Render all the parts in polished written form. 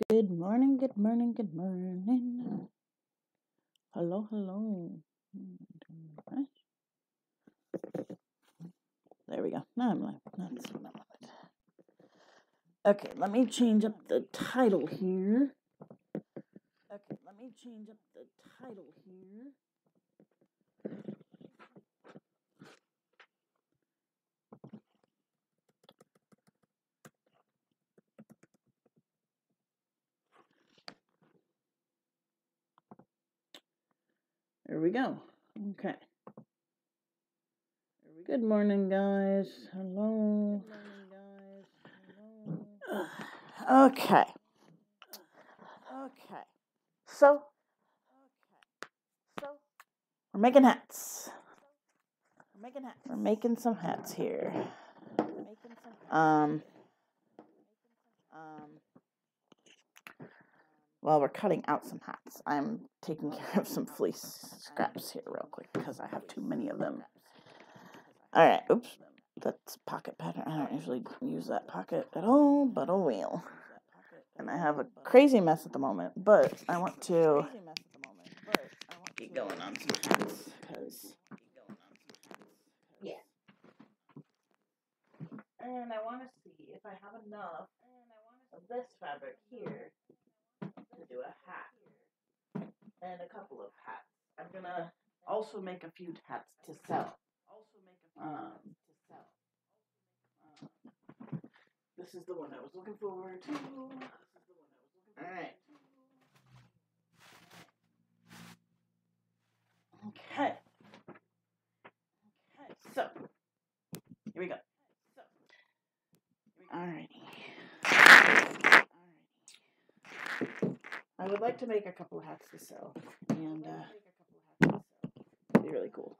Good morning, good morning, good morning. Hello, hello. There we go. Now I'm live. That's what I wanted. Okay, let me change up the title here. There we go. Okay. Good morning, guys. Hello. Okay. So we're making hats. We're making some hats here. Well, we're cutting out some hats. I'm taking care of some fleece scraps here real quick because I have too many of them. All right. Oops. That's pocket pattern. I don't usually use that pocket at all, but oh well. And I have a crazy mess at the moment, but I want to get going on some hats because and I want to see if I have enough of this fabric here to do a hat and a couple of hats. I'm gonna also make a few hats to sell. This is the one I was looking forward to. All right. Okay. So, here we go. Alrighty. I would like to make a couple of hats to sell, and it'd be really cool.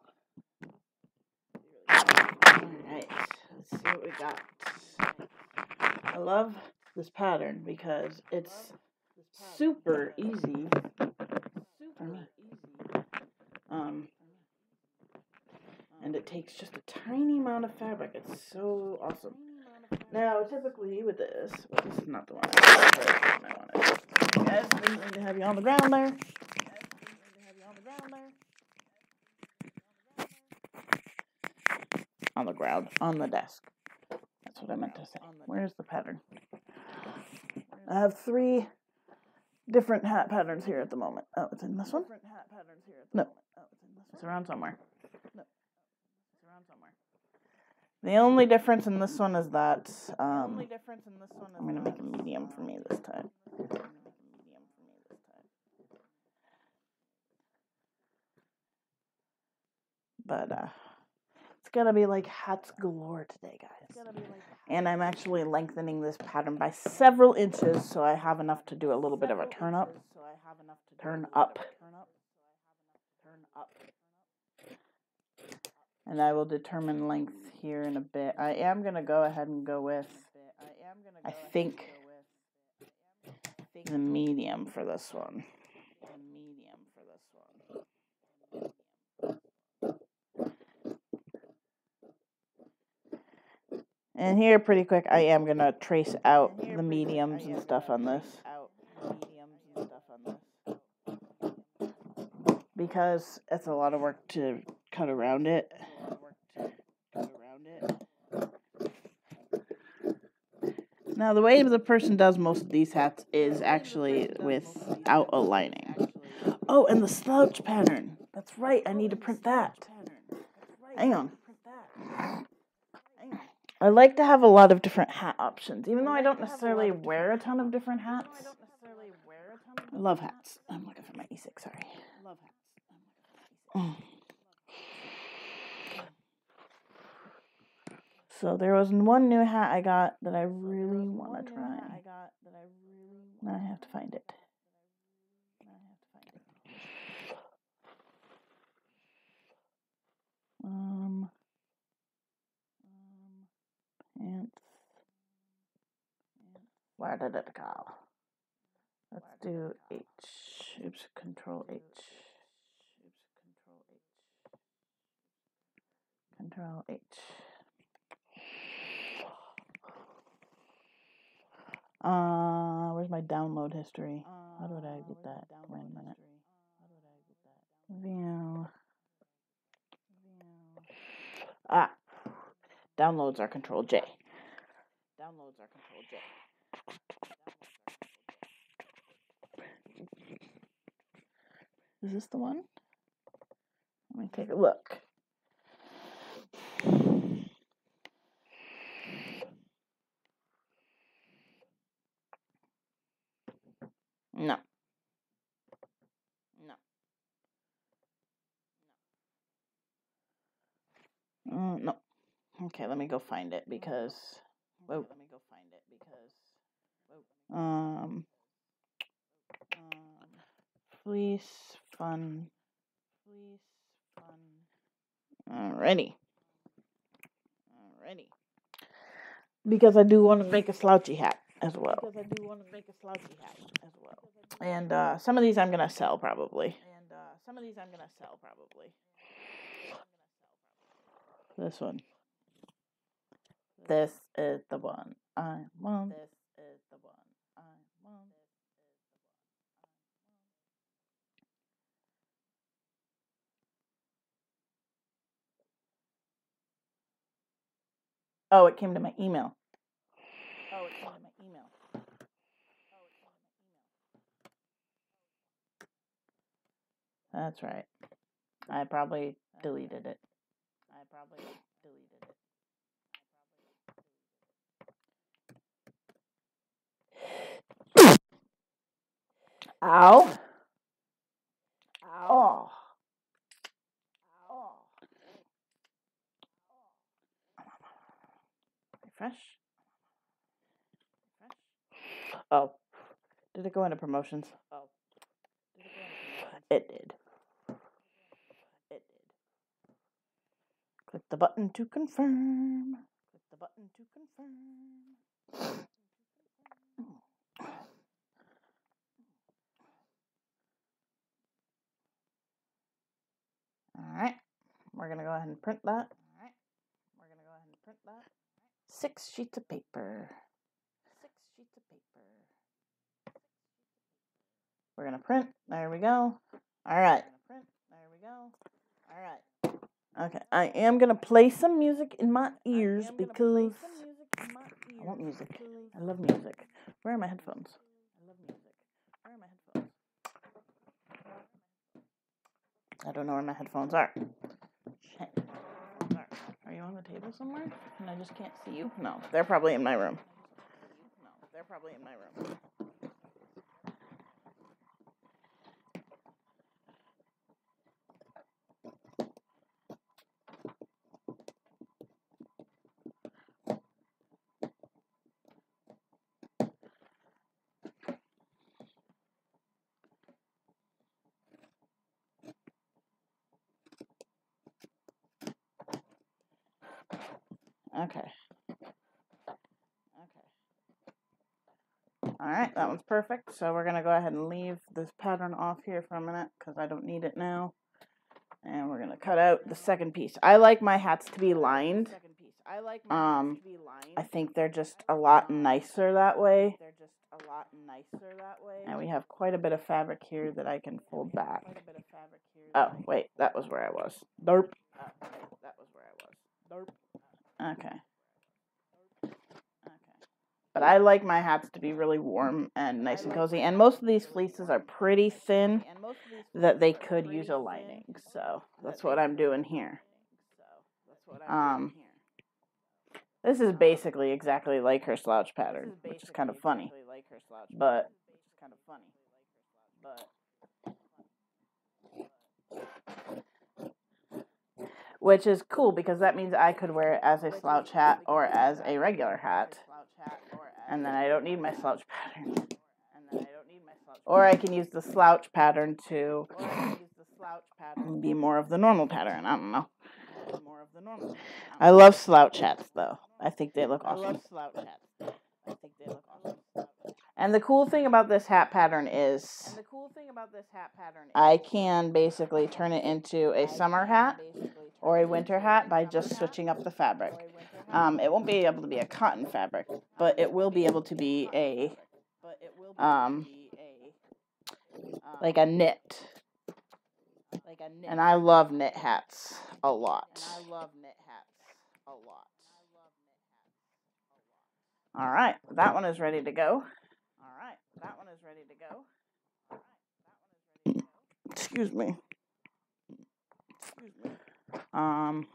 Alright, let's see what we got. I love this pattern because it's super easy for me. And it takes just a tiny amount of fabric. It's so awesome. Now, typically with this, well, this is not the one I wanted. You guys, I didn't mean to have you on the ground there. On the ground, on the desk. That's what I meant to say. Where's the pattern? I have 3 different hat patterns here at the moment. Oh, it's in this one? No. It's around somewhere. The only difference in this one is that I'm going to make a medium for me this time. But it's going to be like hats galore today, guys. And I'm actually lengthening this pattern by several inches so I have enough to do a little bit of a turn up. And I will determine length here in a bit. I am going to go ahead and go with, I think, the medium for this one. And here, pretty quick, I am going to trace out the mediums and stuff on this. Because it's a lot of work to cut around it. Now, the way the person does most of these hats is actually without a lining. Oh, and the slouch pattern. That's right, I need to print that. Hang on. I like to have a lot of different hat options, even though I don't necessarily wear a ton of different hats. I love hats. I'm looking for my E6, sorry. So there was one new hat I got that I really want to try. Now I have to find it. Pants. Where did it go? Let's do H. Oops, Control H. Control H. Where's my download history? How do I get that? Wait a minute. View. Ah, downloads are Control J. Is this the one? Let me take a look. No. No. Okay, let me go find it because. Whoa. Fleece fun. Alrighty. Because I do want to make a slouchy hat as well. And some of these I'm gonna sell probably. This one. This is the one I want. Oh, it came to my email. That's right. I probably deleted it. Ow. Oh. Refresh. Oh. Did it go into promotions? It did. Click the button to confirm. Alright. We're going to go ahead and print that. 6 sheets of paper. We're going to print. There we go. Alright. Okay. I am going to play some music in my ears because I want music. I love music. Where are my headphones? I don't know where my headphones are. Shit. Are you on the table somewhere? And I just can't see you? No, they're probably in my room. Okay. Alright, that one's perfect. So we're going to go ahead and leave this pattern off here for a minute because I don't need it now. And we're going to cut out the second piece. I like my hats to be lined. I think they're just a lot nicer that way. And we have quite a bit of fabric here that I can fold back. Oh, wait, that was where I was. Derp. Okay. But I like my hats to be really warm and nice and cozy. And most of these fleeces are pretty thin that they could use a lining. So that's what I'm doing here. This is basically exactly like her slouch pattern, which is kind of funny. But which is cool because that means I could wear it as a slouch hat or as a regular hat. And then I don't need my slouch pattern. Or I can use the slouch pattern to be more of the normal pattern. I don't know. I love slouch hats, though. I think they look awesome. And the cool thing about this hat pattern is I can basically turn it into a summer hat or a winter hat by just switching up the fabric. It won't be able to be a cotton fabric, but it will be able to be a like a knit. And I love knit hats a lot. All right, that one is ready to go. Excuse me. And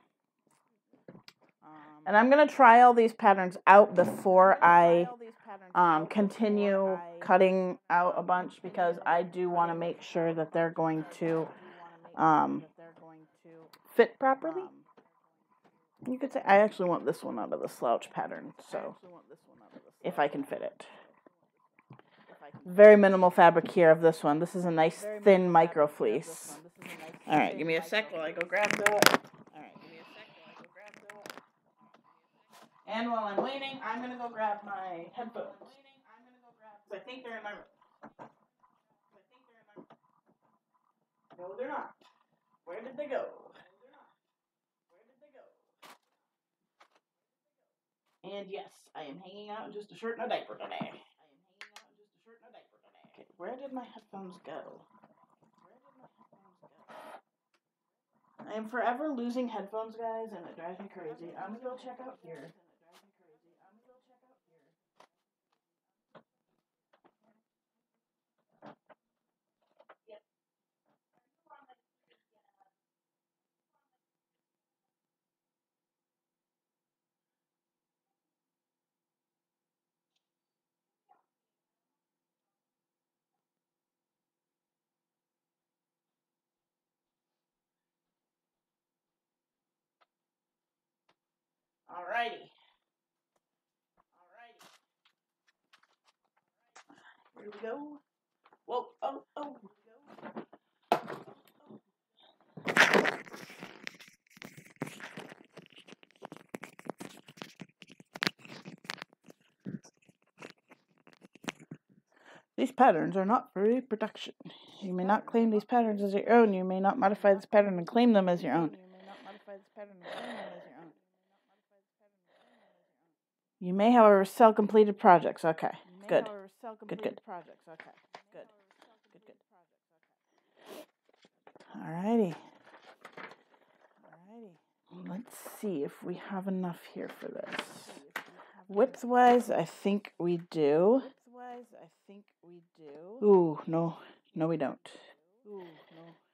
I'm going to try all these patterns out before I continue cutting out a bunch, because I do want to make sure that they're going to fit properly. You could say I actually want this one out of the slouch pattern, so if I can fit it. Very minimal fabric here of this one. This is a nice thin micro fleece. All right, give me a sec while I go grab that. And while I'm waiting, I'm going to go grab my headphones. I think they're in my room. No, they're not. Where did they go? And yes, I am hanging out in just a shirt and a diaper today. Okay, where did my headphones go? I am forever losing headphones, guys, and it drives me crazy. I'm going to go check out here. Alrighty. Here we go. Whoa, oh. These patterns are not for reproduction. You may not claim these patterns as your own. You may not modify this pattern and claim them as your own. You may, however, sell completed projects. Okay, good. Good. Alrighty. Let's see if we have enough here for this. Width-wise, I think we do. Ooh, no, we don't.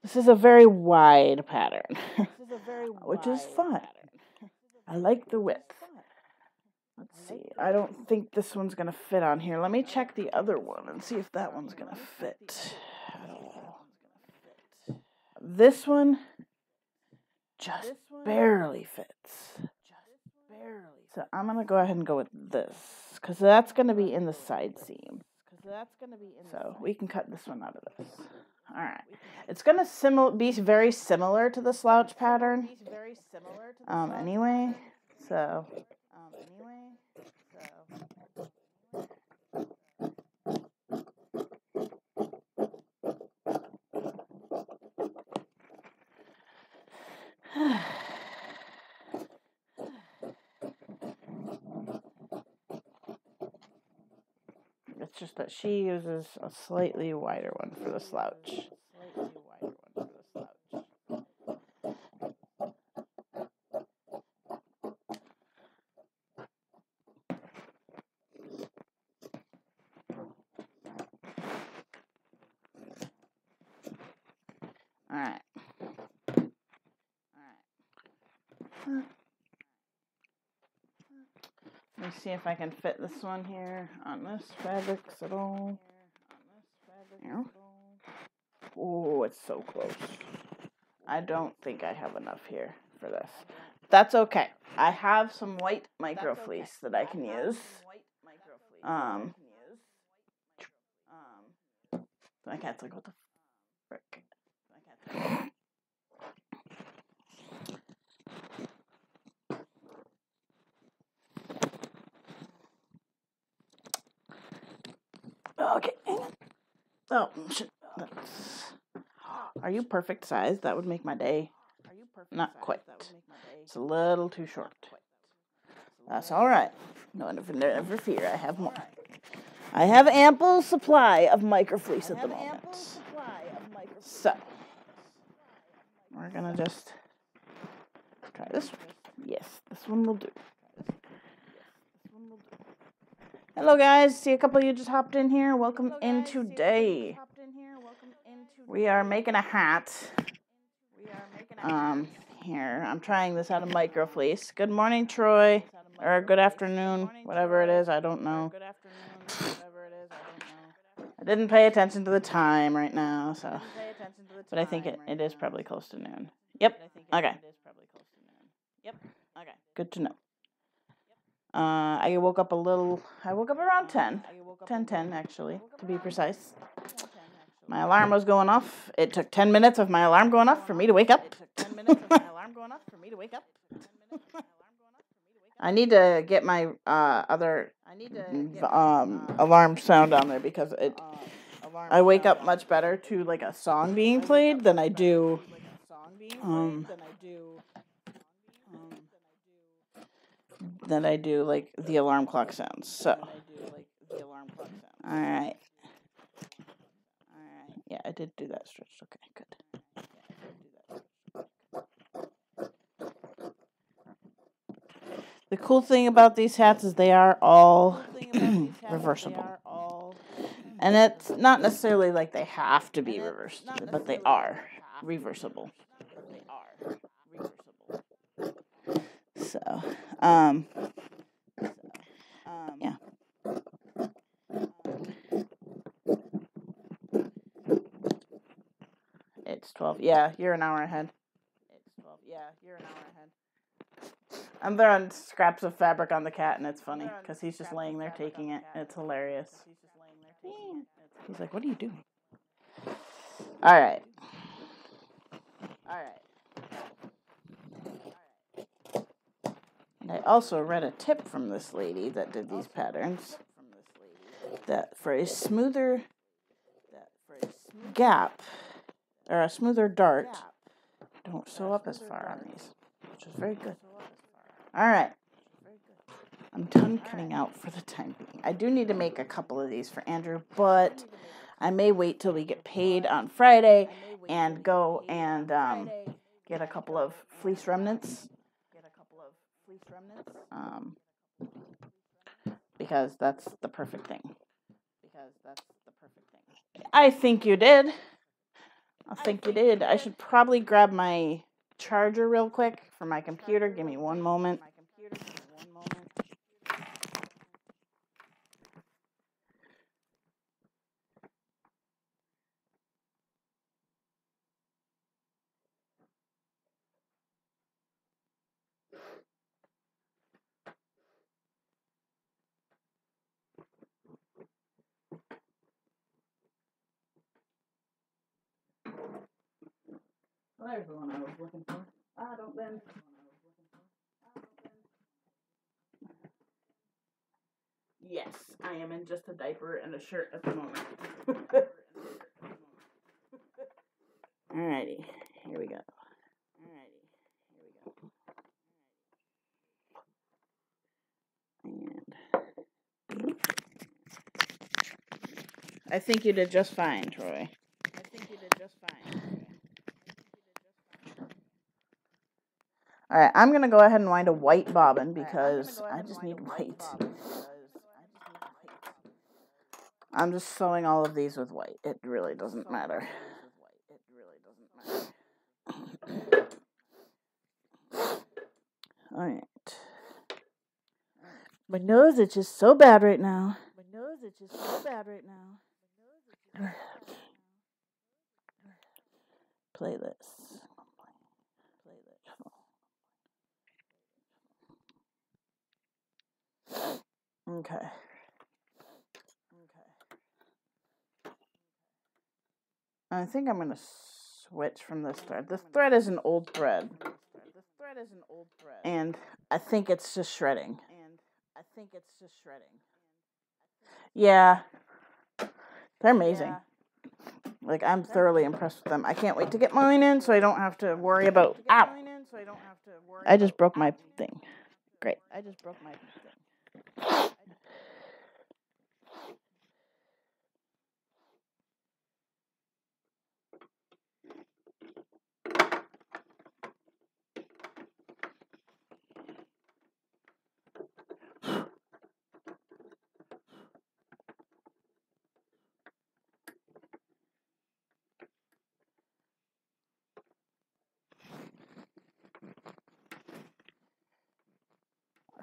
This is a very wide pattern, which is fun. I like the width. Let's see. I don't think this one's going to fit on here. Let me check the other one and see if that one's going to fit. This one just barely fits. So I'm going to go ahead and go with this, because that's going to be in the side seam. So we can cut this one out of this. All right. It's going to be very similar to the slouch pattern anyway. So... It's just that she uses a slightly wider one for the slouch. All right. Let me see if I can fit this one here on this fabric at all. Yeah. Oh, it's so close. I don't think I have enough here for this. That's okay. I have some white micro fleece that I can use. My cat's like, what the frick? Okay. Oh, shit. Are you perfect size? That would make my day. Not quite. It's a little too short. That's all right. No, never fear. I have more. I have ample supply of microfleece at the moment. So, we're going to just try this one. Yes, this one will do. Hello guys, see a couple of you just hopped in here. Welcome in today. We are making a hat. Here, I'm trying this out of microfleece. Good morning, Troy. Or good afternoon, whatever it is, I don't know. I didn't pay attention to the time right now, so. But I think it is probably close to noon. Yep, okay. Good to know. I woke up around 10 actually, to be precise. My alarm was going off. It took 10 minutes of my alarm going off for me to wake up. I need to get my other alarm sound on there because I wake up much better to like a song being played than I do like the alarm clock sounds. So, all right. Yeah, I did do that stretch. Okay, good. The cool thing about these hats is they are all reversible. And it's not necessarily like they have to be reversed, but they are reversible. So, yeah. It's 12. Yeah, you're an hour ahead. I'm throwing scraps of fabric on the cat, and it's funny, because he's just laying there taking it. It's hilarious. He's like, what are you doing? All right. And I also read a tip from this lady that did these patterns, that for a smoother gap, or a smoother dart, don't sew up as far on these, which is very good. All right. I'm done cutting out for the time being. I do need to make a couple of these for Andrew, but I may wait till we get paid on Friday and go and get a couple of fleece remnants. Because that's the perfect thing. I think you did. I should probably grab my charger real quick for my computer. Give me one moment. Well, there's the one I was looking for. Don't bend. Yes, I am in just a diaper and a shirt at the moment. Alrighty, here we go. And I think you did just fine, Troy. Alright, I'm going to go ahead and wind a white bobbin because I just need white. I'm just sewing all of these with white. It really doesn't matter. Alright. My nose itches so bad right now. Playlist. Okay. I think I'm going to switch from this thread. This thread is an old thread. And I think it's just shredding. Yeah. They're amazing. Like, I'm thoroughly impressed with them. I can't wait to get mine in so I don't have to worry about... Ow! I just broke my thing. Great.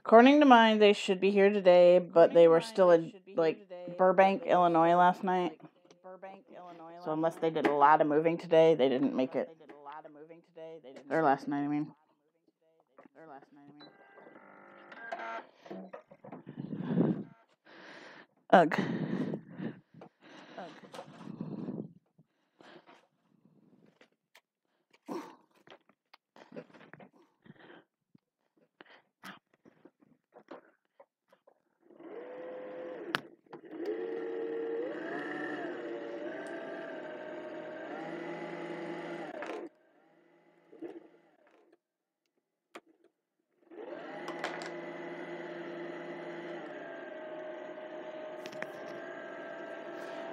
According to mine, they should be here today, but they were still in, like, Burbank, Illinois last night. So unless they did a lot of moving today, they didn't make it. Or last night, I mean. Ugh.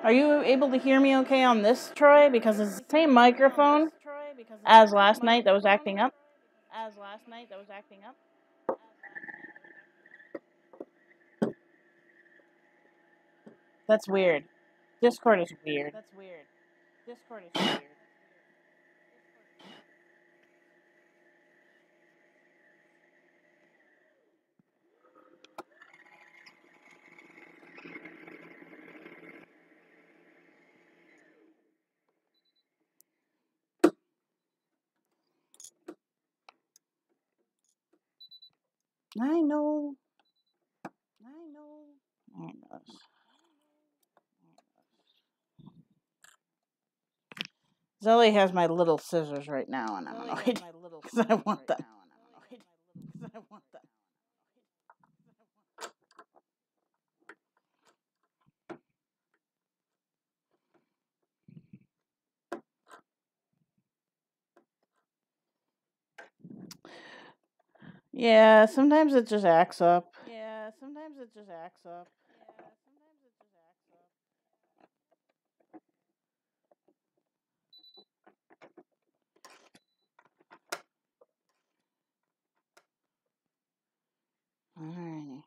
Are you able to hear me okay on this, Troy? Because it's the same microphone as last night that was acting up. That's weird. Discord is weird. I know. Zoe has my little scissors right now, and I'm annoyed because I want them. Yeah, sometimes it just acts up. Alrighty.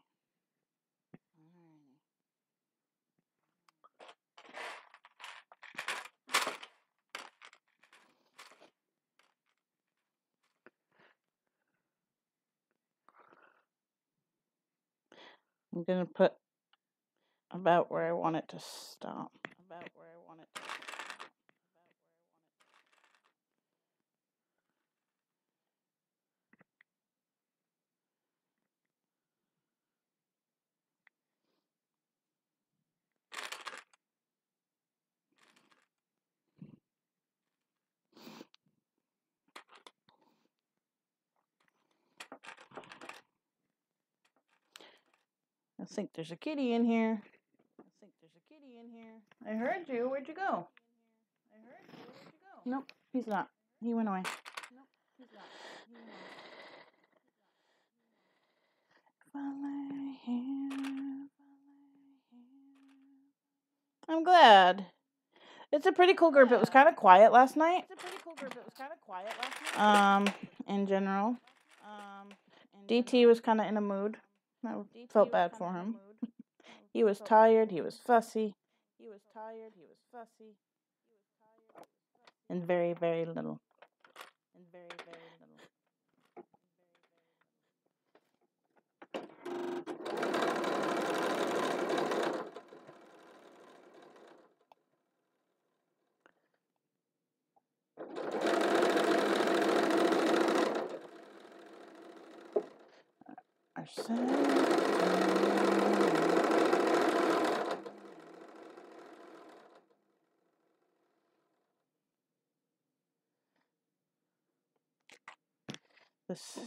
I'm gonna put about where I want it to stop. I think there's a kitty in here. I heard you. Where'd you go? Nope, he's not. He went away. I'm glad. It's a pretty cool group. It was kind of quiet last night. In general. DT was kind of in a mood. I felt bad for him. He was tired. He was fussy. And very, very little. Our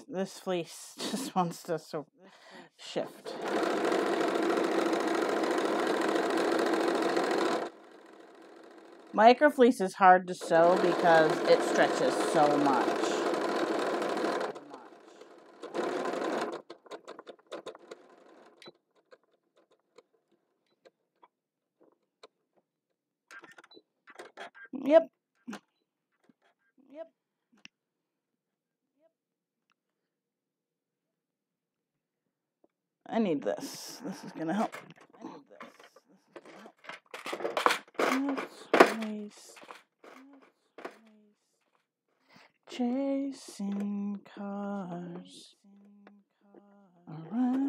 This fleece just wants to shift. Microfleece is hard to sew because it stretches so much. Yep. I need this. This is gonna help. Chasing cars around.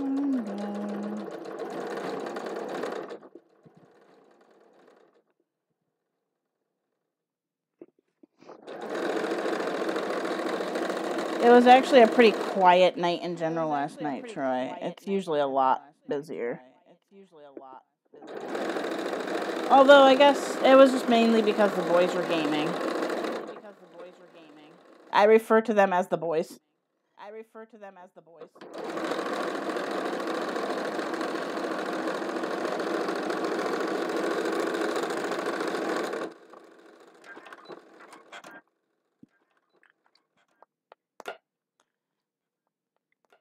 It was actually a pretty quiet night in general last night, Troy. It's usually a lot busier. Although I guess it was just mainly because the boys were gaming. I refer to them as the boys.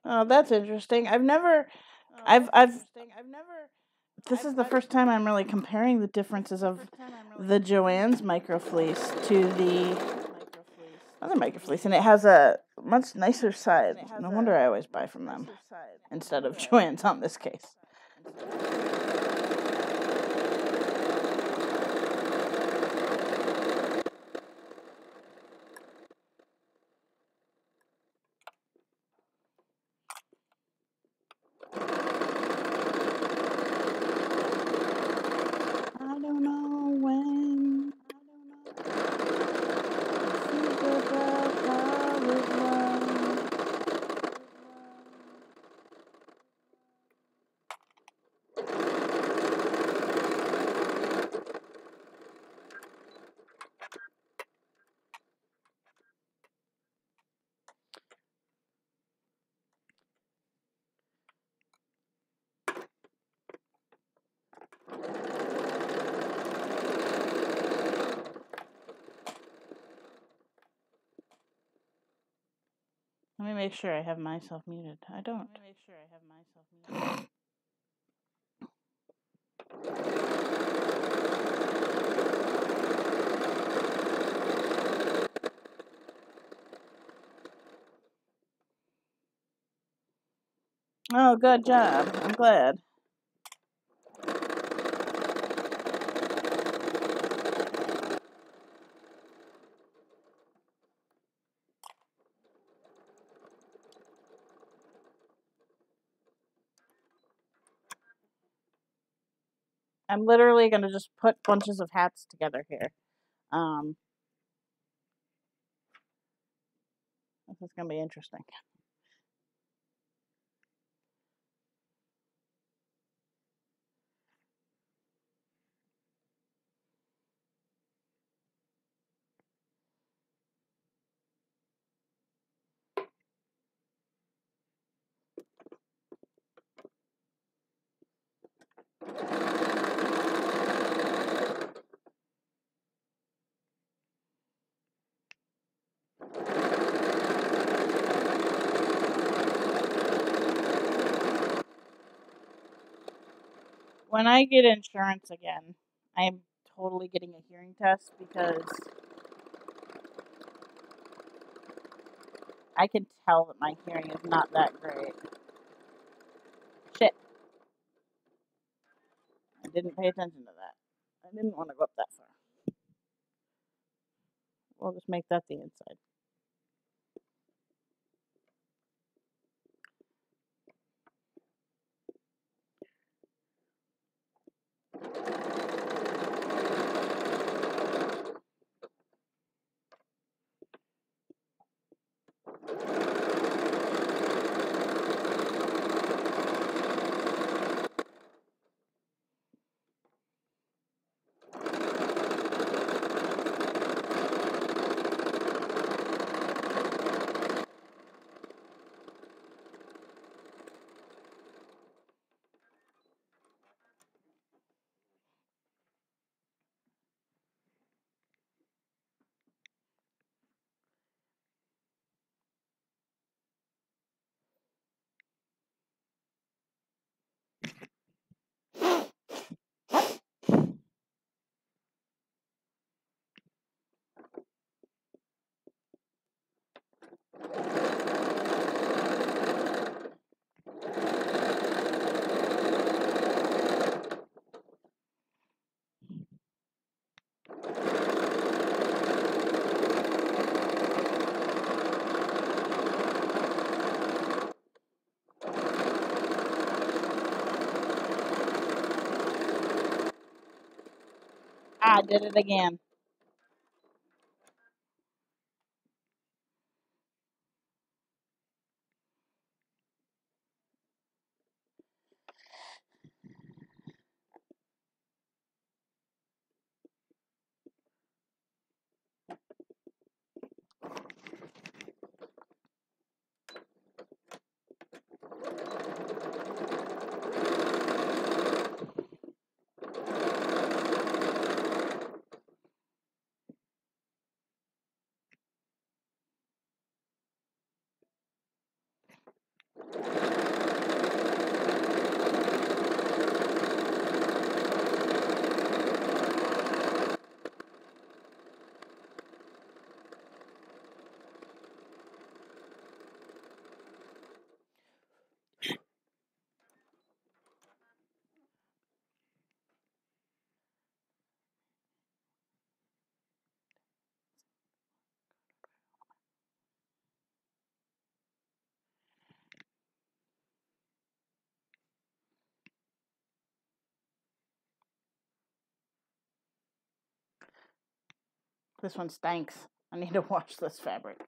Oh, that's interesting. This is the first time I'm really comparing the differences of the Joann's microfleece to the other microfleece, and it has a much nicer side. No wonder I always buy from them instead of Joann's on this case. I don't know when. Let me make sure I have myself muted. I don't. Oh, good job. I'm glad. I'm literally going to just put bunches of hats together here. This is going to be interesting. When I get insurance again, I'm totally getting a hearing test because I can tell that my hearing is not that great. Shit. I didn't pay attention to that. I didn't want to go up that far. We'll just make that the inside. I did it again. This one stinks. I need to wash this fabric.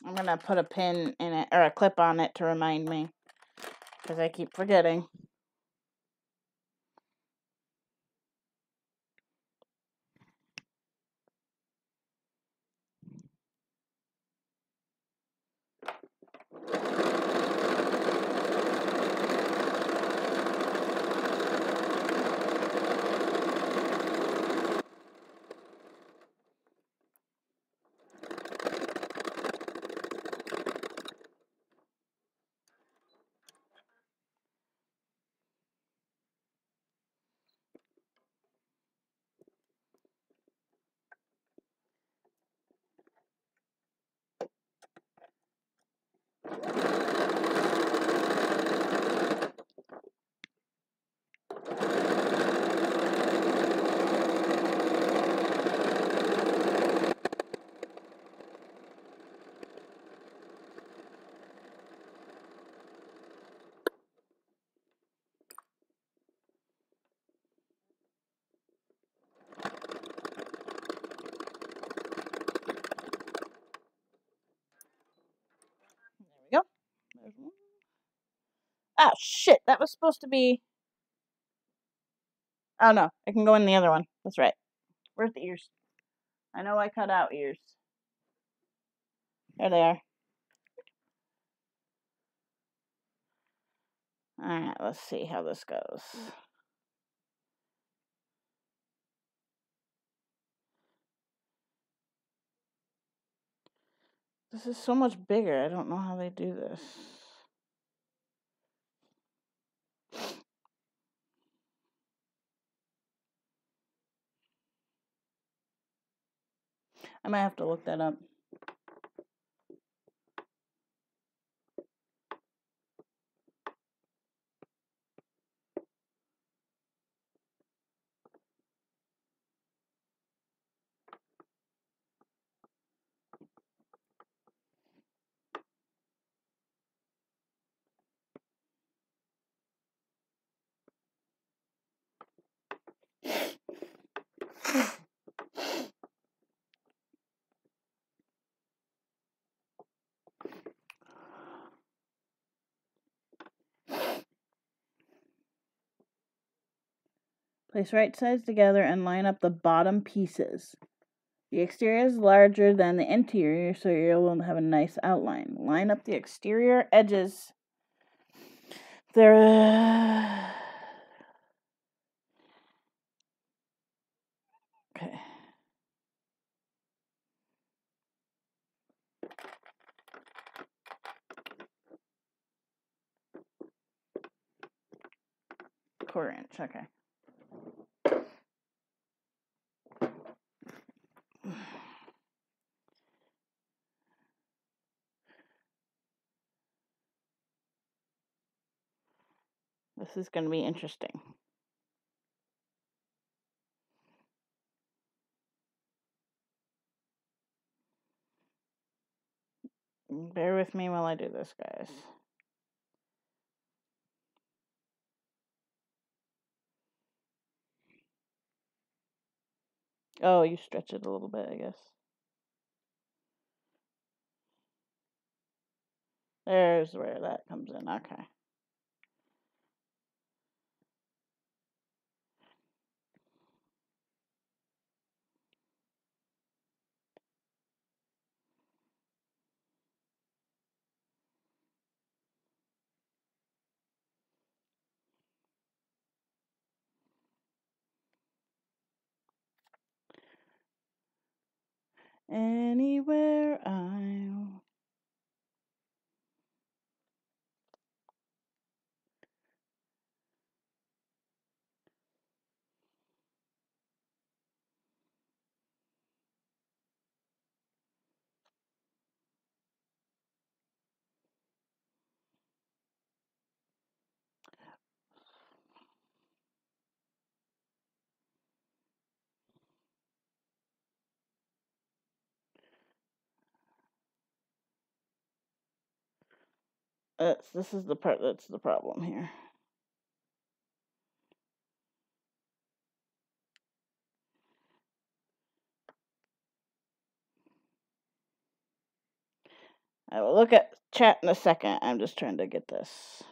I'm gonna put a pin in it, or a clip on it to remind me, because I keep forgetting. There we go. There's one. Oh, shit. That was supposed to be... Oh, no. It can go in the other one. That's right. Where's the ears? I know I cut out ears. There they are. Alright, let's see how this goes. This is so much bigger. I don't know how they do this. I might have to look that up. Place right sides together and line up the bottom pieces. The exterior is larger than the interior, so you're able to have a nice outline. Line up the exterior edges. There. Okay. Quarter inch, okay. This is going to be interesting. Bear with me while I do this, guys. Oh, you stretch it a little bit, I guess. There's where that comes in, okay. Anywhere I'll... This is the part that's the problem here. I will look at chat in a second. I'm just trying to get this.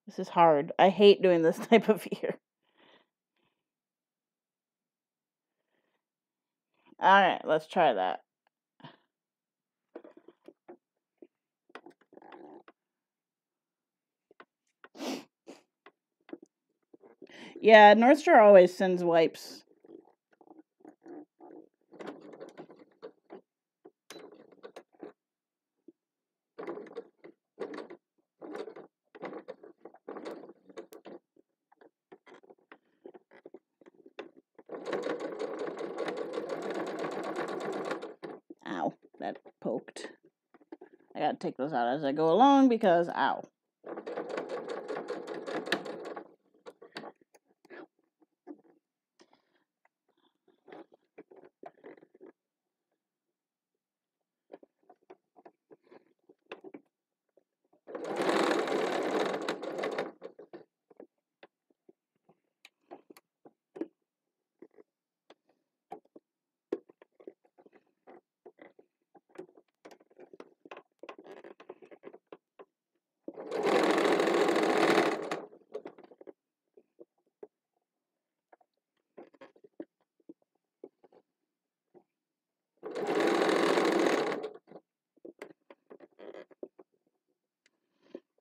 This is hard. I hate doing this type of ear. Alright, let's try that. Yeah, North Shore always sends wipes. Ow, that poked. I gotta take those out as I go along because, ow.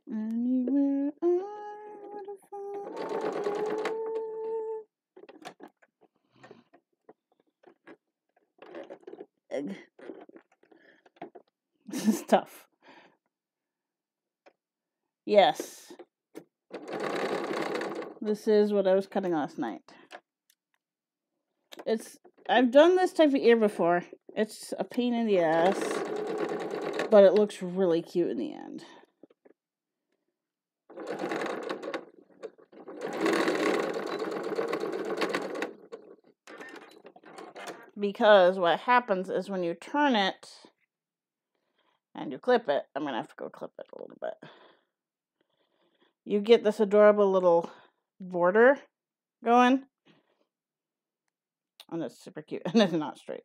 Anywhere I would find. Egg. This is tough. Yes. This is what I was cutting last night. I've done this type of ear before. It's a pain in the ass, but it looks really cute in the end. Because what happens is when you turn it and you clip it, I'm going to have to go clip it a little bit. You get this adorable little border going. And it's super cute. And it's not straight.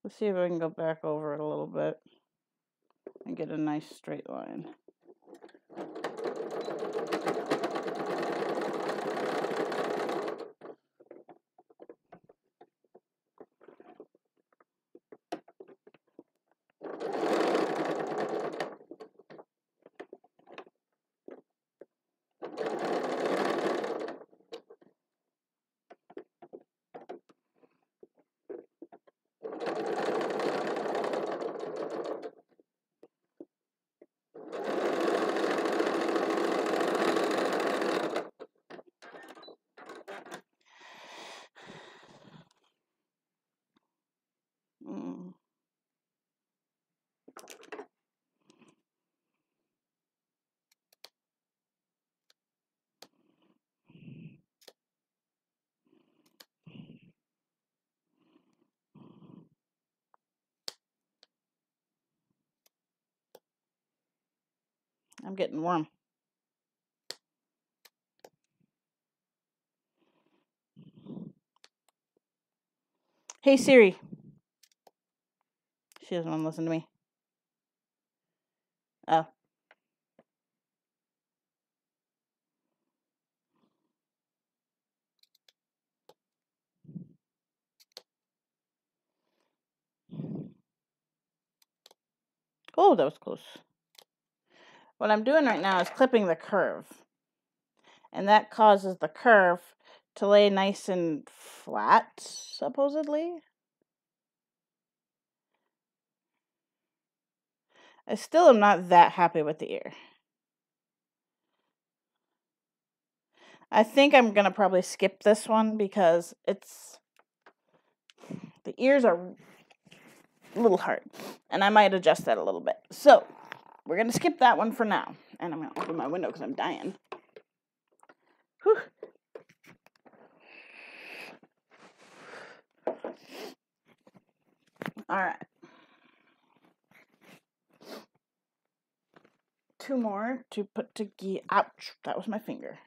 Let's see if I can go back over it a little bit and get a nice straight line. I'm getting warm. Hey Siri. She doesn't want to listen to me. Oh. Oh, that was close. What I'm doing right now is clipping the curve. And that causes the curve to lay nice and flat, supposedly. I still am not that happy with the ear. I think I'm going to probably skip this one because the ears are a little hard. And I might adjust that a little bit. So, we're going to skip that one for now. And I'm going to open my window because I'm dying. Whew. All right. 2 more to put together. Ouch, that was my finger.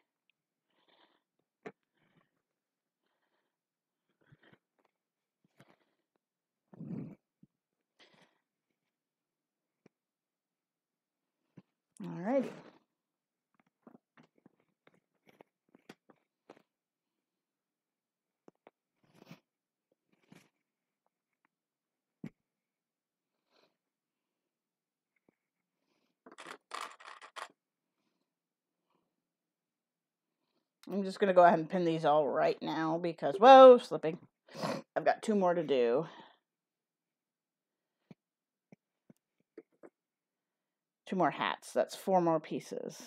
Alrighty. I'm just going to go ahead and pin these all right now because, whoa, slipping. I've got 2 more to do. 2 more hats. That's 4 more pieces.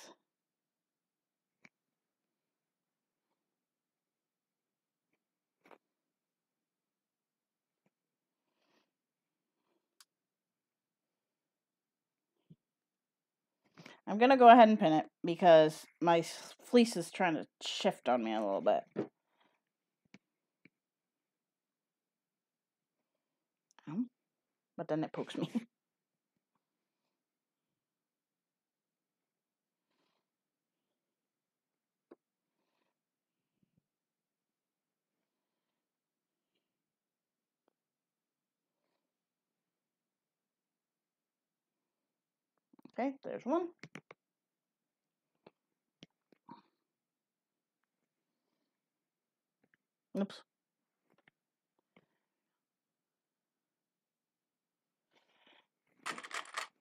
I'm going to go ahead and pin it because my fleece is trying to shift on me a little bit. But then it pokes me. Okay, there's one. Oops.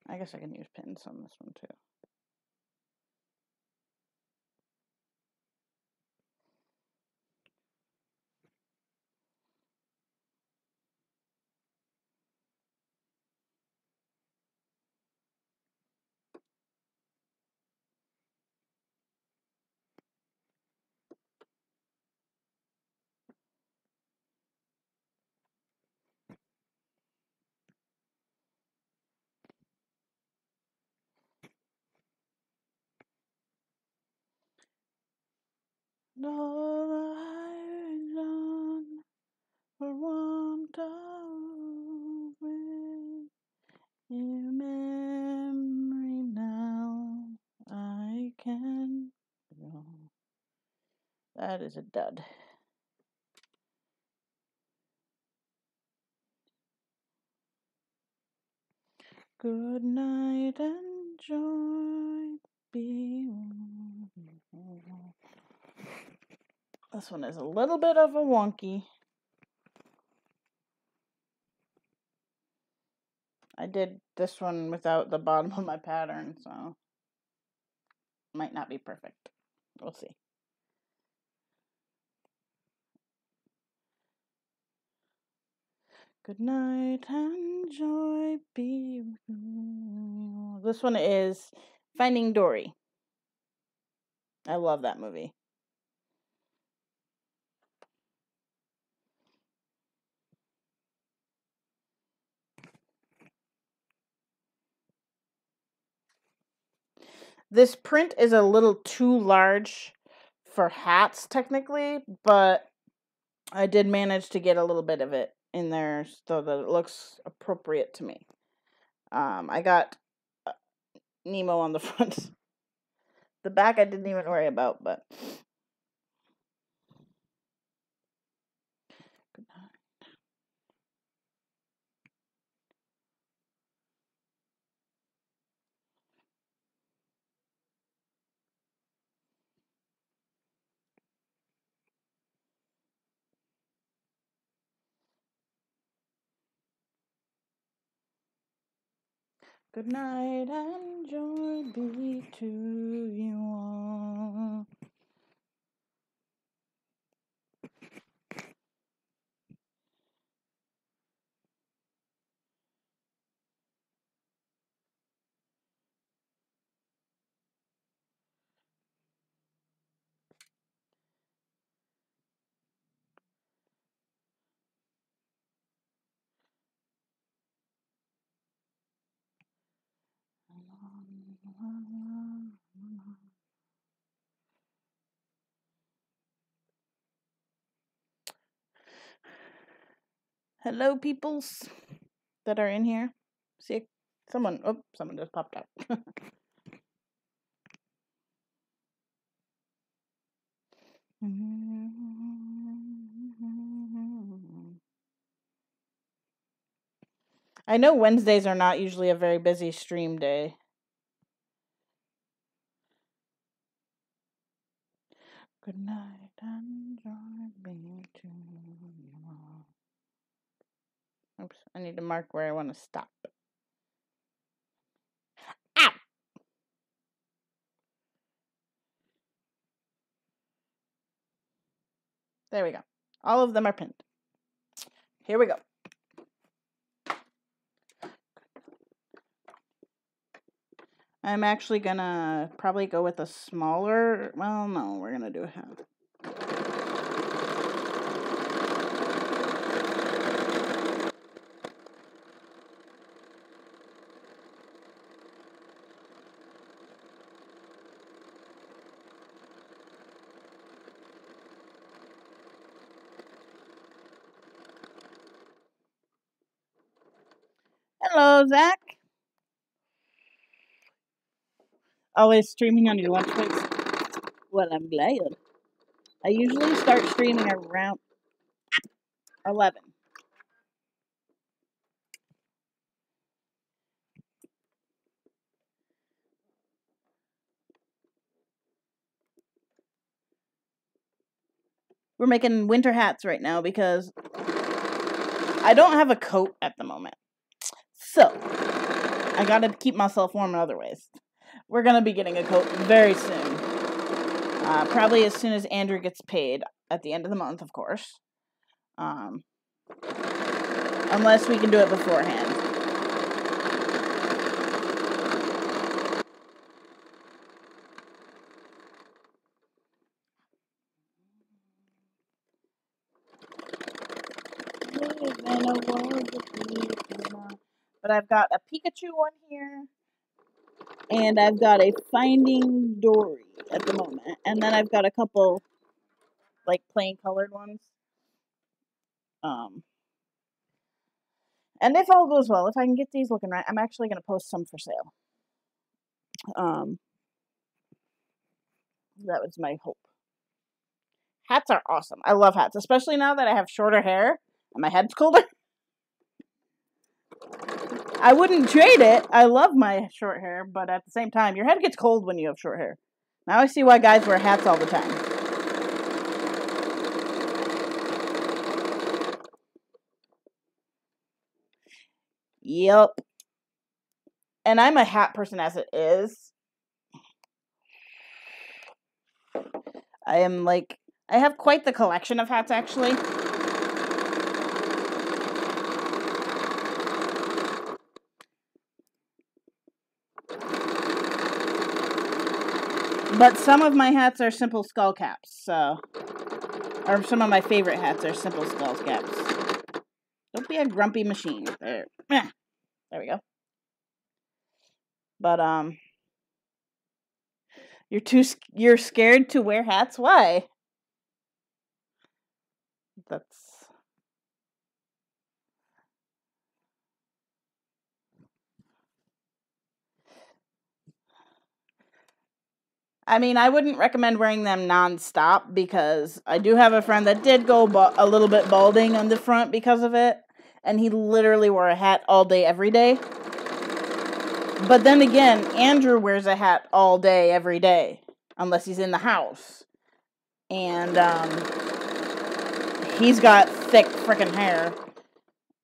I guess I can use pins on this one too. No, I've done for want of in memory now I can go. That is a dud. Good night and joy be. This one is a little bit of a wonky. I did this one without the bottom of my pattern, so might not be perfect. We'll see. Good night and joy be with you. This one is Finding Dory. I love that movie. This print is a little too large for hats, technically, but I did manage to get a little bit of it in there so that it looks appropriate to me. I got Nemo on the front. The back I didn't even worry about, but... Good night. Good night and joy be to you all. Hello, peoples. that are in here. See, someone just popped out. I know Wednesdays are not usually a very busy stream day. Good night and join me tomorrow. Oops, I need to mark where I want to stop. Ow! There we go. All of them are pinned. Here we go. I'm actually gonna probably go with a smaller, well, no, we're gonna do a hat. Hello, Zach. Always streaming on your lunch breaks? Well, I'm glad. I usually start streaming around 11. We're making winter hats right now because I don't have a coat at the moment. So, I gotta keep myself warm in other ways. We're gonna be getting a coat very soon. Probably as soon as Andrew gets paid at the end of the month, of course. Unless we can do it beforehand. But I've got a Pikachu one here. And I've got a Finding Dory at the moment. And then I've got a couple, like, plain colored ones. And if all goes well, if I can get these looking right, I'm actually going to post some for sale. That was my hope. Hats are awesome. I love hats, especially now that I have shorter hair and my head's colder. I wouldn't trade it. I love my short hair, but at the same time, your head gets cold when you have short hair. Now I see why guys wear hats all the time. Yep. And I'm a hat person as it is. I have quite the collection of hats, actually. But some of my hats are simple skull caps, so... Or some of my favorite hats are simple skull caps. Don't be a grumpy machine. There we go. But, you're scared to wear hats? Why? I mean, I wouldn't recommend wearing them non-stop because I do have a friend that did go a little bit balding on the front because of it. And he literally wore a hat all day, every day. But then again, Andrew wears a hat all day, every day. Unless he's in the house. And, he's got thick frickin' hair.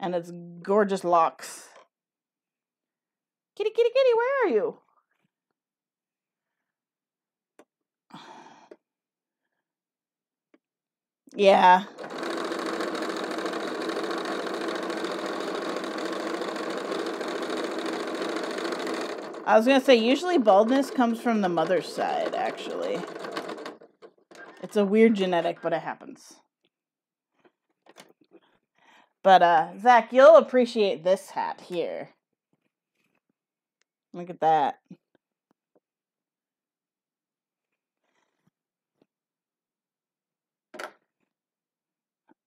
And it's gorgeous locks. Kitty, kitty, kitty, where are you? Yeah. I was gonna say, usually baldness comes from the mother's side, actually. It's a weird genetic, but it happens. But, Zach, you'll appreciate this hat here. Look at that.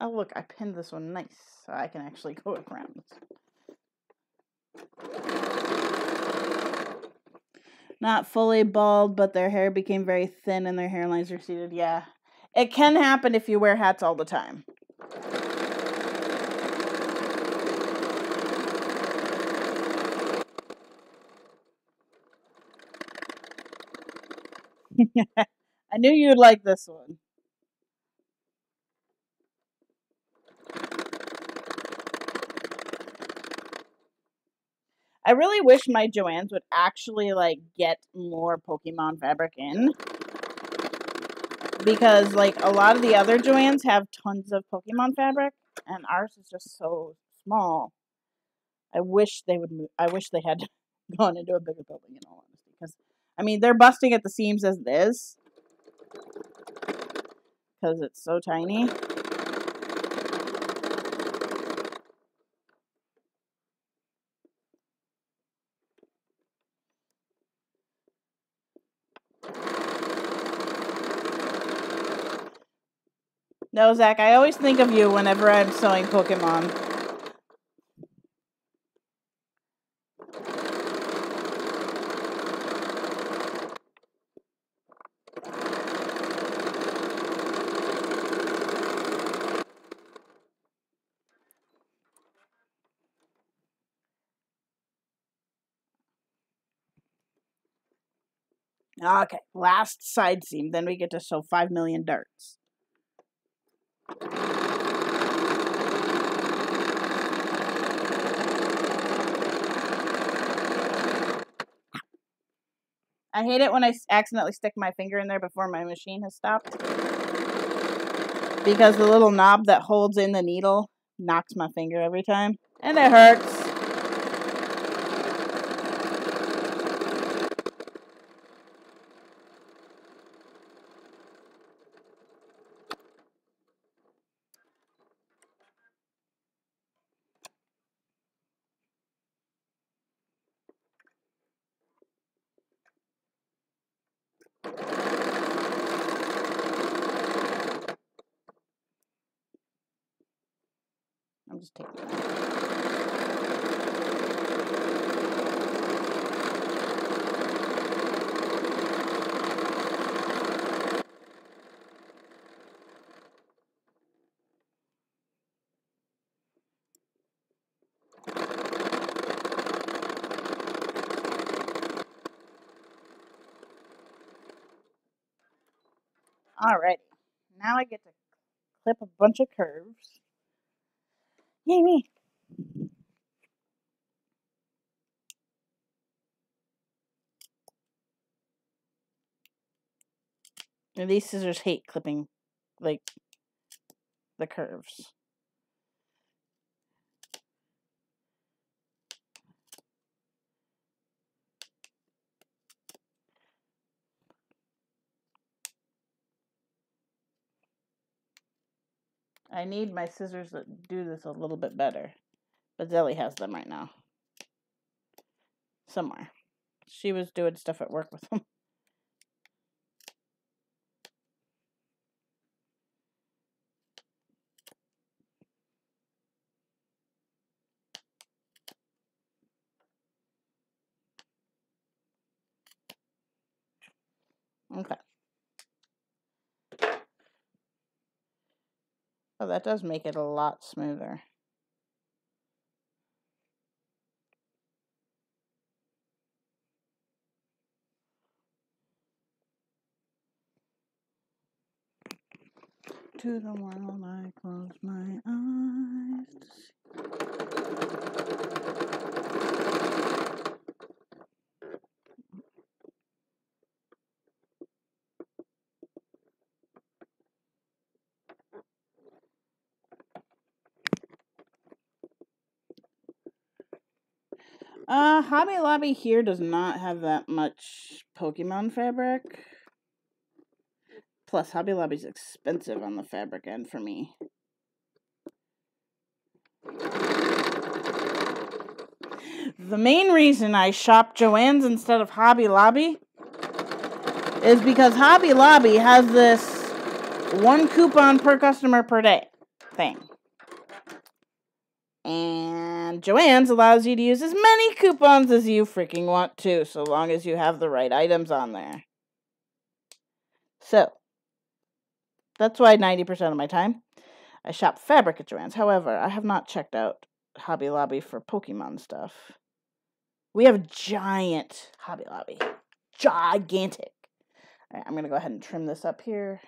Oh, look, I pinned this one nice, so I can actually go around. Not fully bald, but their hair became very thin and their hairlines receded. Yeah. It can happen if you wear hats all the time. I knew you'd like this one. I really wish my Joann's would actually, like, get more Pokemon fabric in. Because, like, a lot of the other Joann's have tons of Pokemon fabric, and ours is just so small. I wish they would move. I wish they had gone into a bigger building, in all honesty. Because, I mean, they're busting at the seams as it is. Because it's so tiny. No, Zach, I always think of you whenever I'm sewing Pokemon. Okay, last side seam. Then we get to sew 5 million darts. I hate it when I accidentally stick my finger in there before my machine has stopped. Because the little knob that holds in the needle knocks my finger every time. And it hurts. I'm just taking it. Alrighty. Now I get to clip a bunch of curves. Yay me! And these scissors hate clipping, like, the curves. I need my scissors that do this a little bit better. But Zelly has them right now. Somewhere. She was doing stuff at work with them. Okay. Oh, that does make it a lot smoother. To the world I close my eyes to see. Hobby Lobby here does not have that much Pokemon fabric. Plus, Hobby Lobby's expensive on the fabric end for me. The main reason I shop Joann's instead of Hobby Lobby is because Hobby Lobby has this 1 coupon per customer per day thing. And Joann's allows you to use as many coupons as you freaking want to, so long as you have the right items on there. So, that's why 90% of my time I shop fabric at Joann's. However, I have not checked out Hobby Lobby for Pokemon stuff. We have a giant Hobby Lobby. Gigantic. All right, I'm going to go ahead and trim this up here.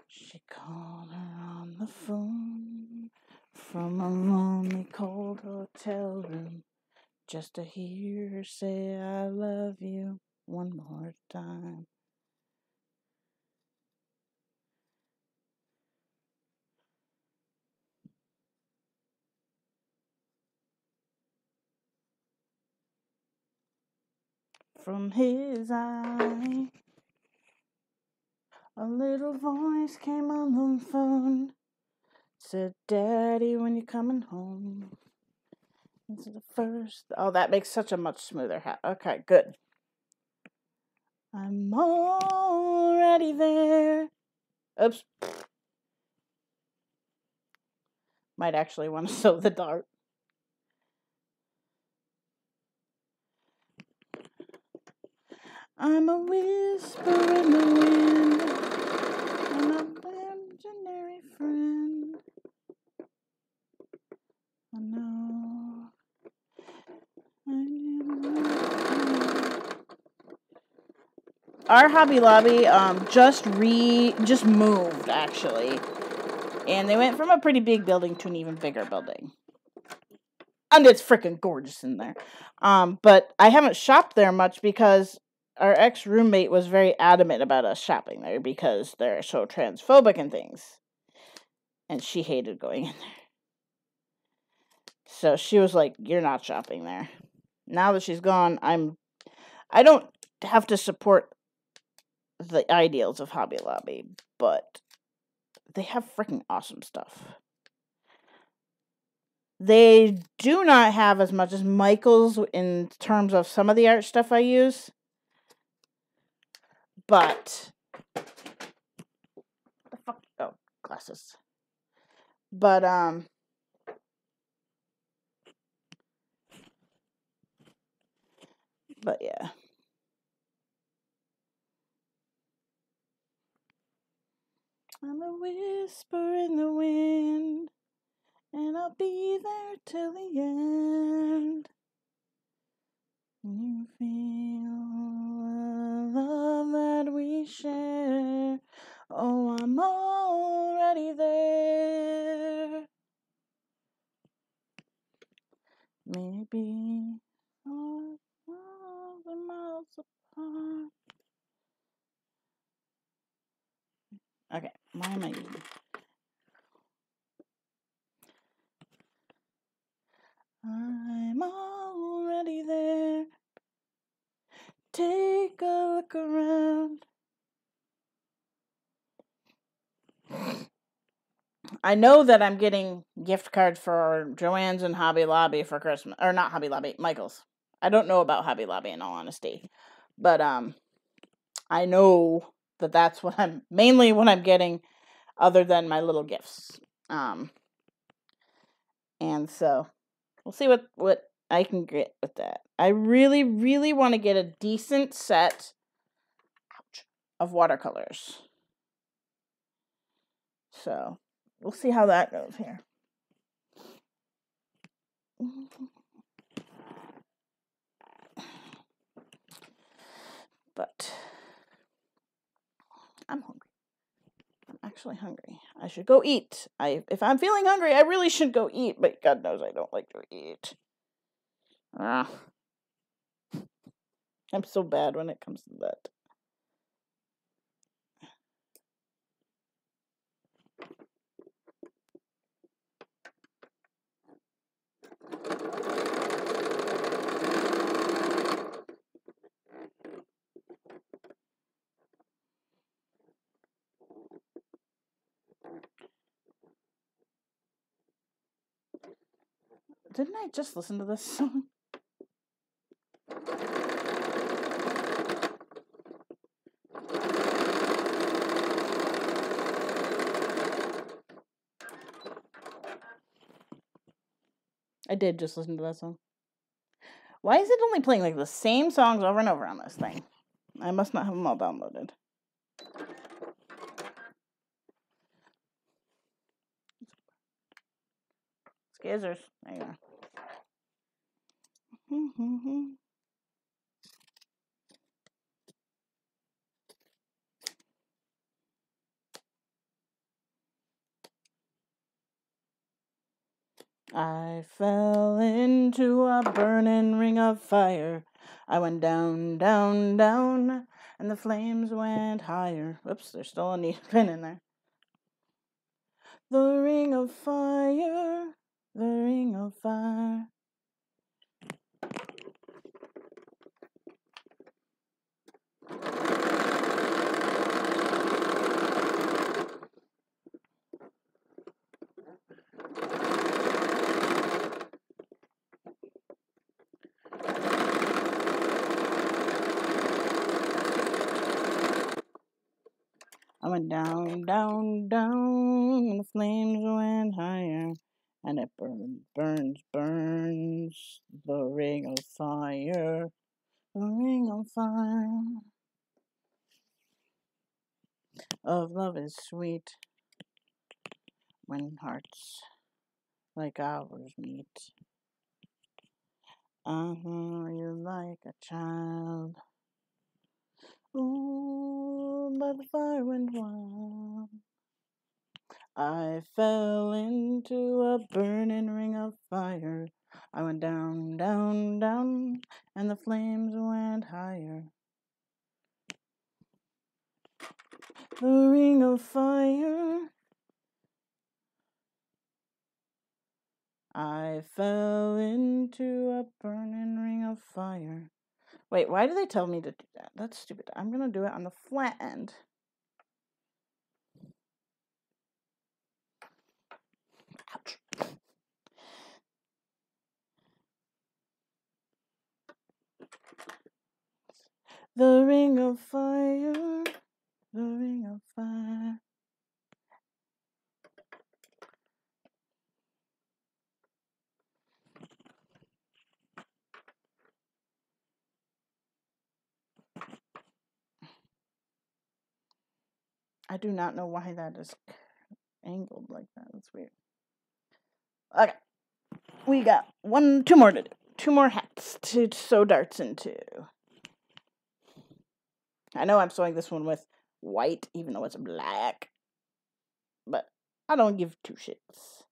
She called her on the phone from a lonely, cold hotel room just to hear her say, I love you one more time. From his eye, a little voice came on the phone, said, Daddy, when you coming home? This is the first. Oh, that makes such a much smoother hat. Okay, good. I'm already there. Oops. Might actually want to sew the dart. I'm a whisper in the wind, and an imaginary friend. I know. Our Hobby Lobby just moved actually, and they went from a pretty big building to an even bigger building. And it's freaking gorgeous in there. But I haven't shopped there much because our ex-roommate was very adamant about us shopping there because they're so transphobic and things. And she hated going in there. So she was like, you're not shopping there. Now that she's gone, I don't have to support the ideals of Hobby Lobby, but they have freaking awesome stuff. They do not have as much as Michael's in terms of some of the art stuff I use. But what the fuck? Oh, glasses. But yeah. I'm a whisper in the wind, and I'll be there till the end. You feel the love that we share. Oh, I'm already there. Maybe miles apart. Okay, why am I eating? I'm already there. Take a look around. I know that I'm getting gift cards for Joann's and Hobby Lobby for Christmas. Or not Hobby Lobby, Michael's. I don't know about Hobby Lobby in all honesty. But I know that that's what I'm getting other than my little gifts. And so we'll see what I can get with that. I really, really want to get a decent set of watercolors. So we'll see how that goes here. But I'm hungry. I'm actually hungry. I should go eat. If I'm feeling hungry, I really should go eat, but God knows I don't like to eat. I'm so bad when it comes to that. Didn't I just listen to this song? I did just listen to that song. Why is it only playing like the same songs over and over on this thing? I must not have them all downloaded. Skizzers. There you are. I fell into a burning ring of fire. I went down, down, down, and the flames went higher. Whoops, there's still a needle pin in there. The ring of fire, the ring of fire. I went down, down, down, and the flames went higher. And it burns, burns, burns, the ring of fire, the ring of fire. Of love is sweet when hearts like ours meet. You like a child. Ooh, but the fire went wild. I fell into a burning ring of fire. I went down, down, down, and the flames went higher. The ring of fire. I fell into a burning ring of fire. Wait, why do they tell me to do that? That's stupid. I'm gonna do it on the flat end. Ouch. The ring of fire, the ring of fire. I do not know why that is angled like that. That's weird. Okay. We got two more to do. Two more hats to sew darts into. I know I'm sewing this one with white, even though it's black. But I don't give two shits.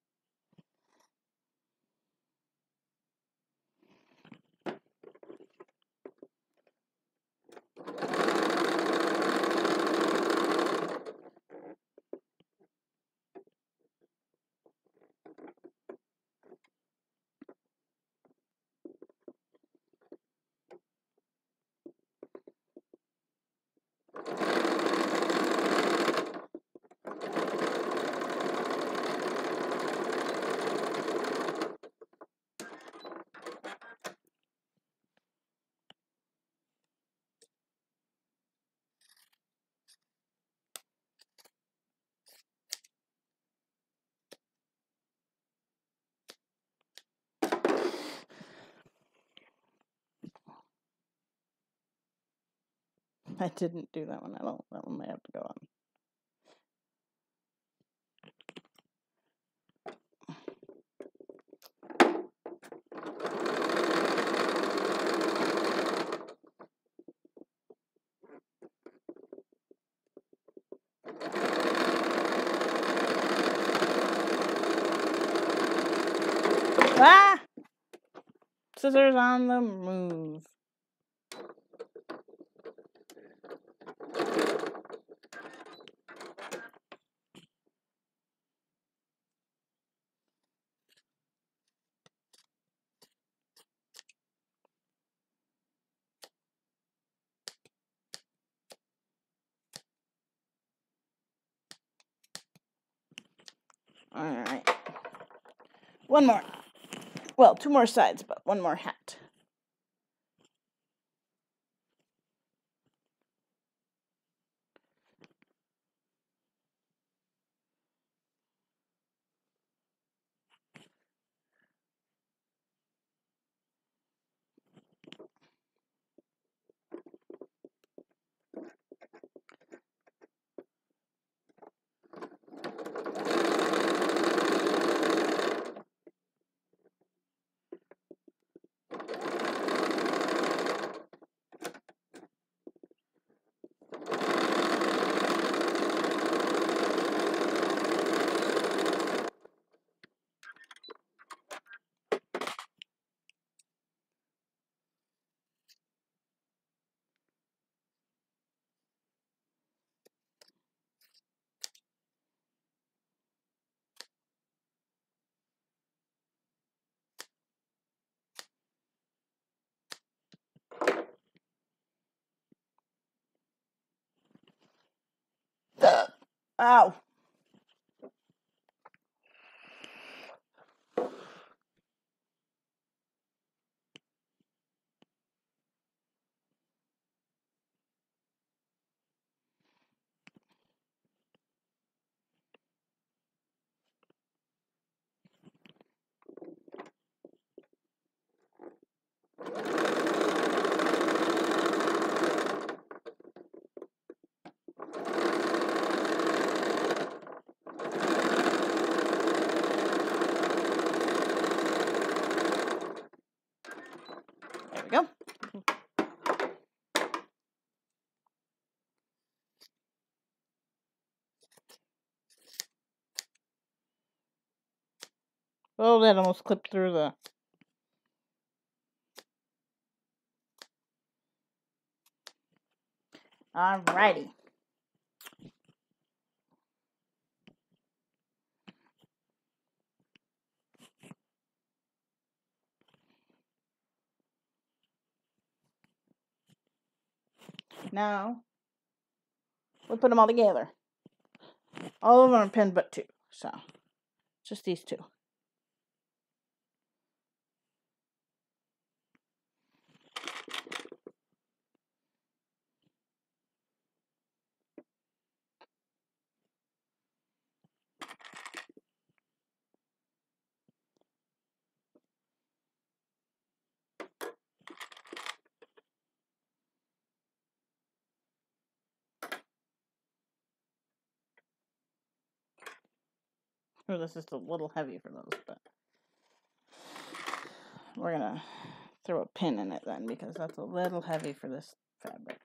I didn't do that one. That one might have to go on. Ah! Scissors on the move. Alright. One more. Well, two more sides, but one more hat. Ow. There we go. Oh, that almost clipped through the... Alrighty. Now, we'll put them all together. All of them are pinned but 2, so just these 2. Oh, this is a little heavy for those, but we're gonna throw a pin in it then because that's a little heavy for this fabric.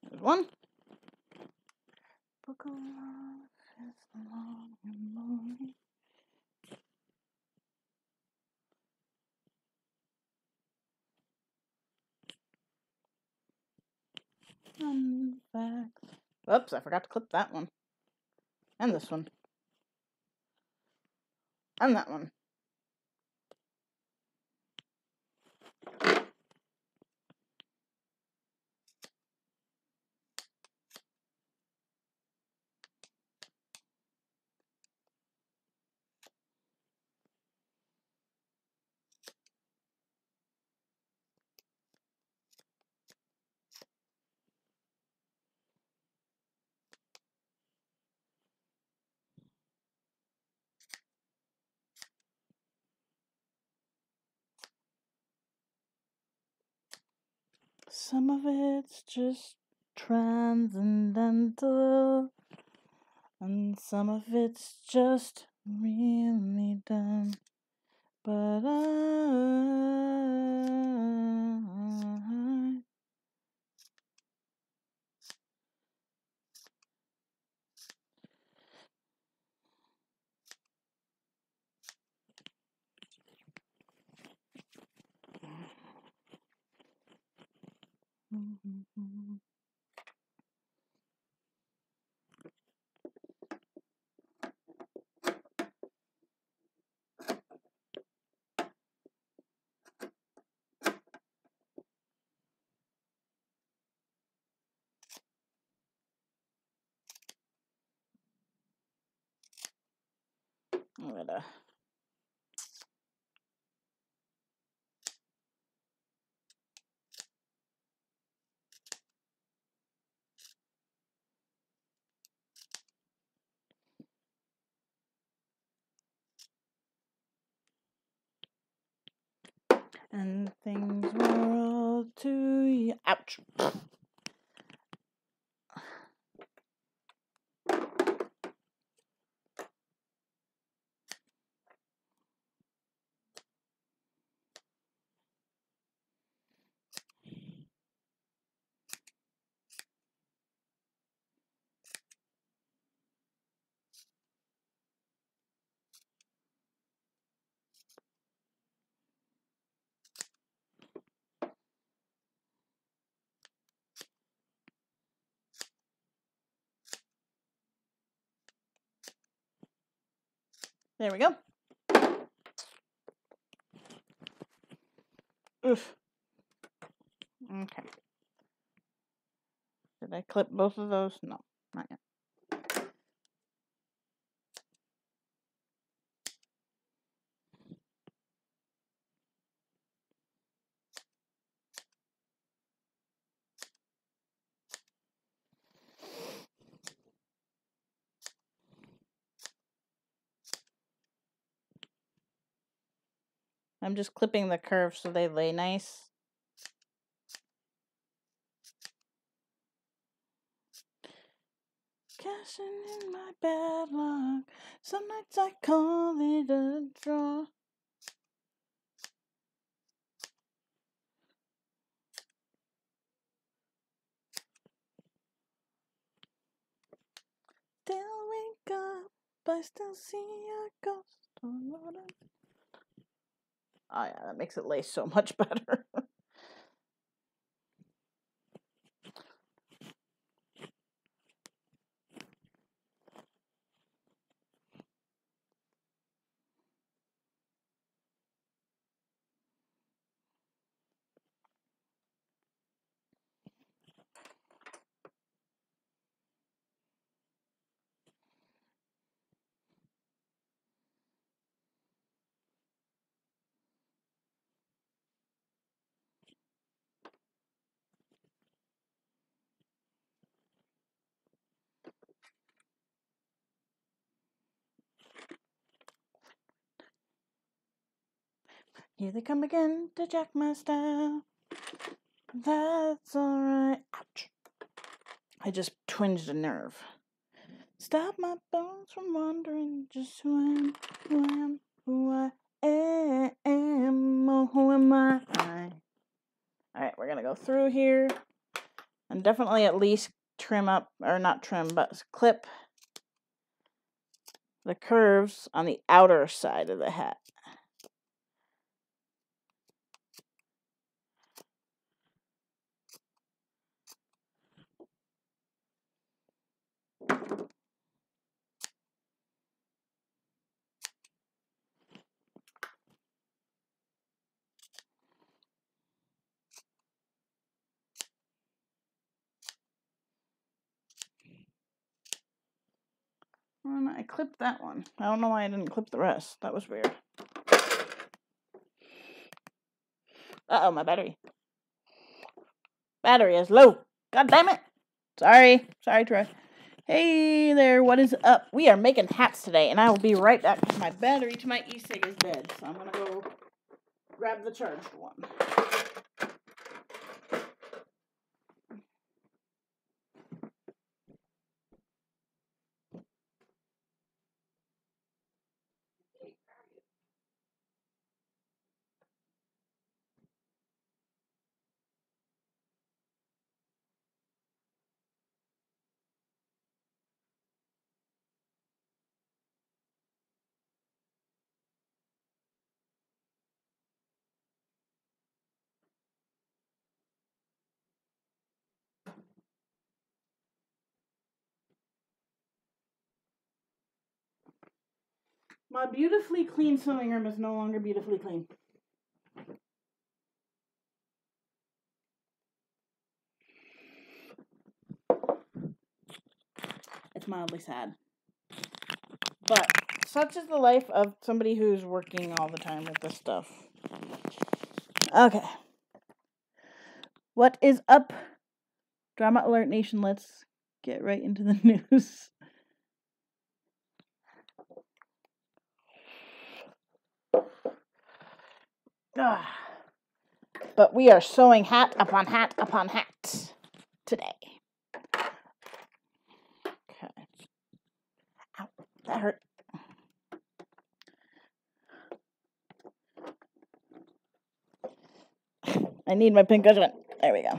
There's one. Book of love is long and lonely. Oops, I forgot to clip that one. And this one. And that one. Some of it's just transcendental, and some of it's just really dumb. But I'm gonna and things were all too ouch. There we go. Oof. Okay. Did I clip both of those? No, not yet. I'm just clipping the curves so they lay nice. Cashing in my bad luck. Some nights I call it a draw. Still wake up, but I still see a ghost. Oh yeah, that makes it lay so much better. Here they come again to jack my style. That's alright. Ouch. I just twinged a nerve. Stop my bones from wandering. Just who I am. Oh, who am I? Alright, we're gonna go through here and definitely at least trim up, or not trim, but clip the curves on the outer side of the hat. And I clipped that one. I don't know why I didn't clip the rest. That was weird. Uh-oh, my battery. Battery is low. God damn it. Sorry, Troy. Hey there, what is up? We are making hats today, and I will be right back because my battery to my e-cig is dead. So I'm going to go grab the charged one. My beautifully clean sewing room is no longer beautifully clean. It's mildly sad. But such is the life of somebody who's working all the time with this stuff. Okay. What is up? Drama Alert Nation, let's get right into the news. But we are sewing hat upon hat upon hat today. Okay. Ow, that hurt. I need my pink cushion. There we go.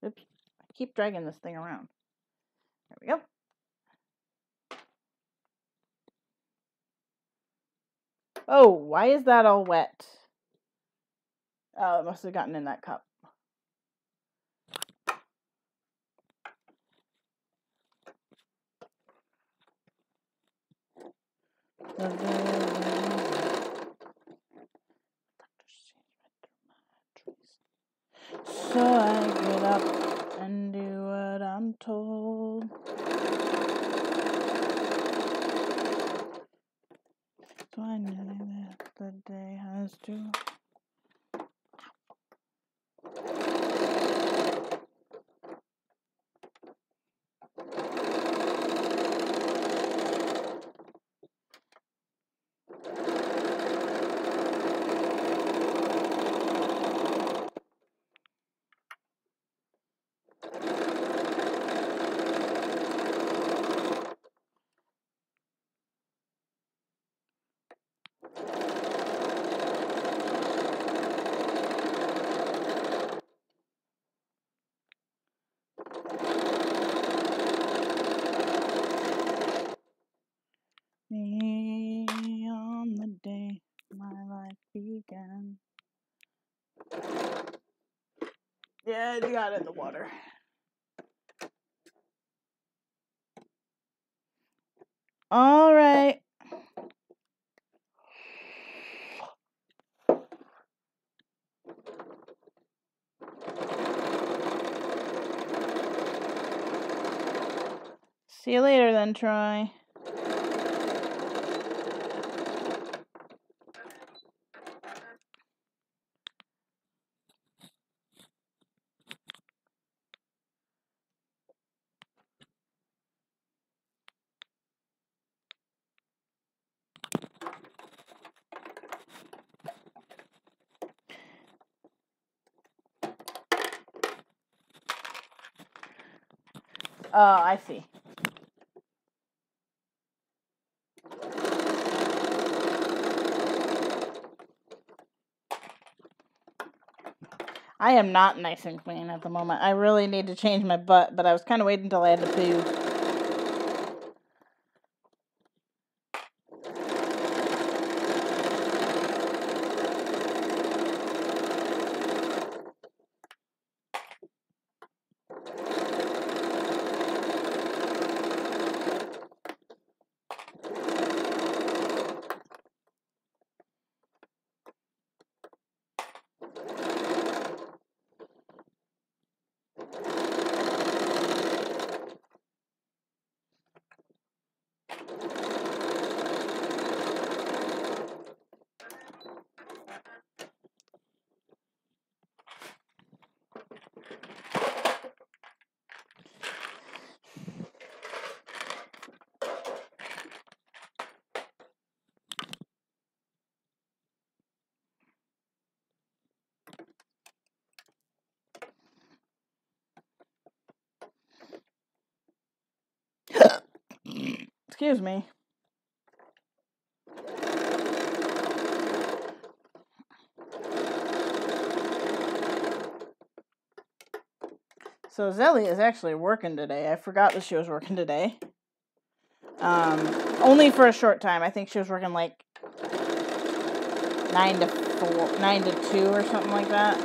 Oops. I keep dragging this thing around. There we go. Oh, why is that all wet? Oh, it must have gotten in that cup. So I get up and do what I'm told. So I know that the day has to. Me on the day my life began. Yeah, you got it in the water. All right. See you later then, Troy. Oh, I see. I am not nice and clean at the moment. I really need to change my butt, but I was kind of waiting until I had to poo. Excuse me. So Zelly is actually working today. I forgot that she was working today. Only for a short time. I think she was working like 9 to 2 or something like that.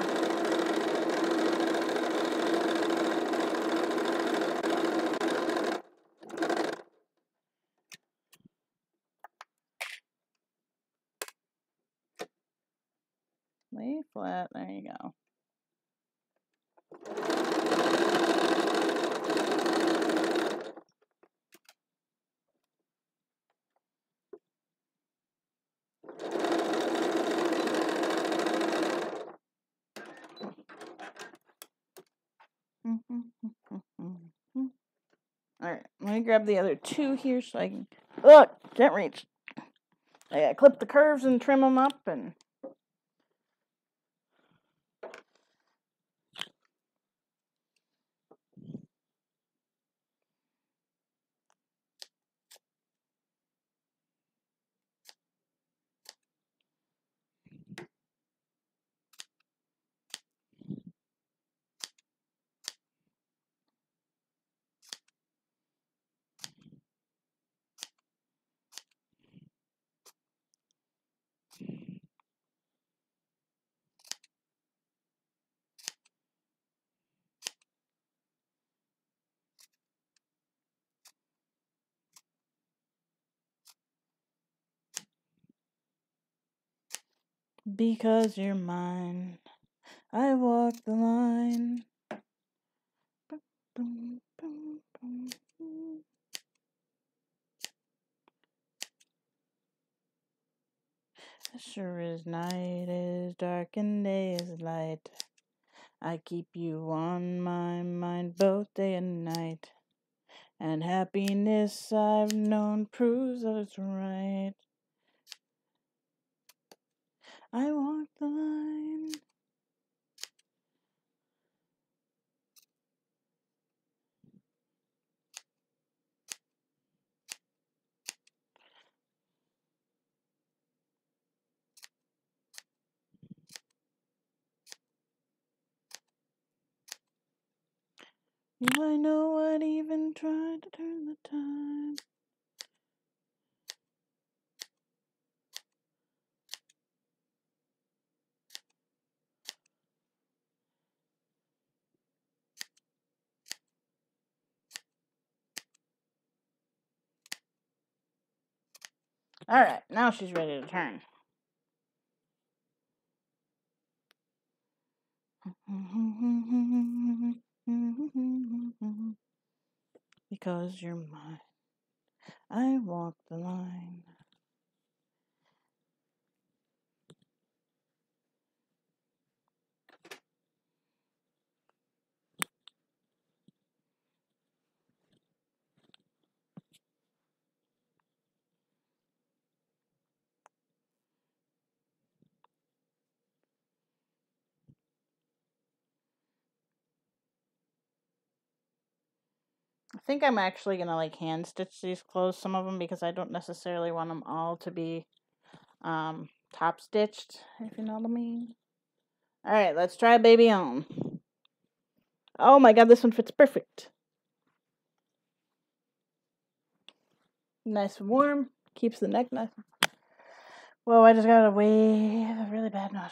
Lay flat. There you go. Alright, let me grab the other two here so I can... Look! Can't reach. I gotta clip the curves and trim them up and... Because you're mine, I walk the line. Sure as night is dark and day is light, I keep you on my mind both day and night. And happiness I've known proves that it's right. I walk the line. I know I'd even try to turn the tide. Alright, now she's ready to turn. Because you're mine, I walk the line. I think I'm actually gonna like hand stitch these clothes, some of them, because I don't necessarily want them all to be top stitched, if you know what I mean. Alright, let's try baby on. Oh my god, this one fits perfect. Nice and warm, keeps the neck nice. Whoa, I just got a really bad knot.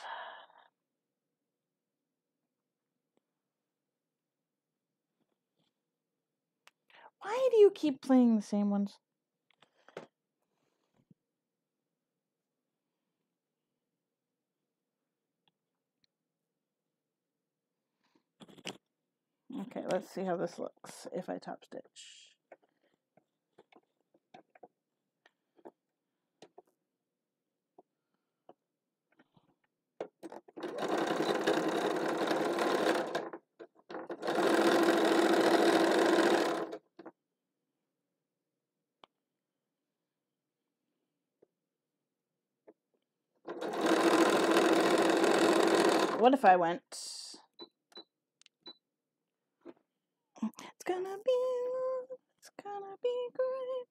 Why do you keep playing the same ones? Okay, let's see how this looks if I top stitch. What if I went? It's gonna be great.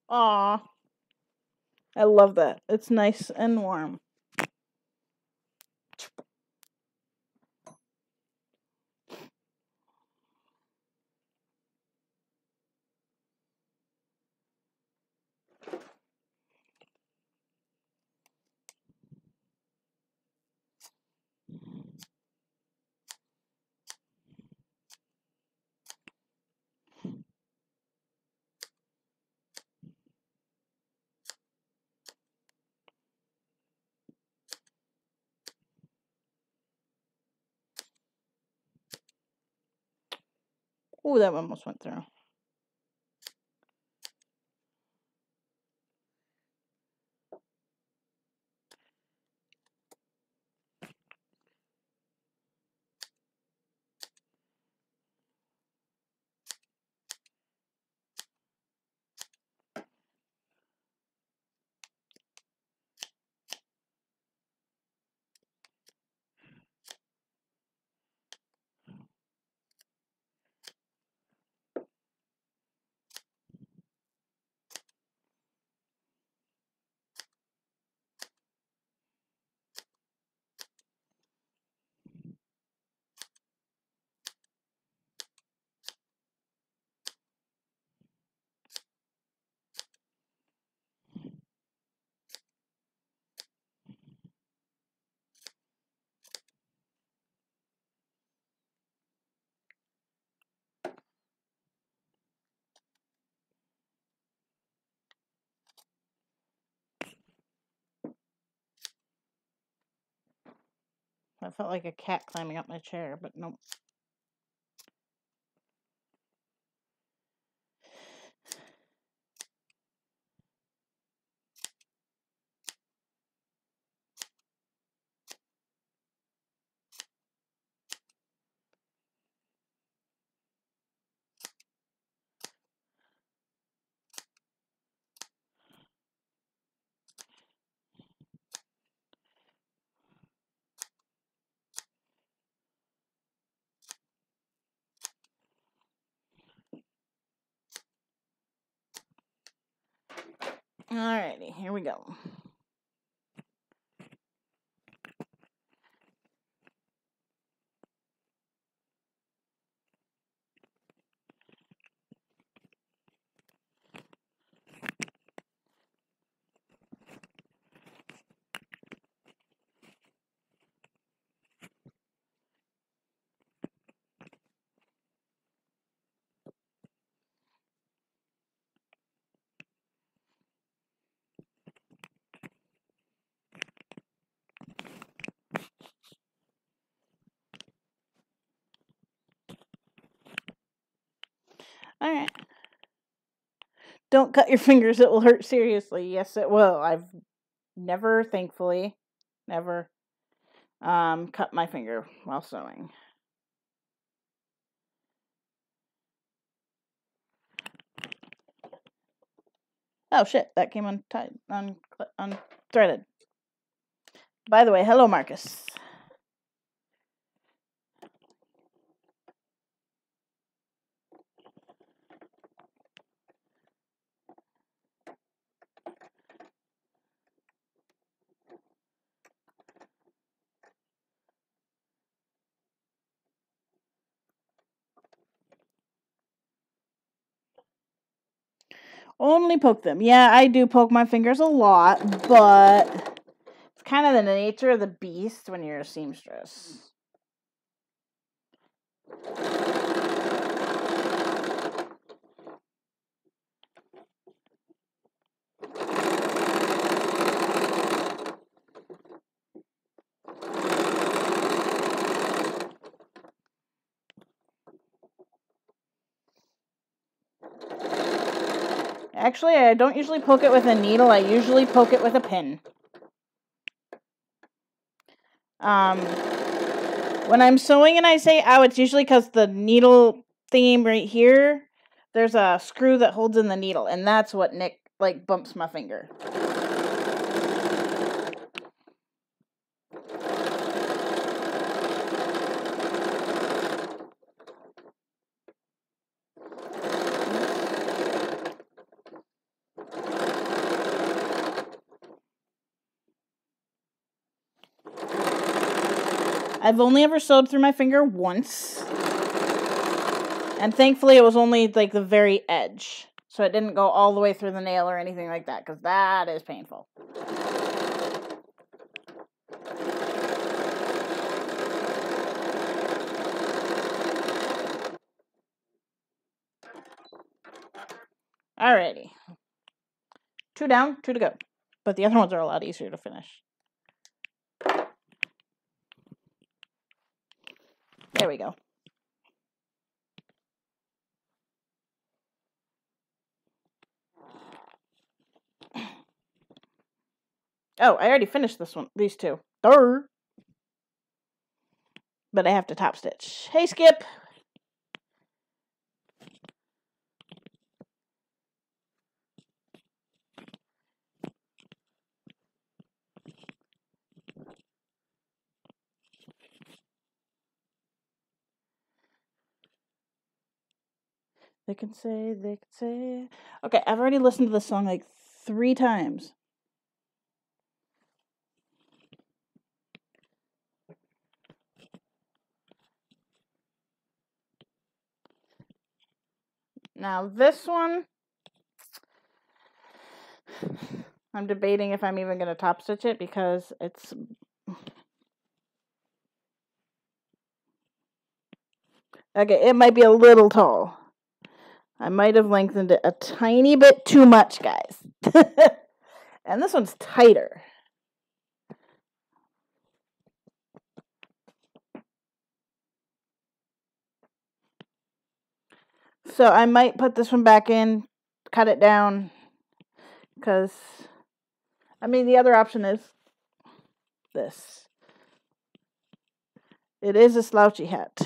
Aw. I love that. It's nice and warm. Ooh, that almost went through. That felt like a cat climbing up my chair, but nope. Alrighty, here we go. Alright. Don't cut your fingers, it will hurt seriously. Yes, it will. I've never, thankfully, never cut my finger while sewing. Oh shit, that came unthreaded. By the way, hello Marcus. Only poke them. Yeah, I do poke my fingers a lot, but it's kind of the nature of the beast when you're a seamstress. Actually, I don't usually poke it with a needle. I usually poke it with a pin. When I'm sewing and I say ow, it's usually because the needle thingy right here, there's a screw that holds in the needle, and that's what bumps my finger. I've only ever sewed through my finger once. And thankfully it was only like the very edge. So it didn't go all the way through the nail or anything like that, because that is painful. Alrighty. 2 down, 2 to go. But the other ones are a lot easier to finish. There we go. Oh, I already finished these 2. Durr. But I have to top stitch. Hey, Skip. They can say. Okay, I've already listened to this song like 3 times. Now this one, I'm debating if I'm even going to top stitch it because it's... Okay, it might be a little tall. I might have lengthened it a tiny bit too much, guys. And this one's tighter. So I might put this one back in, cut it down, because, I mean, the other option is this. It is a slouchy hat.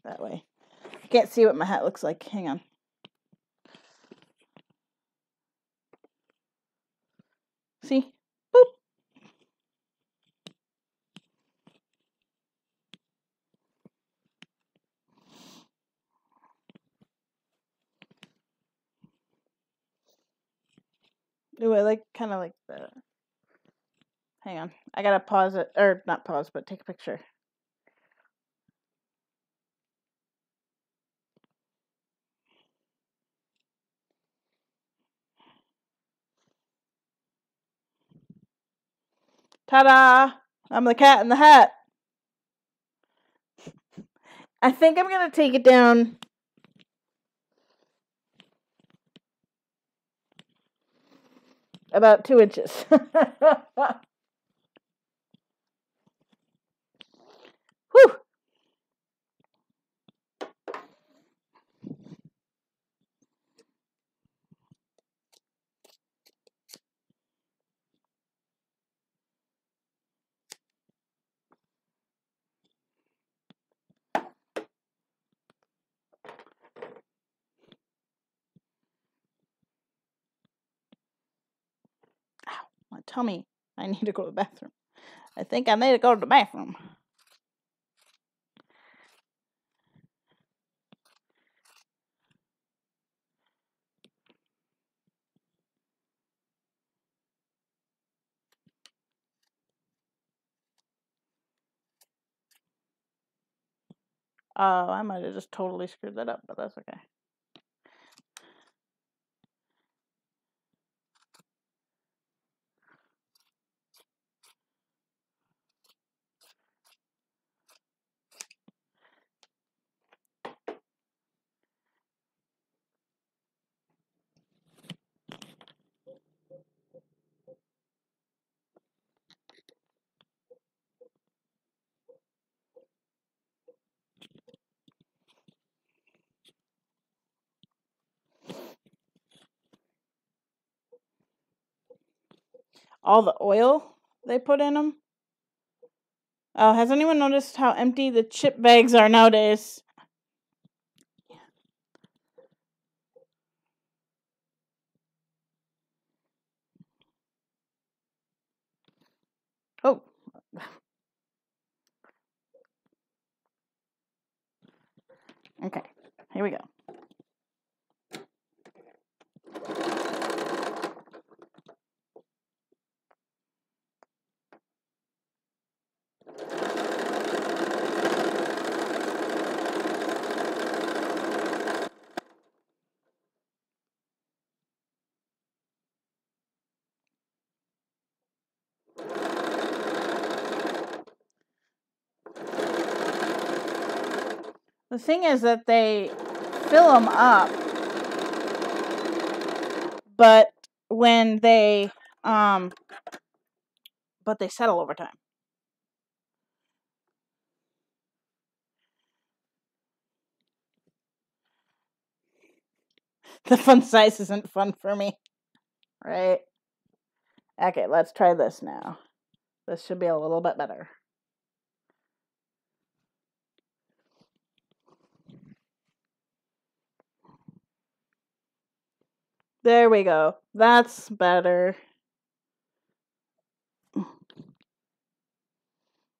That way. I can't see what my hat looks like. Hang on. See? Boop. Ooh, I kind of like the. Hang on. I gotta pause it, or not pause, but take a picture. Ta-da! I'm the cat in the hat. I think I'm gonna take it down about 2 inches. Whew! Ow, my tummy. I need to go to the bathroom. I think I need to go to the bathroom. Oh, I might have just totally screwed that up, but that's okay. All the oil they put in them. Oh, has anyone noticed how empty the chip bags are nowadays? Oh. Okay, here we go. The thing is that they fill them up, but when they settle over time. The fun size isn't fun for me, right? Okay, let's try this now. This should be a little bit better. There we go. That's better.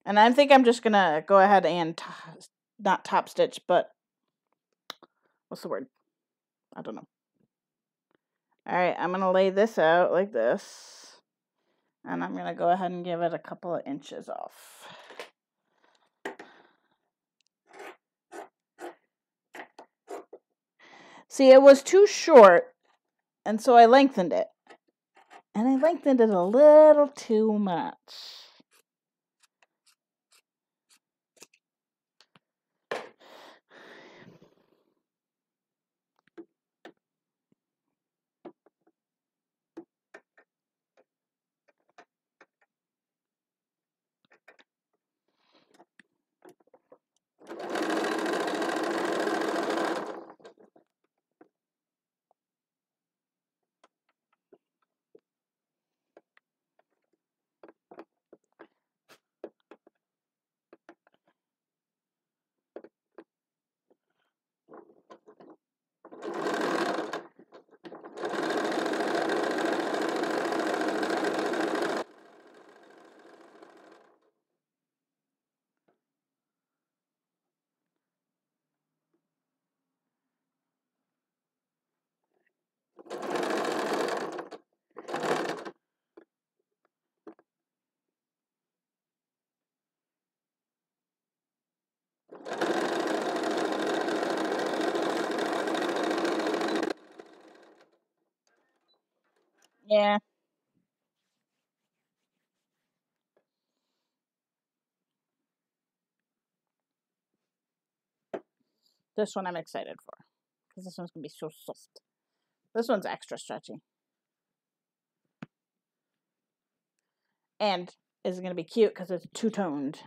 And I think I'm just gonna go ahead and not top stitch, but what's the word? I don't know. Alright, I'm gonna lay this out like this. And I'm gonna go ahead and give it a couple of inches off. See, it was too short, and so I lengthened it. And I lengthened it a little too much. Yeah. This one I'm excited for. Because this one's going to be so soft. This one's extra stretchy. And is going to be cute because it's two-toned.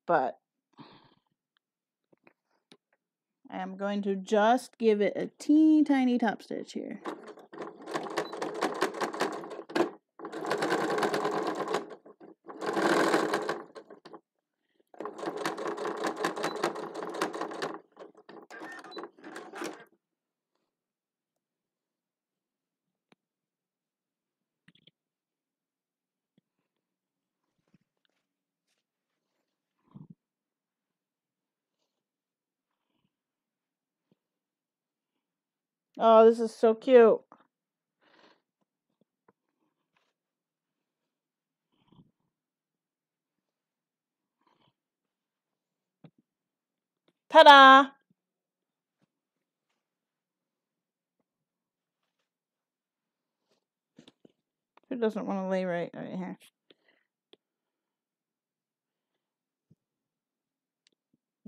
But I am going to just give it a teeny tiny top stitch here. Oh, this is so cute. Ta-da! Who doesn't want to lay right here?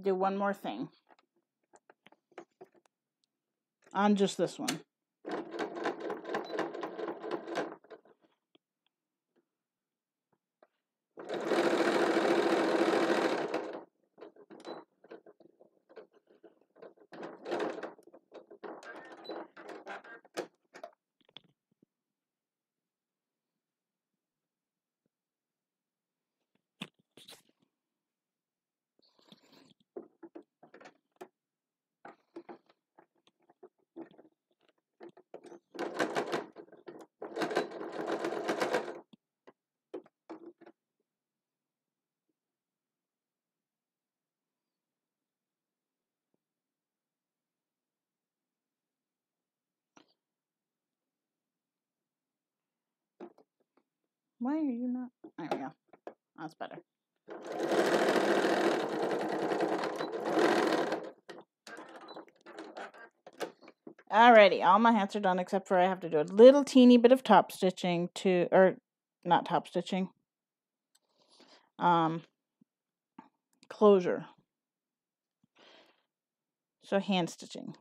Do one more thing. On just this one. Why are you not? There we go. That's better. Alrighty, all my hats are done except for I have to do a little teeny bit of top stitching to, or not top stitching, closure. So hand stitching.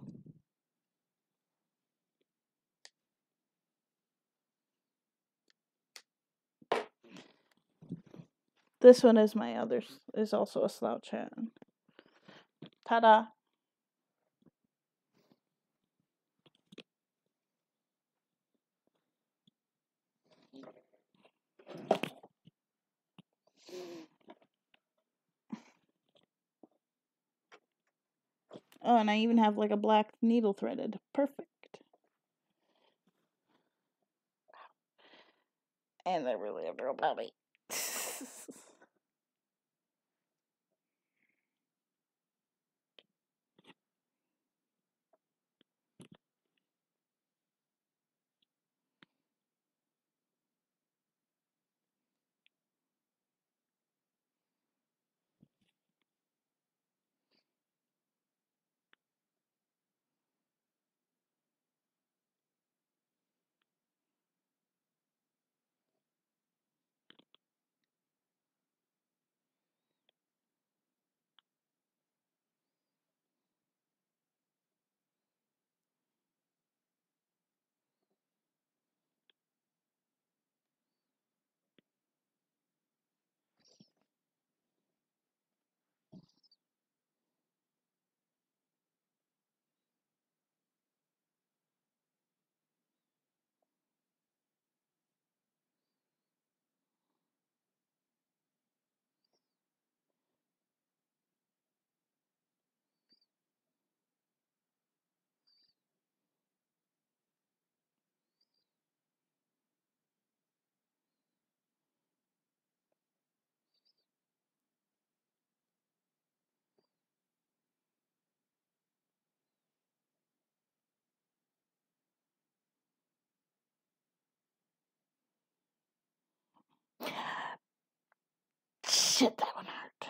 This one is my other, is also a slouch hat. Ta-da! Oh, and I even have like a black needle threaded. Perfect. And they're really a girl belly. Shit, that one hurt.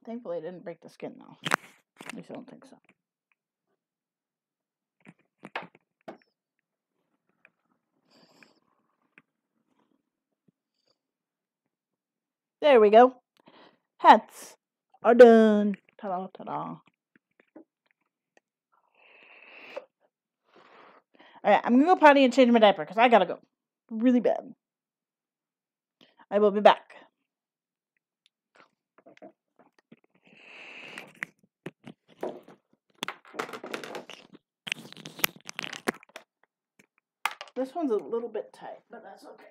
Thankfully, I didn't break the skin, though. At least I don't think so. There we go. Hats are done. Ta-da, ta-da. Alright, I'm gonna go potty and change my diaper because I gotta go. Really bad. I will be back. This one's a little bit tight, but that's okay.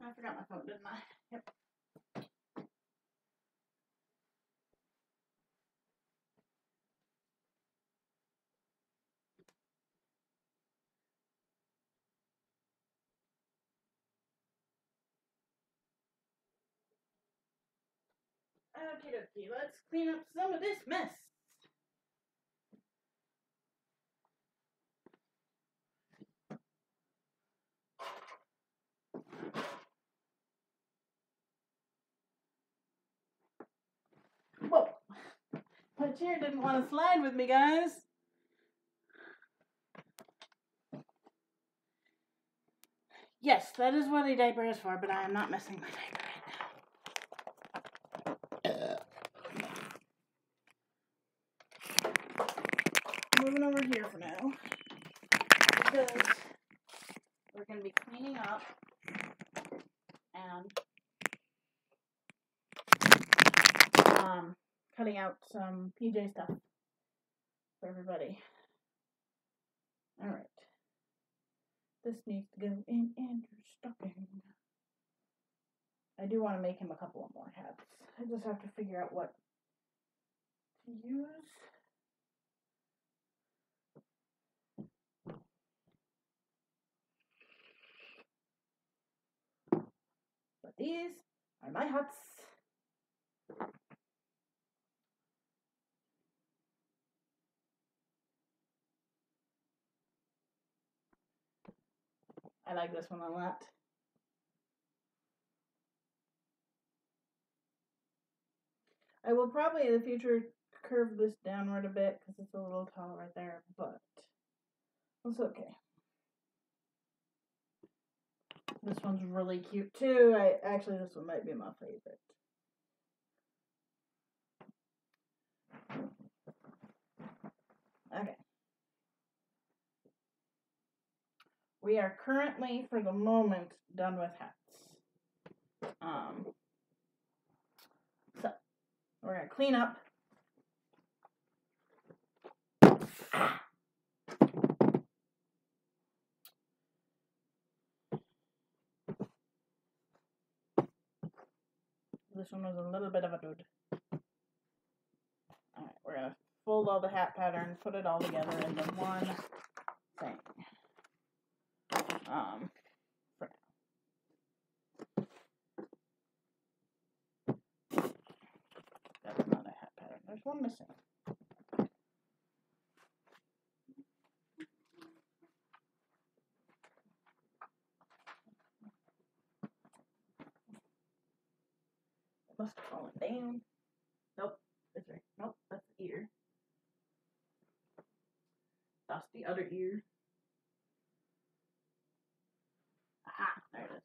I forgot my phone, didn't I? Yep. Okie dokie, let's clean up some of this mess. Whoa. My chair didn't want to slide with me, guys. Yes, that is what a diaper is for, but I am not messing my diaper right now. Moving over here for now, because we're going to be cleaning up and cutting out some PJ stuff for everybody. All right. This needs to go in Andrew's stocking. I do want to make him a couple of more hats. I just have to figure out what to use. But these are my hats. I like this one a lot. I will probably in the future curve this downward a bit because it's a little tall right there, but it's okay. This one's really cute too. Actually, this one might be my favorite. Okay. We are currently, for the moment, done with hats. So we're gonna clean up. This one was a little bit of a dude. Alright, we're gonna fold all the hat pattern, put it all together into one thing. For now. That's not a hat pattern. There's one missing. It must have fallen down. Nope. That's right. Nope, that's the ear. That's the other ear. Aha, there it is.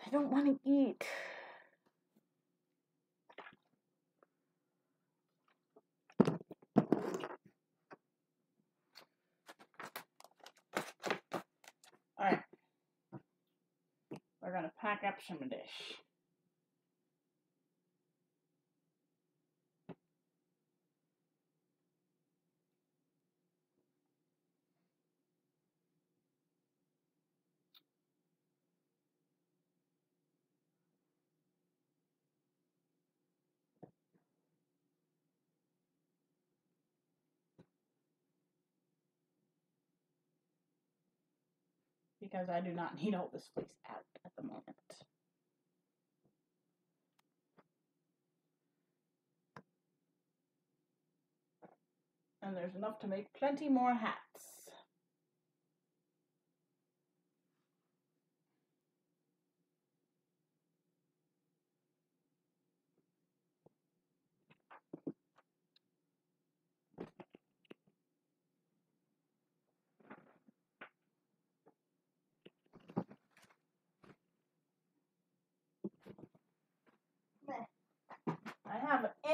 I don't want to eat. Alright. We're going to pack up some of this. Because I do not need all this fleece out at the moment. And there's enough to make plenty more hats.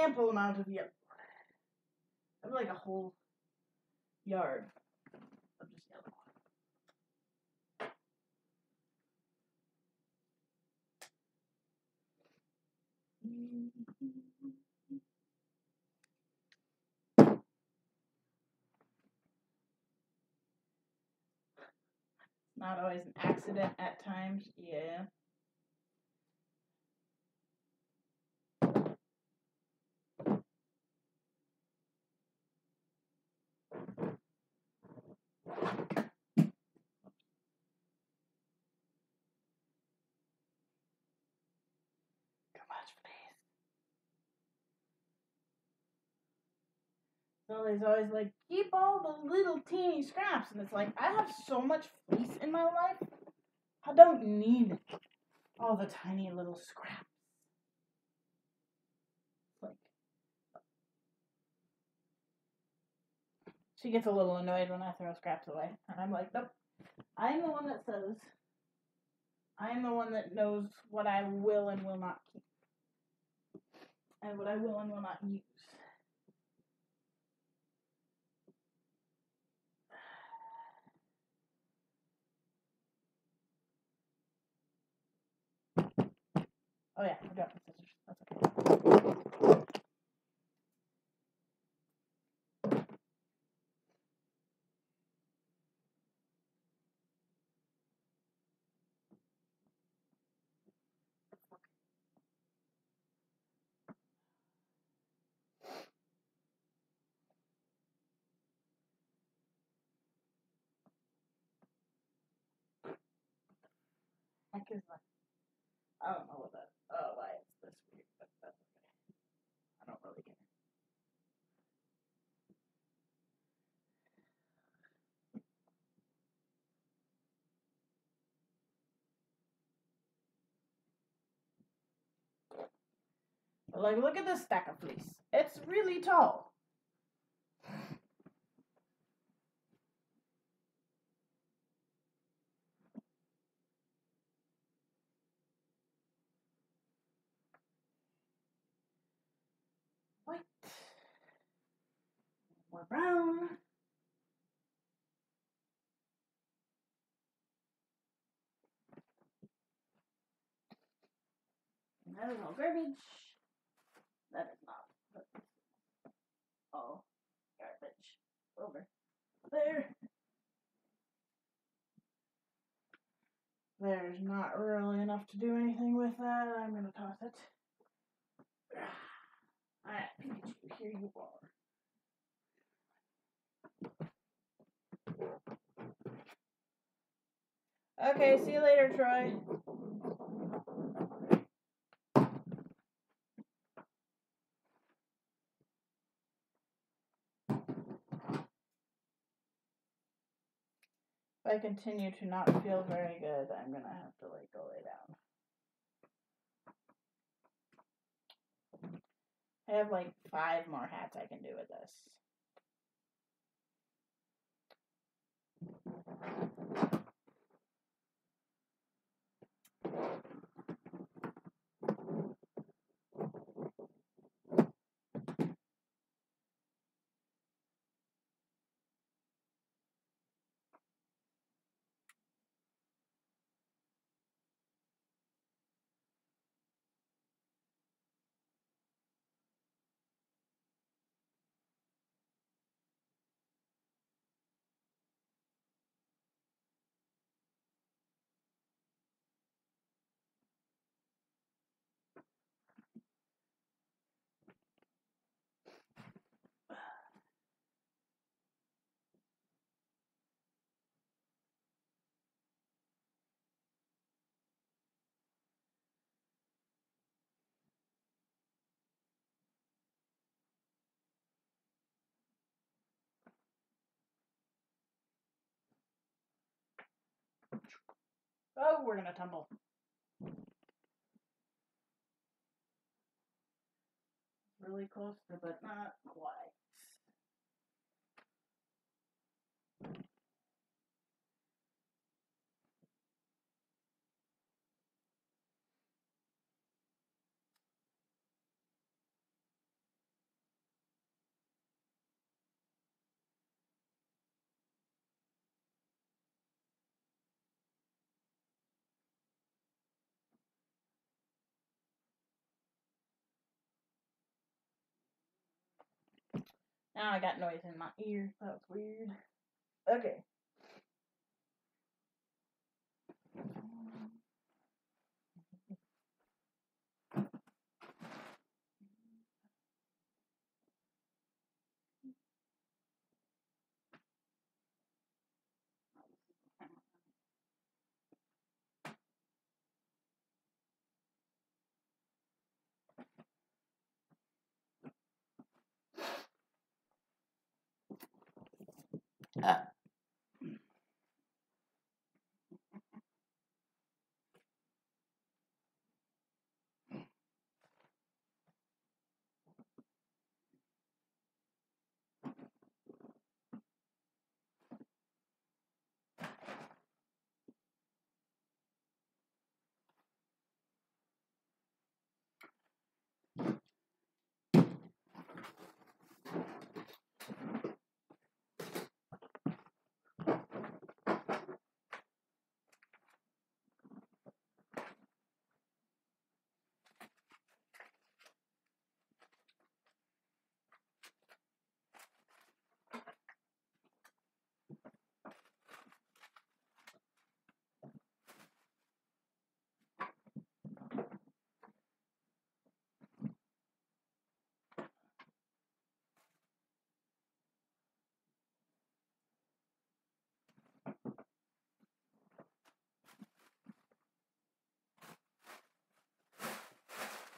ample amount of yellow. I have like a whole yard of just yellow. Not always an accident at times, yeah. So there's always like, keep all the little teeny scraps. And it's like, I have so much fleece in my life, I don't need all the tiny little scraps. Like, she gets a little annoyed when I throw scraps away. And I'm like, nope. I'm the one that says, I'm the one that knows what I will and will not keep. And what I will and will not use. Oh yeah, I dropped the scissors. That's okay. Heck is that? I don't know what that. Oh, why it's this weird, but that's okay. I don't really care. But like, look at this stack of fleece. It's really tall. White. More brown. And that is all garbage. That is not. All garbage. Over there. There's not really enough to do anything with that. I'm gonna toss it. Alright, Pikachu, here you are. Okay, see you later, Troy. If I continue to not feel very good, I'm gonna have to like go lay down. I have like 5 more hats I can do with this. Oh, we're gonna tumble. Really close to, but not quite. Now I got noise in my ear. That was weird. Okay.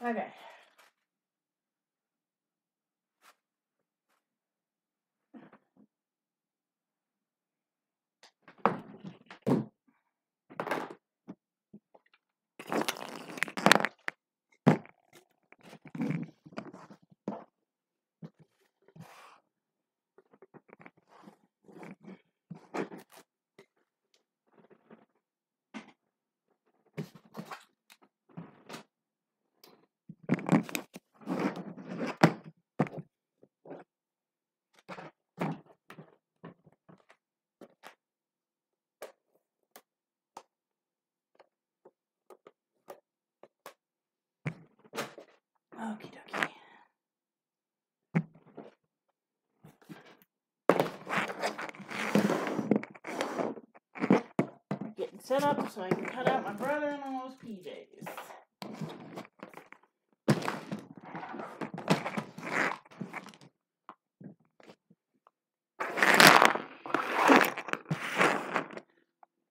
Okay. Okie dokie. Getting set up so I can cut out my brother-in-law's PJs.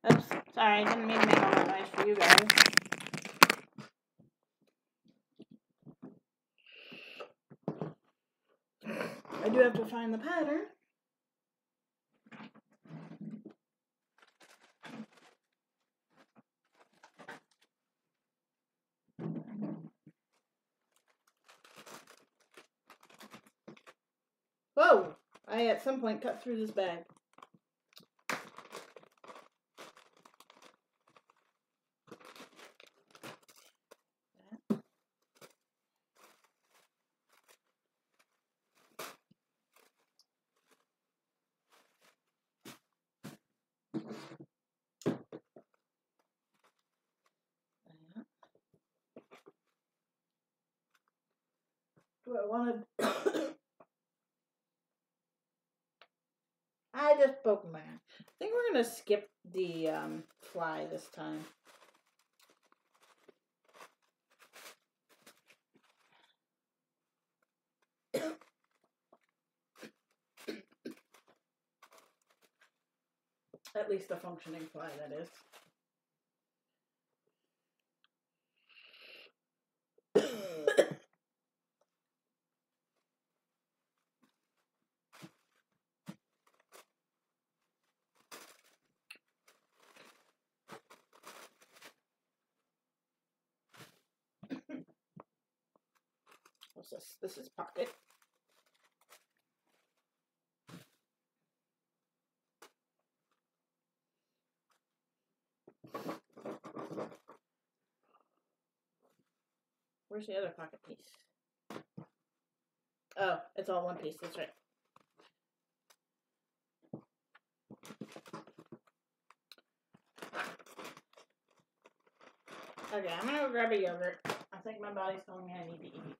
Oops, sorry, I didn't mean to make all that noise for you guys. I do have to find the pattern. Whoa! I at some point cut through this bag. Do I want to... I just broke my eye. I think we're going to skip the fly this time. At least a functioning fly, that is. What's this? This is pocket. Where's the other pocket piece? Oh, it's all one piece, that's right. Okay, I'm gonna go grab a yogurt. I think my body's telling me I need to eat.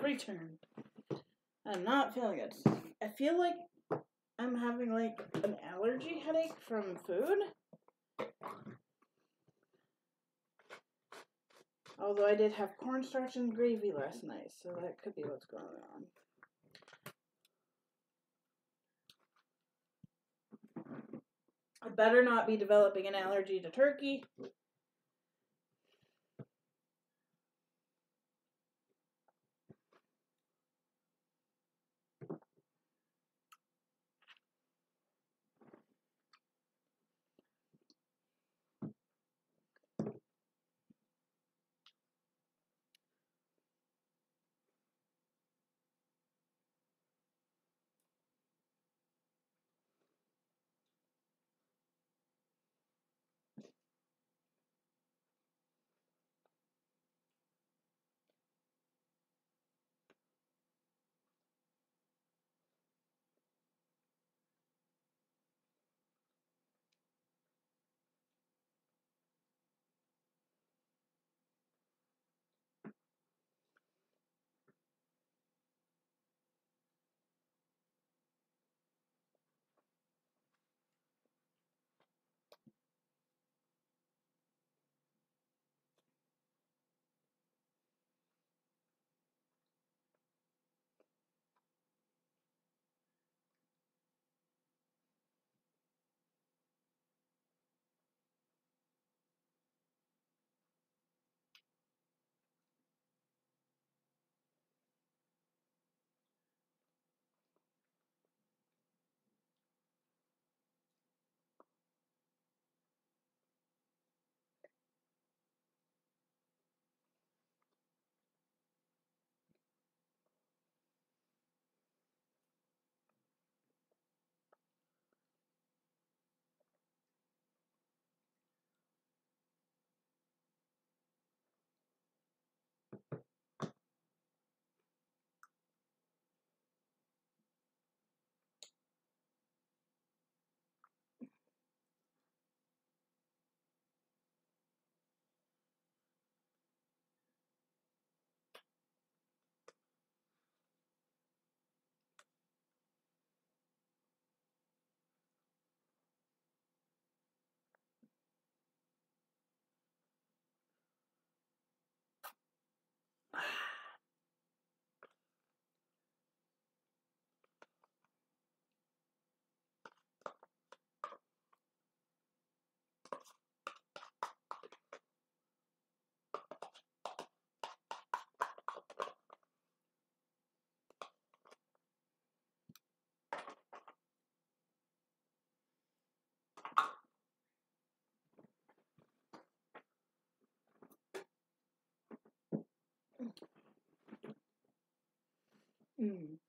returned. I'm not feeling it. I feel like I'm having like an allergy headache from food. Although I did have cornstarch and gravy last night, so that could be what's going on. I better not be developing an allergy to turkey.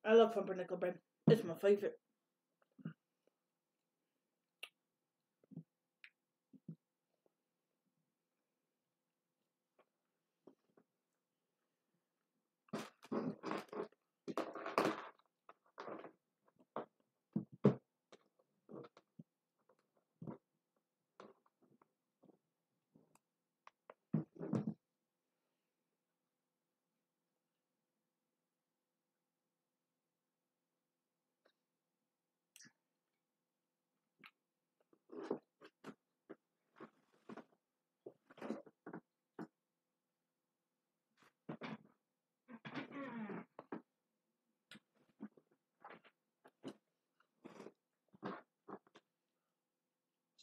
I love pumpernickel bread. It's my favorite.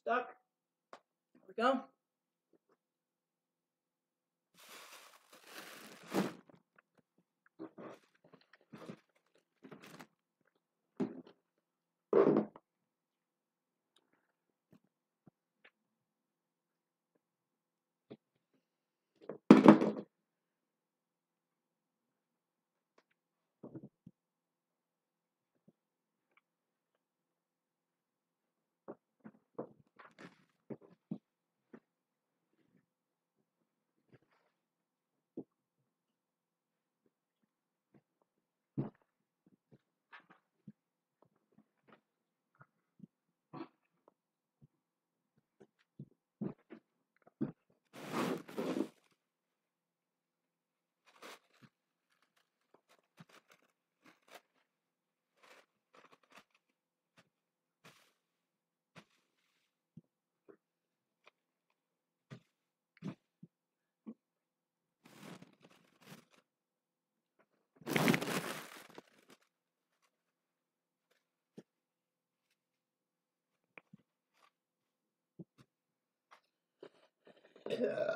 Stuck. There we go. Yeah.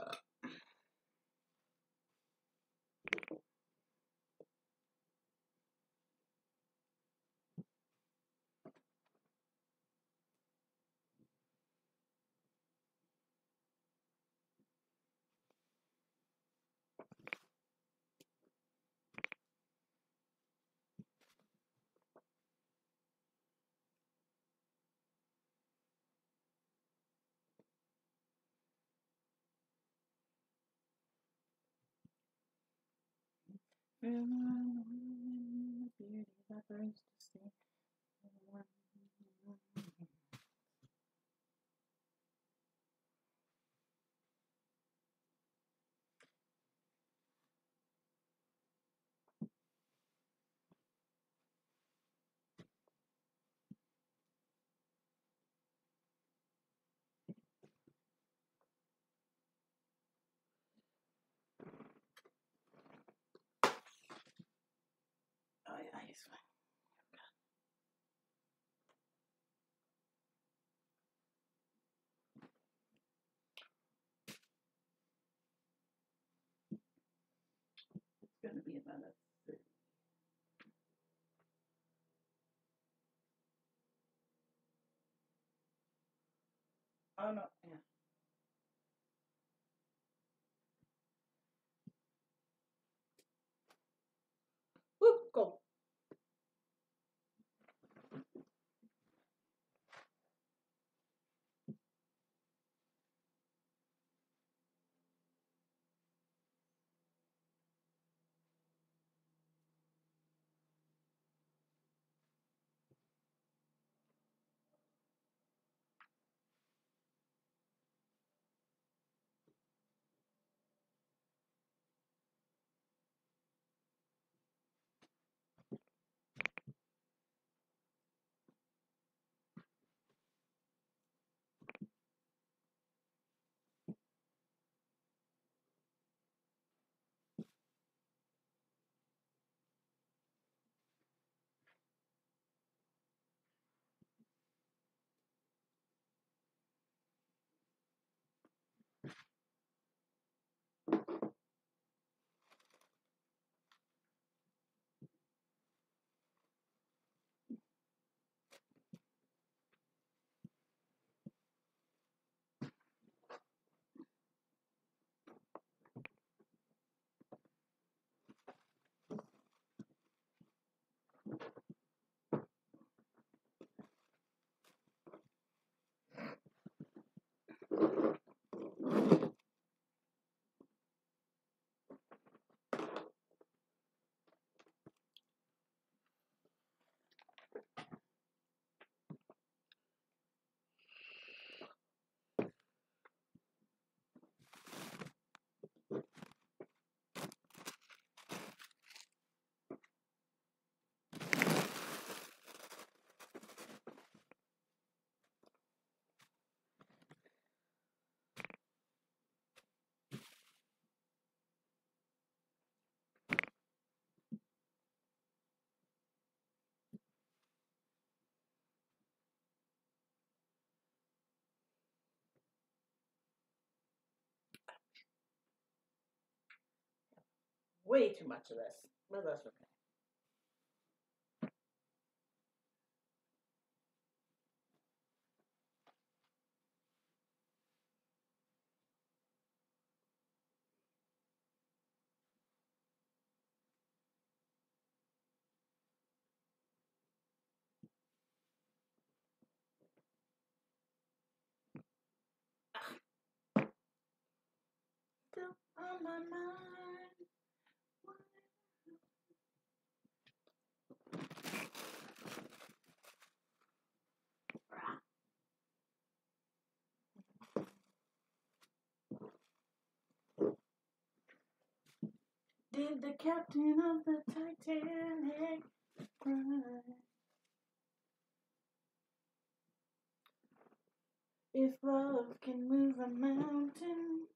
Beauty that brings to see. Oh yeah, he's fine. It's gonna be another 30. Oh no, yeah. Woo, go. Way too much of this, but that's okay. Still on my mind. Did the captain of the Titanic cry? If love can move a mountain.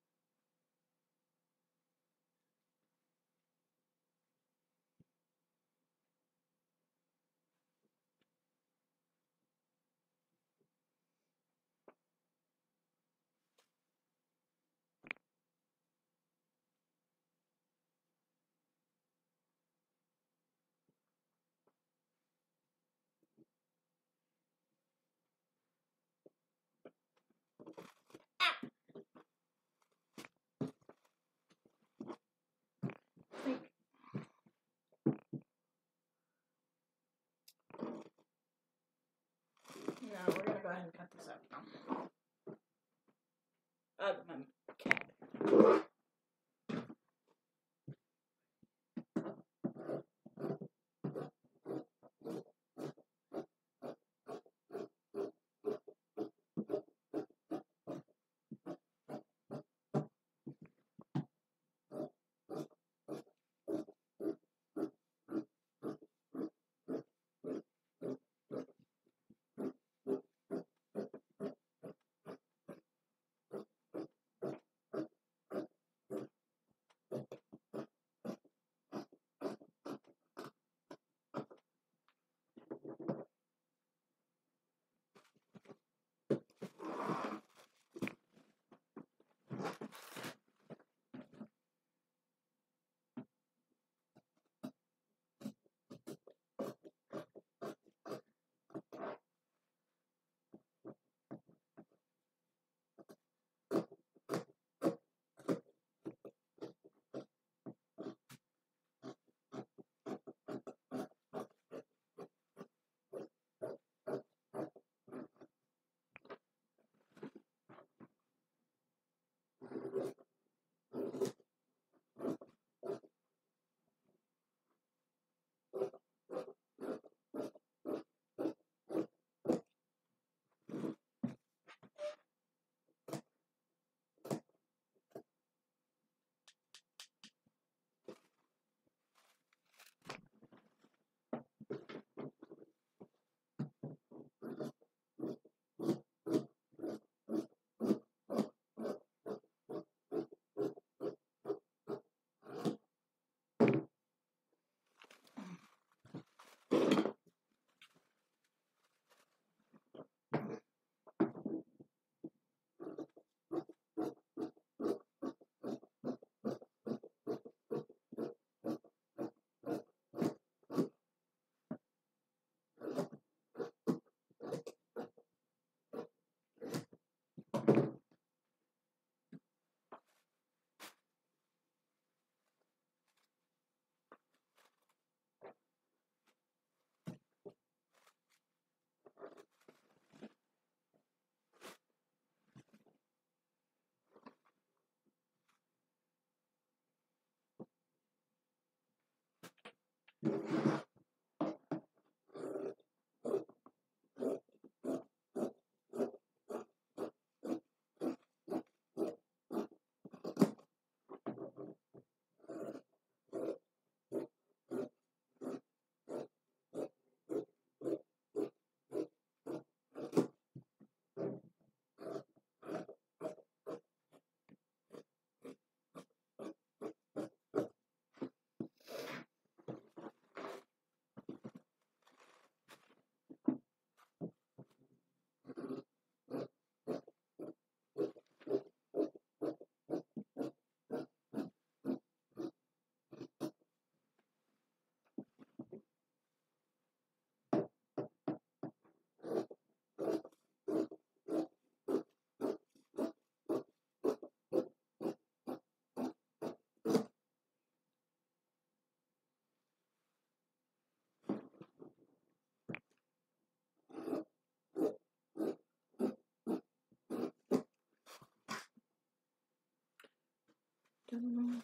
this out now. My cat.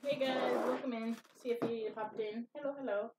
Hey guys, welcome in. See if you popped in. Hello, hello.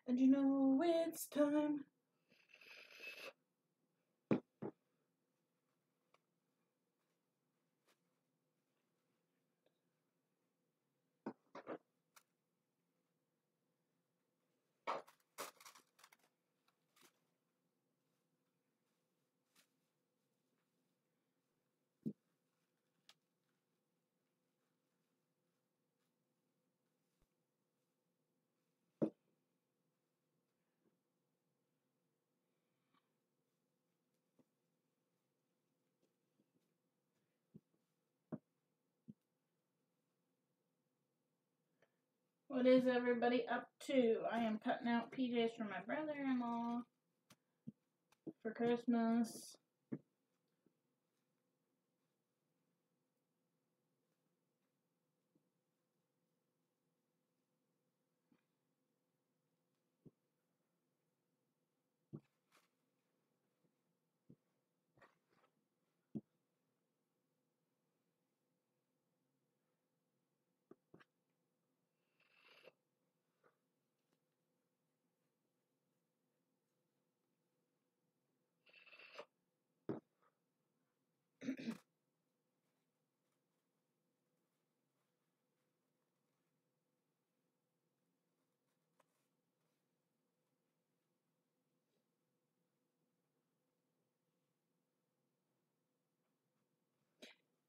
And you know it's time. What is everybody up to? I am cutting out PJs for my brother-in-law for Christmas.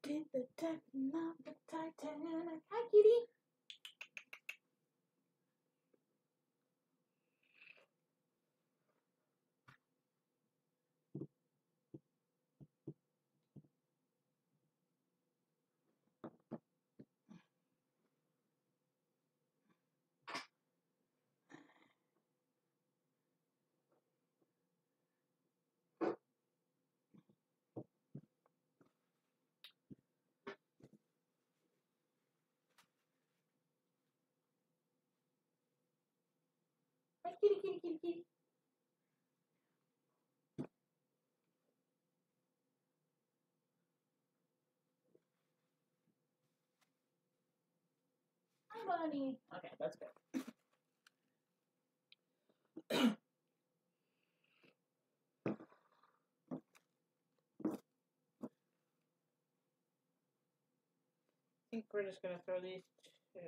Did the Titan of the Titanic? Hi, kitty. Hi, kitty, kitty, kitty, kitty. Hi, buddy. Okay, that's good. I think we're just gonna throw these two.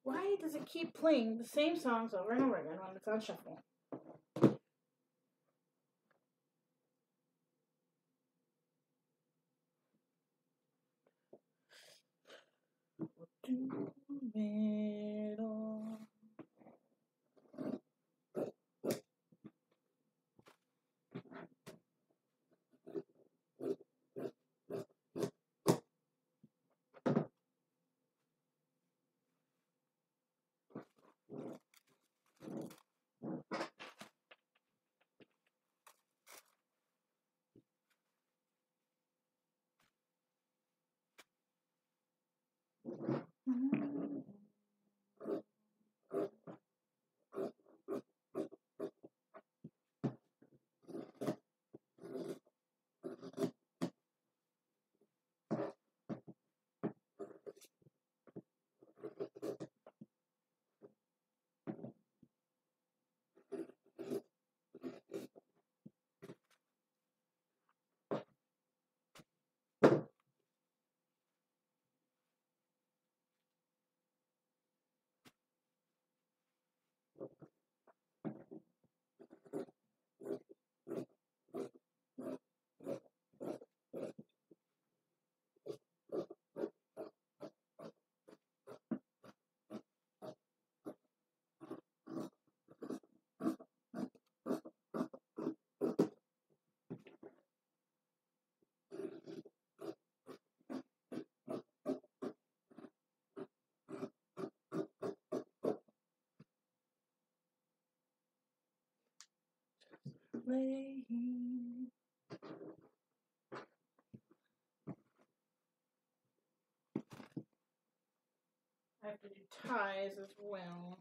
Why does it keep playing the same songs over and over again when it's on shuffle? Middle. playing. I have to do ties as well.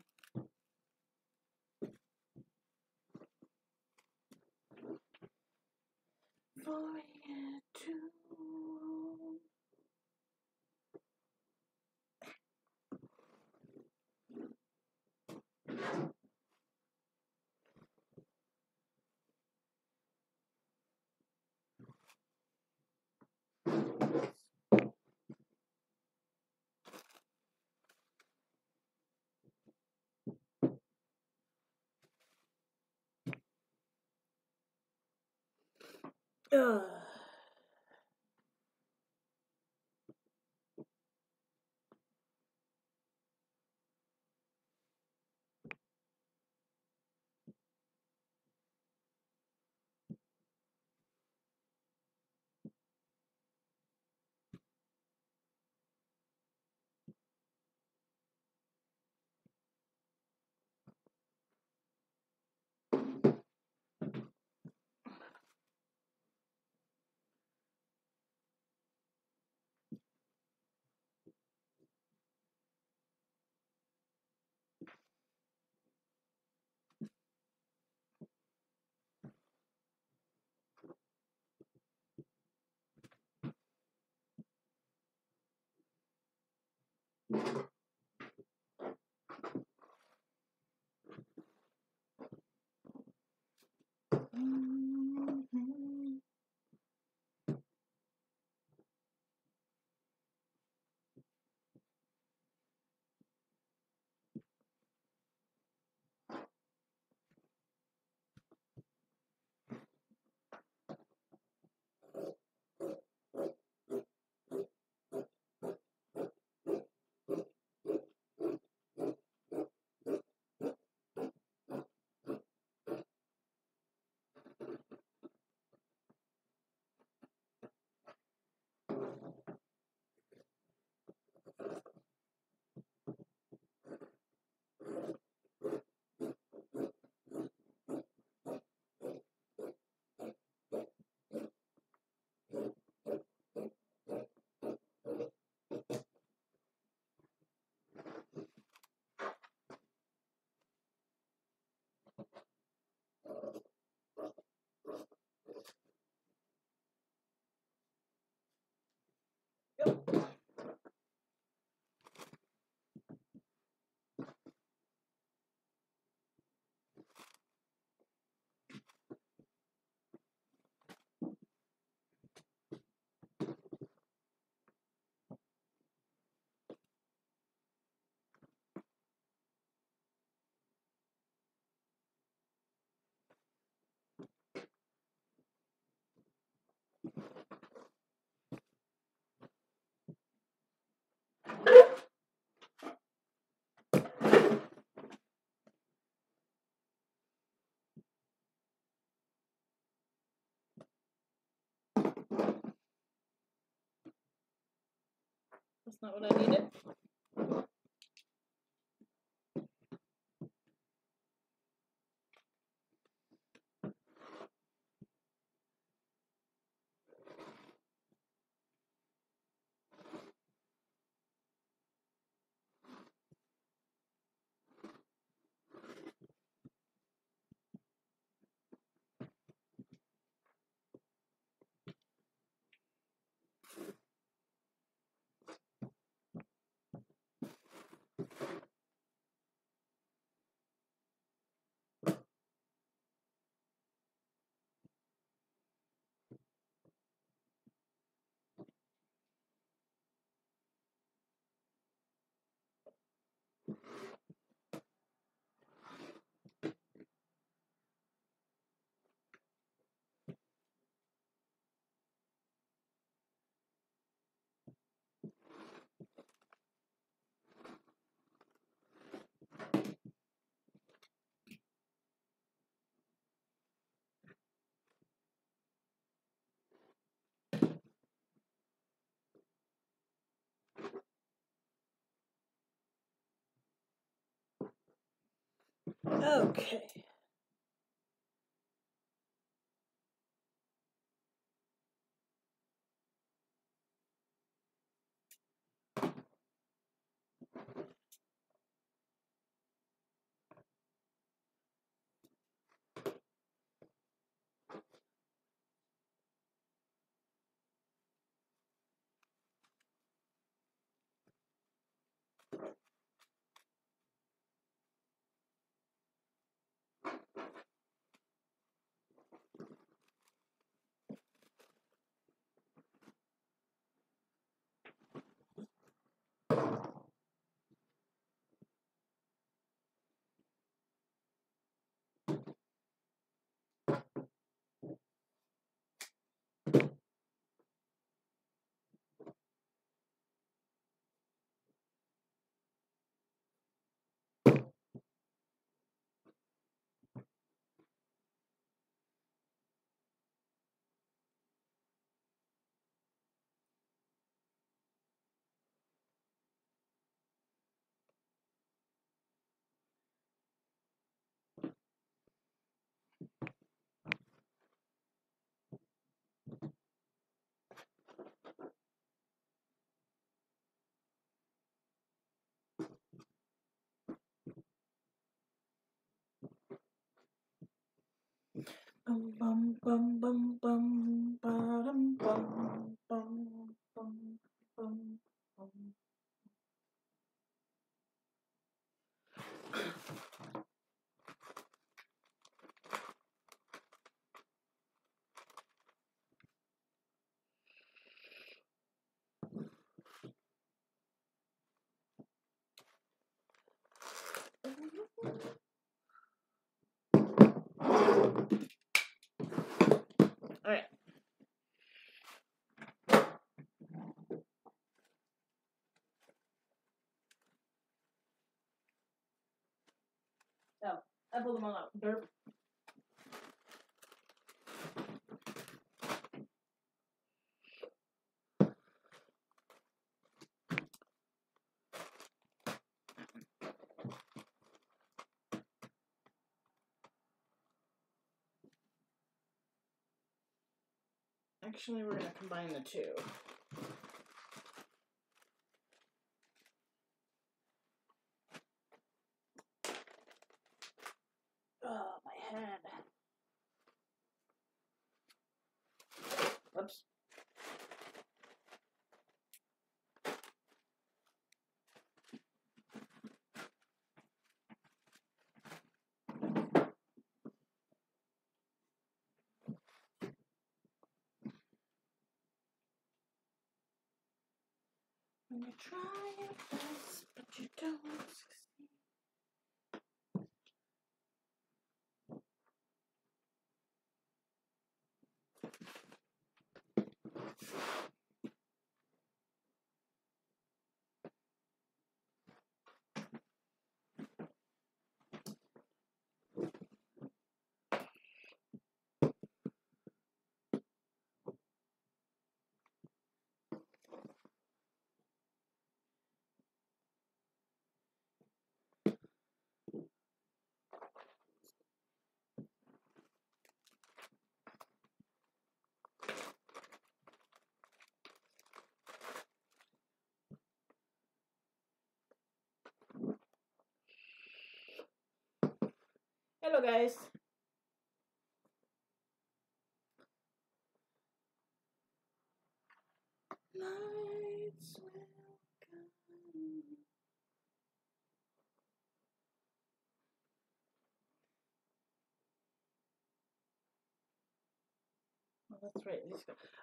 Falling into Ugh. That's not what I needed. Okay. Bum bum bum bum bum bum bum bum bum bum bum. All right. So I pulled them all out. Derp. Actually, we're gonna combine the two. Oh, my head. Whoops. When you try your best, but you don't succeed. Hello, guys. Lights will come. Oh, that's right.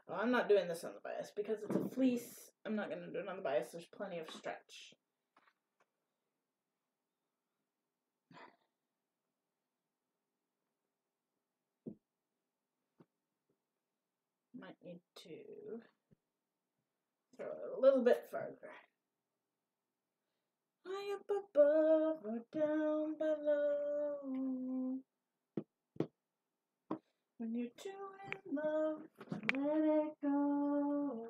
Oh, I'm not doing this on the bias because it's a fleece. I'm not going to do it on the bias. There's plenty of stretch. Might need to throw it a little bit further. High up above or down below. When you're too in love, let it go.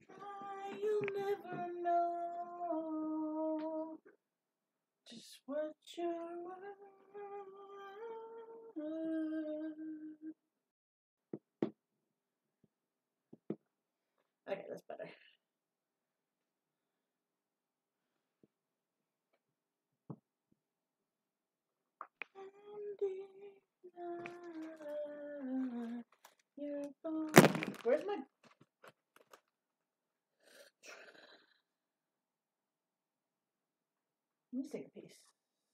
Try, you'll never know just what you're worth. Okay, that's better. Where's my... Let me take a piece.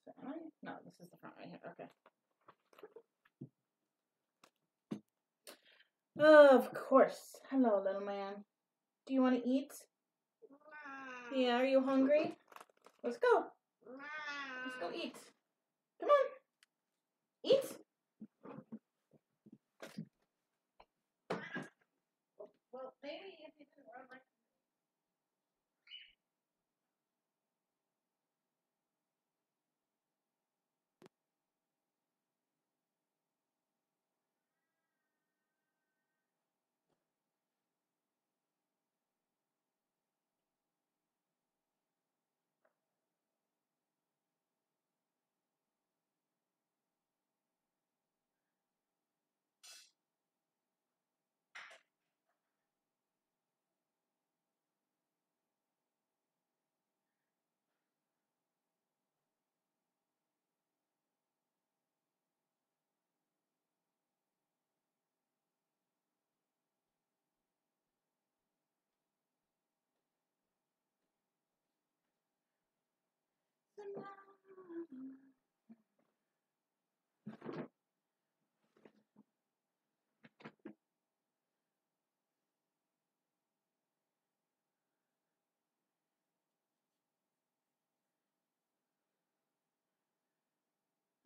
Am I? No, this is the front right here. Okay. Of course. Hello, little man. Do you want to eat? Yeah, are you hungry? Let's go. Let's go eat. Come on. Eat. Well, maybe if you didn't run like...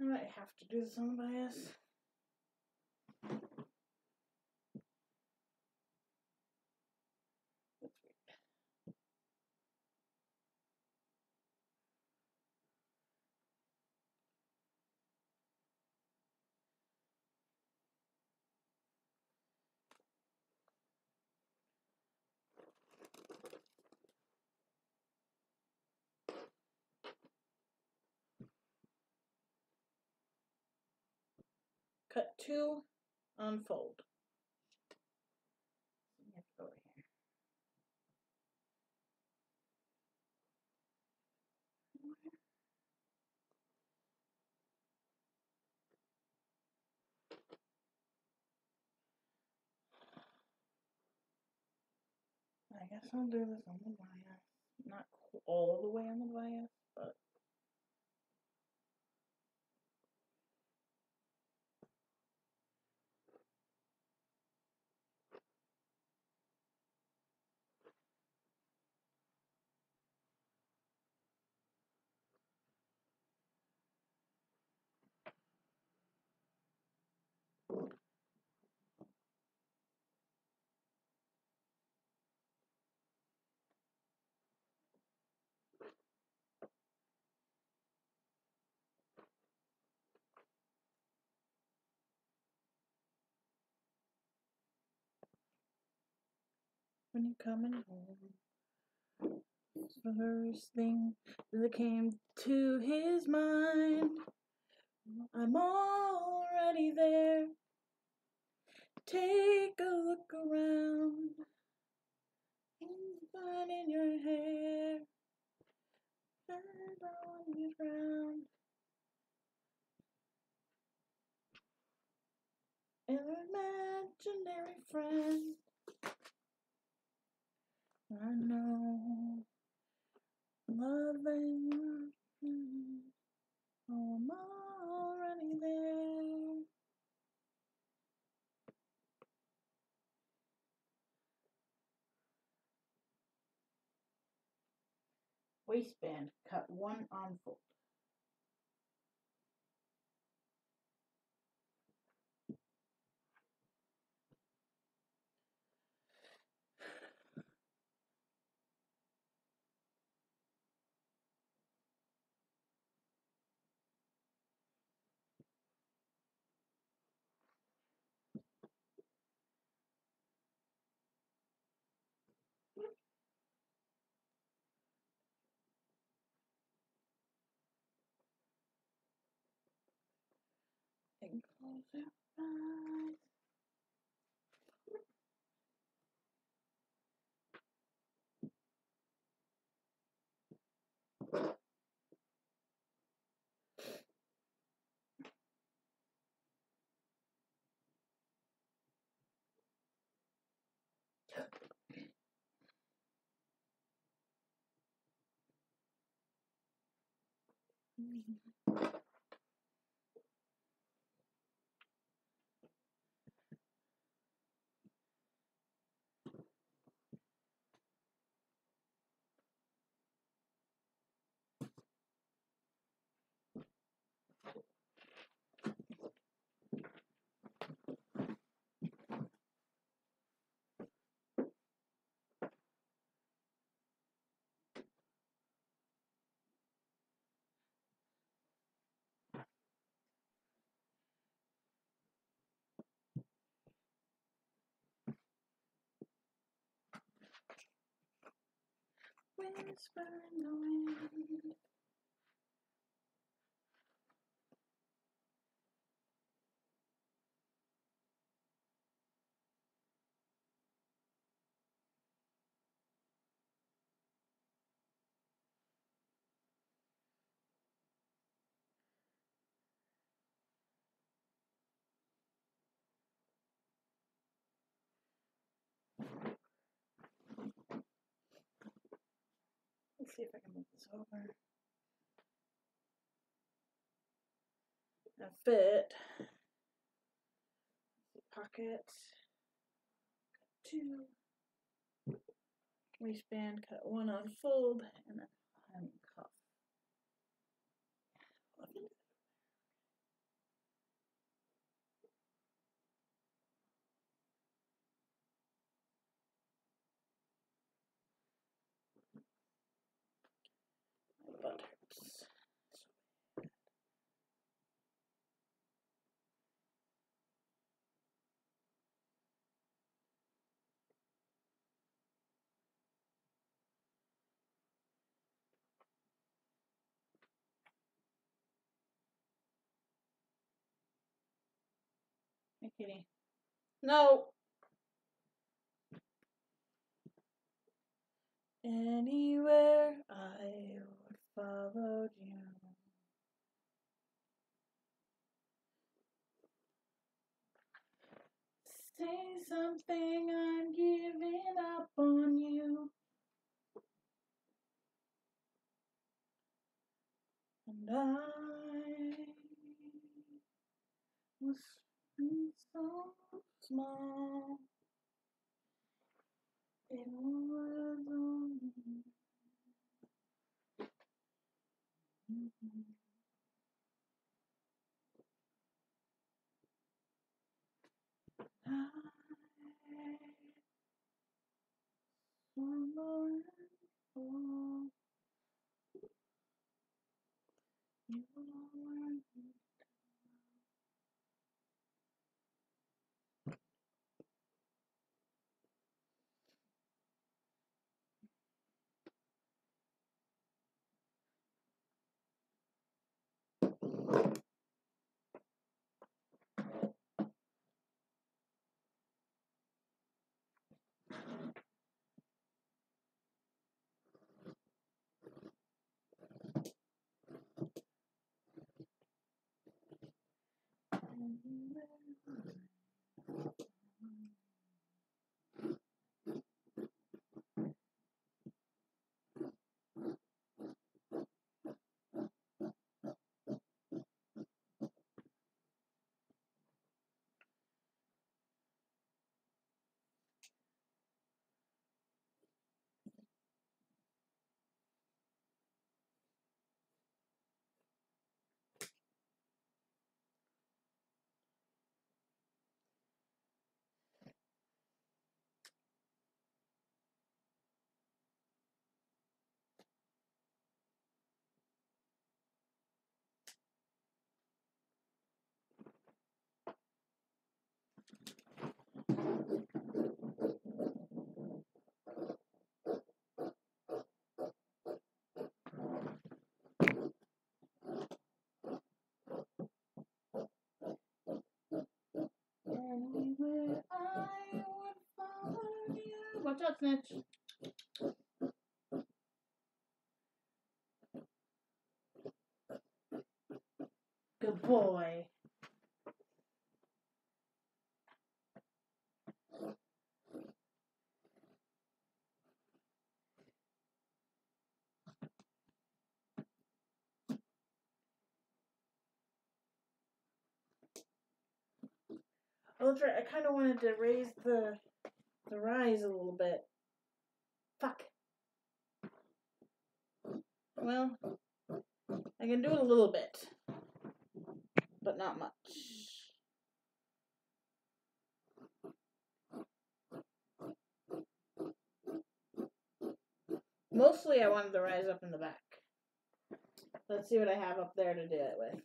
I might have to do this on the bias. That's weird. Cut 2, unfold. You have to go over here. I guess I'll do this on the bias. Not all the way on the bias, but... When you're coming home, it's the first thing that came to his mind. I'm already there. Take a look around. Fun in your hair. And on your ground. An imaginary friend. I know. Loving you. Oh, I'm already there. Waistband, cut 1 unfold. And close your eyes. Whisper in the wind. Let's see if I can move this over. Now fit. Pocket. Cut 2. Waistband, cut 1 on fold, and then handcuff. My butt hurts. Hey, kitty. No! Anywhere I would follow you. Say something, I'm giving up on you. And I was so small. It was only I swallowed all you were. Anywhere I would follow you. Watch out, Snitch. Good boy. Oh, that's right. I kind of wanted to raise the rise a little bit. Fuck. Well, I can do it a little bit, but not much. Mostly I wanted the rise up in the back. Let's see what I have up there to do it with.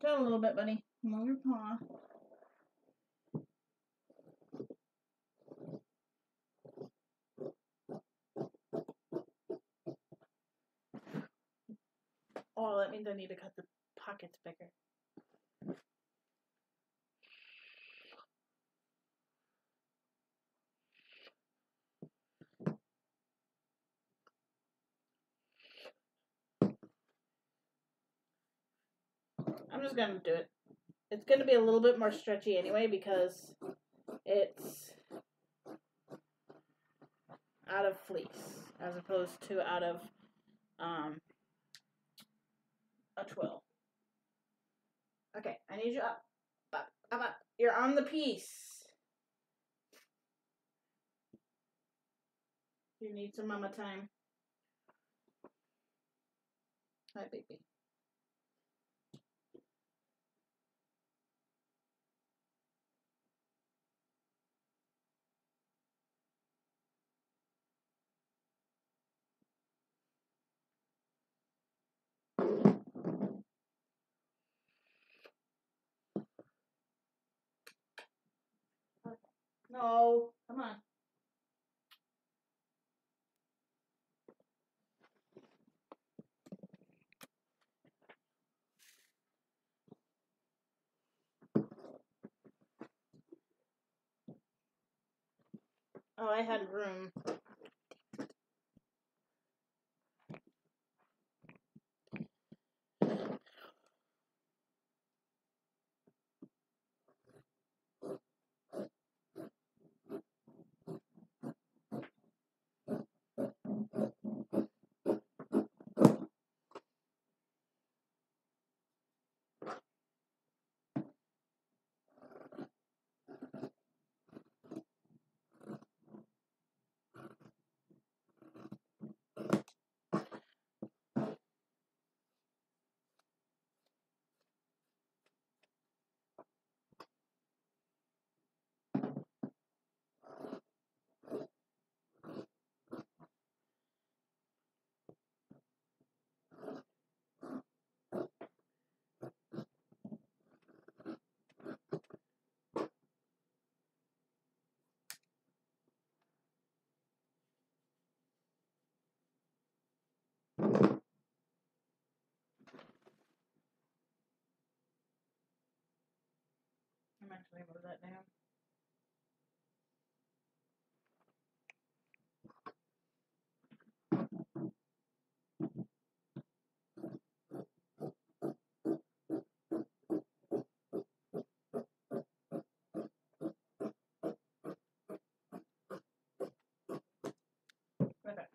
Down a little bit, buddy. Move your paw. Oh, that means I need to cut the pockets bigger. I'm just gonna do it. It's gonna be a little bit more stretchy anyway because it's out of fleece as opposed to out of a twill. Okay, I need you up. Up, up, up. You're on the piece. You need some mama time. Hi, baby. No, come on. Oh, I had room. I'm actually move that down. Okay.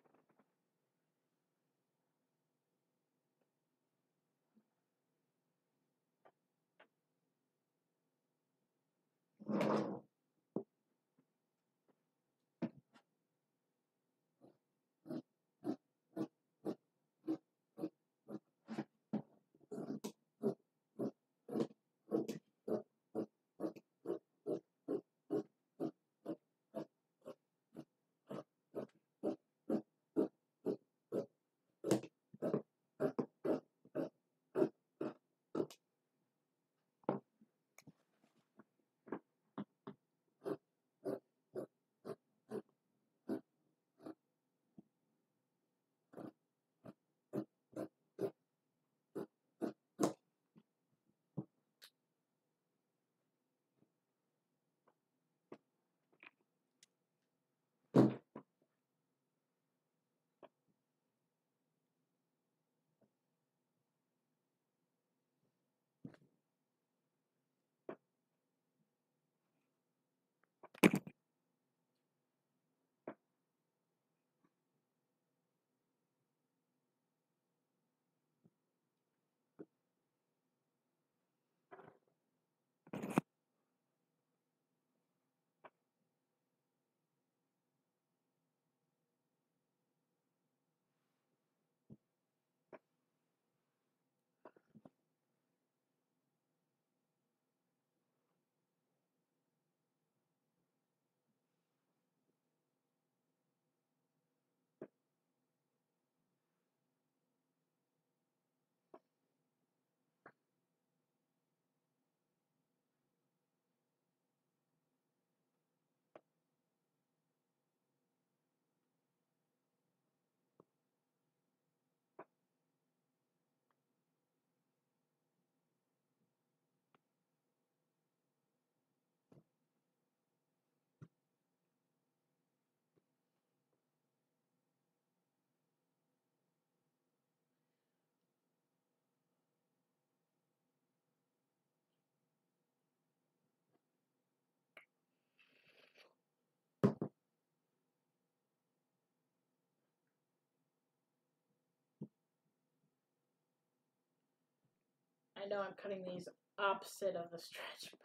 I know I'm cutting these opposite of the stretch, but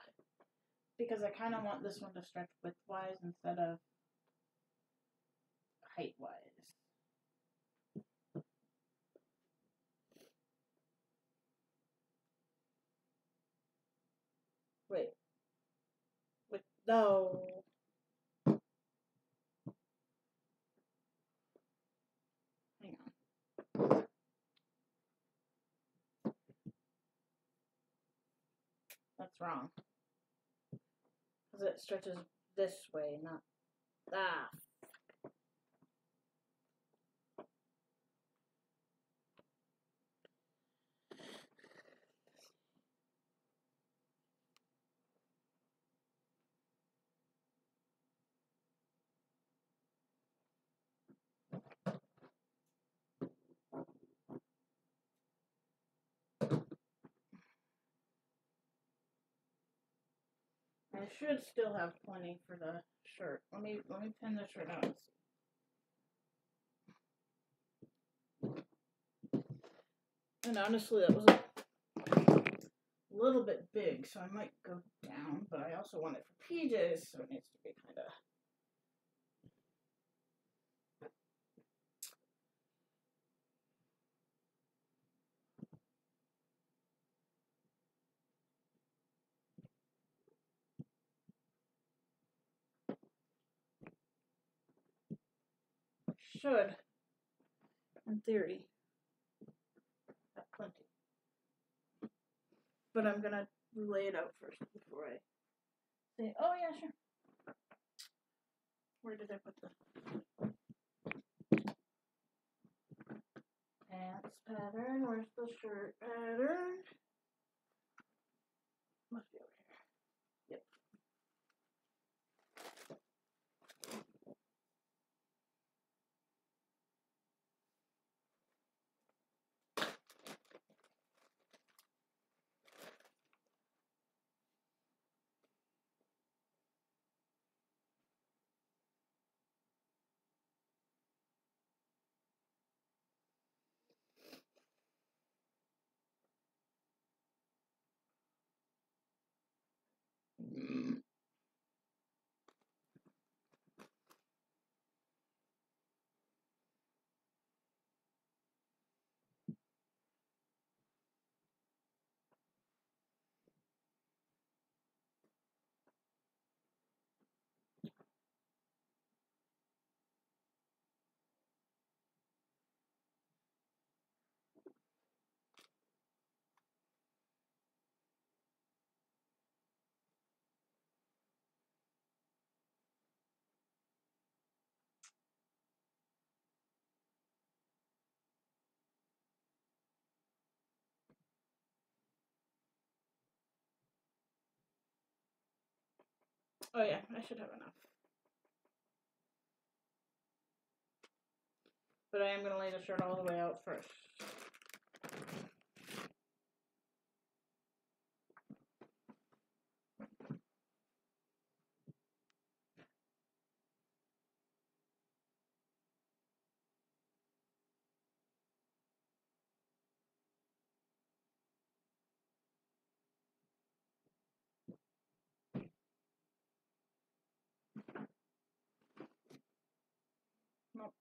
because I kind of want this one to stretch width-wise instead of height-wise. Wait. No. Hang on. That's wrong. Because it stretches this way, not that. I should still have plenty for the shirt. Let me pin the shirt out and see. And honestly, that was a little bit big, so I might go down, but I also want it for PJs, so it needs to be kind of... Should, in theory, have plenty. But I'm gonna lay it out first before I say, oh yeah, sure. Where did I put the pants pattern? Where's the shirt pattern? Must be over here. Yep. Oh yeah, I should have enough. But I am going to lay the shirt all the way out first. Nope.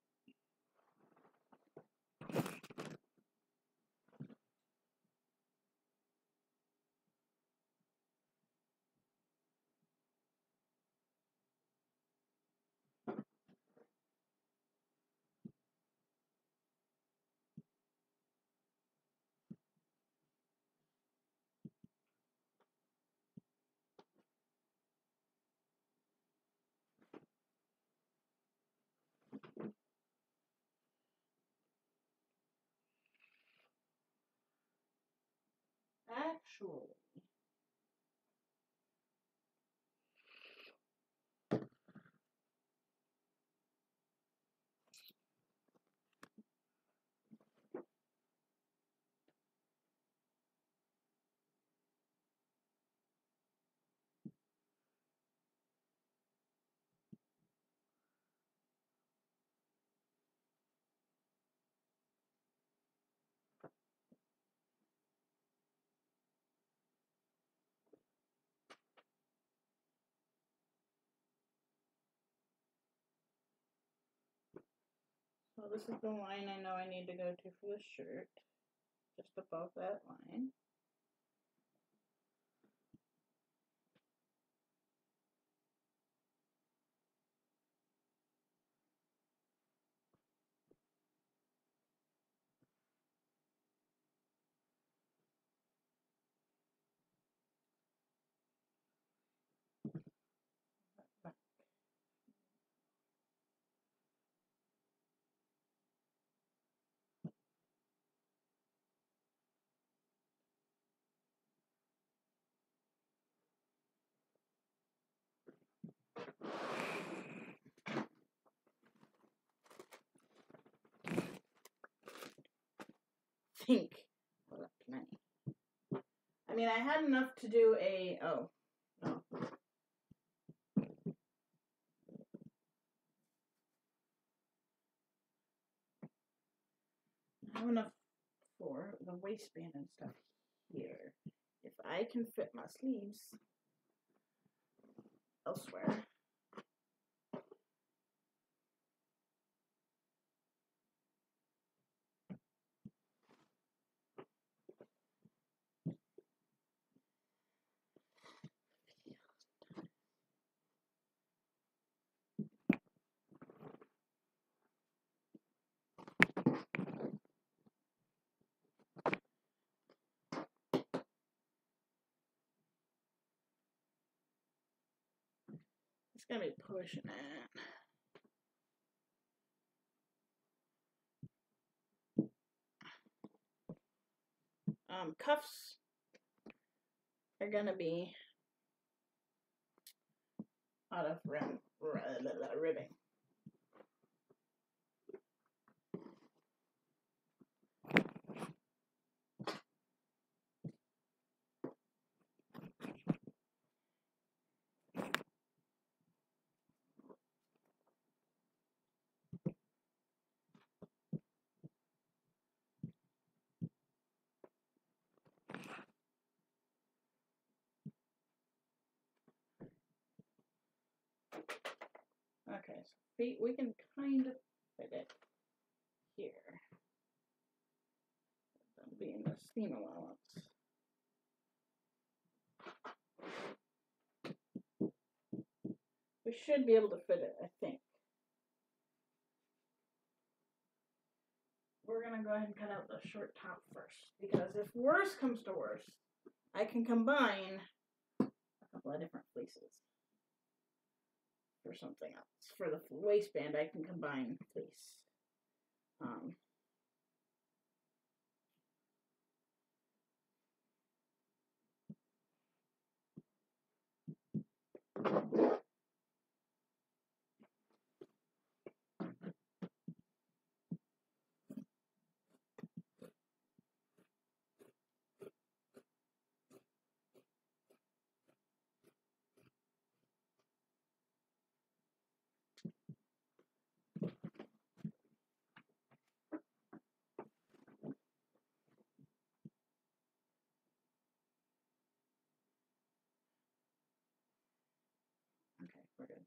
Actually, So this is the line I know I need to go to for the shirt, just above that line. Think I left plenty. I mean, I had enough to do a, oh, no. I have enough for the waistband and stuff here. If I can fit my sleeves elsewhere. It's gonna be pushing it. Cuffs are gonna be out of ribbing. Okay, so feet, we can kind of fit it here. That'll be in the seam allowance. We should be able to fit it, I think. We're gonna go ahead and cut out the short top first, because if worse comes to worse, I can combine a couple of different fleeces for something else. For the waistband, I can combine fleece. Okay, we're good.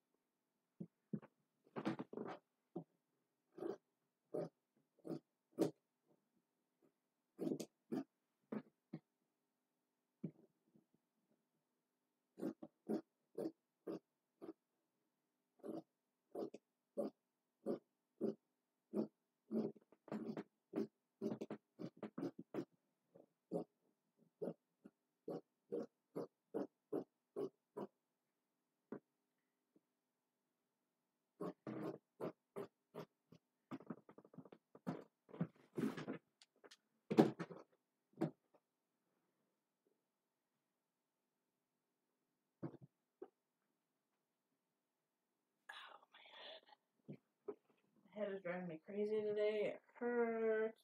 Head is driving me crazy today. It hurts.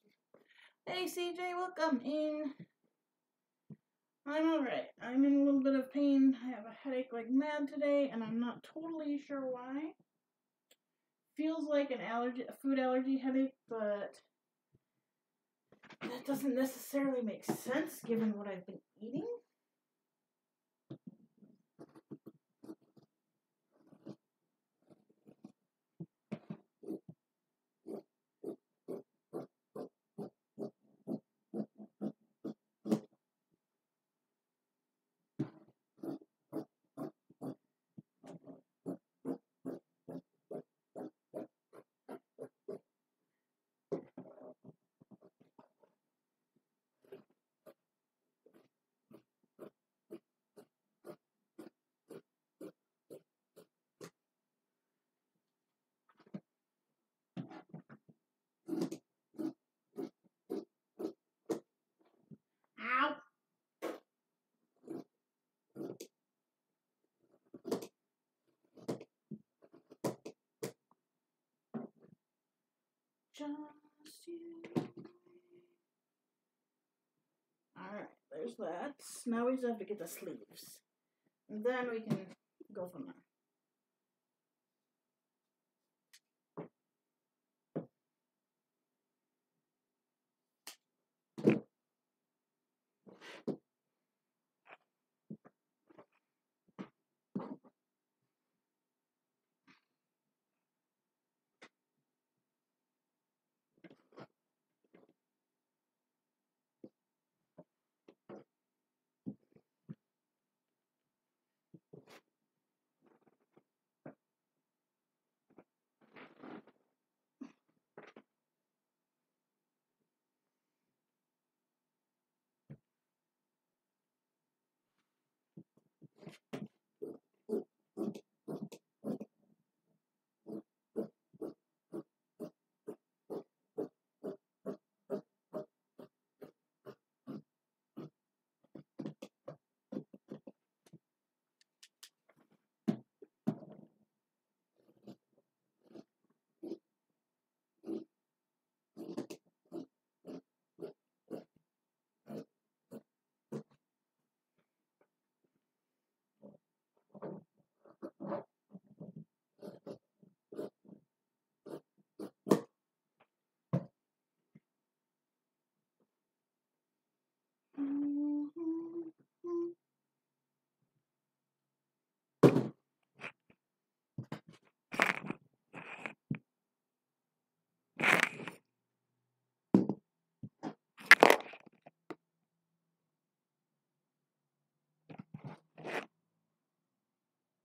Hey CJ, welcome in. I'm alright. I'm in a little bit of pain. I have a headache like mad today, and I'm not totally sure why. Feels like an allergy, a food allergy headache, but that doesn't necessarily make sense given what I've been eating. Just you. Alright, there's that. Now we just have to get the sleeves. And then we can go from there.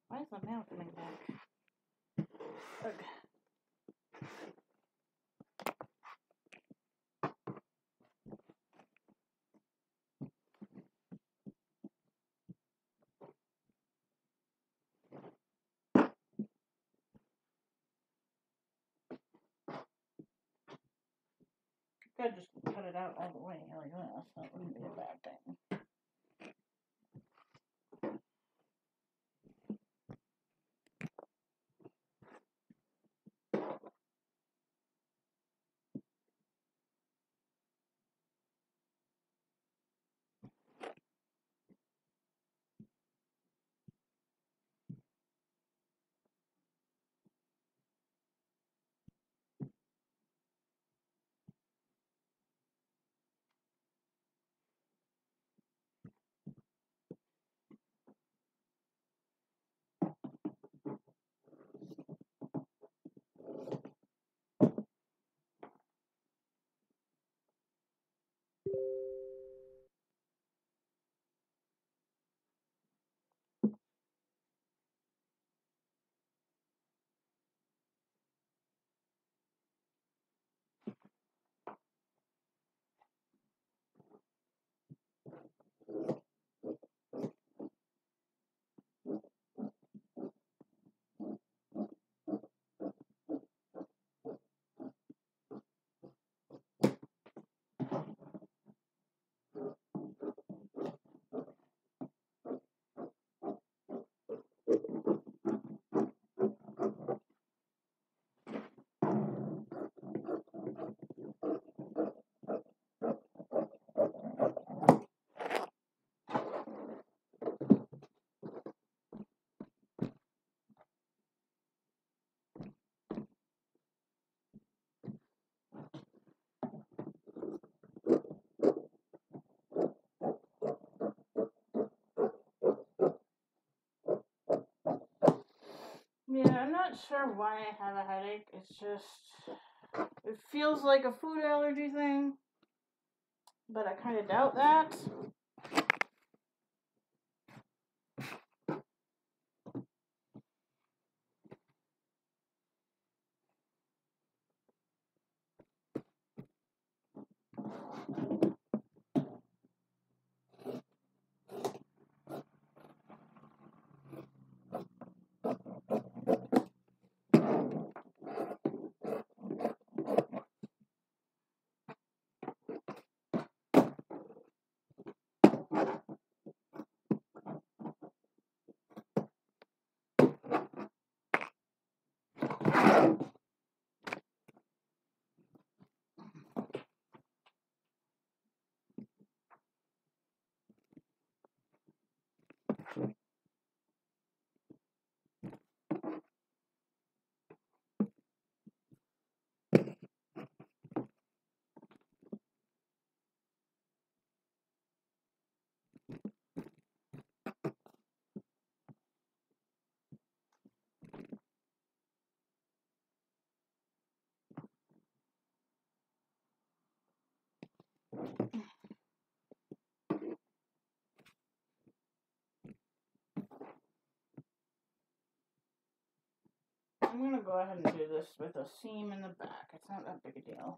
Why is the mail coming back? Okay. Could just cut it out all the way like this. That wouldn't be a bad thing. Yeah, I'm not sure why I have a headache. It's just, it feels like a food allergy thing, but I kind of doubt that. go ahead and do this with a seam in the back. It's not that big a deal.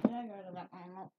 Yeah, go to that angle.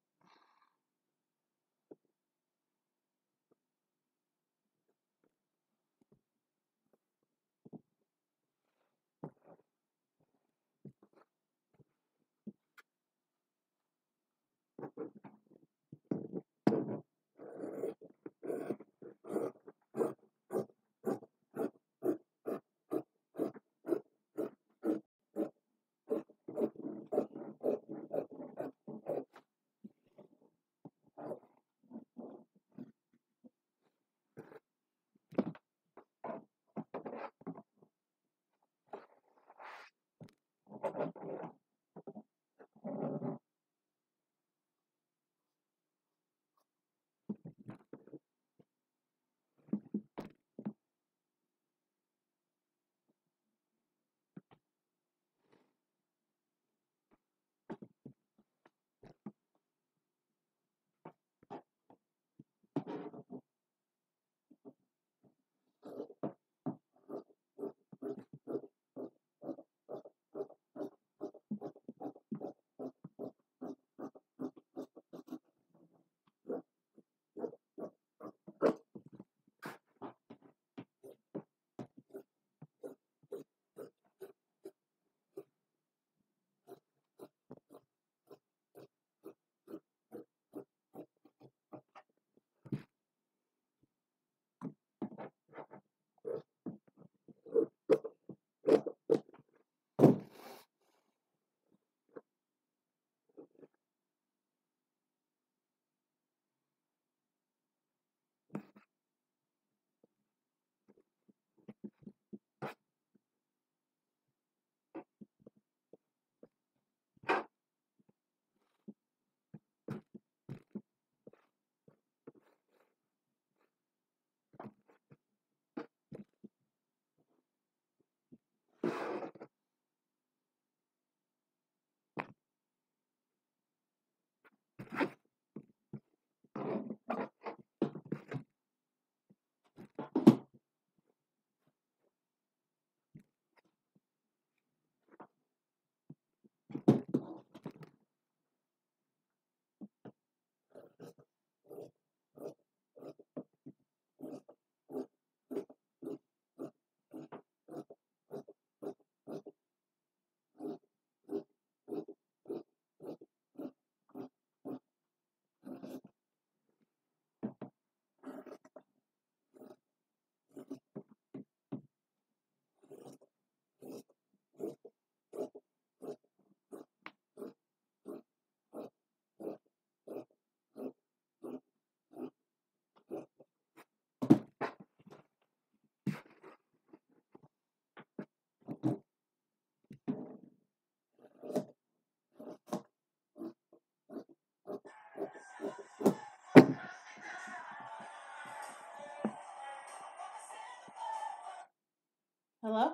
Hello?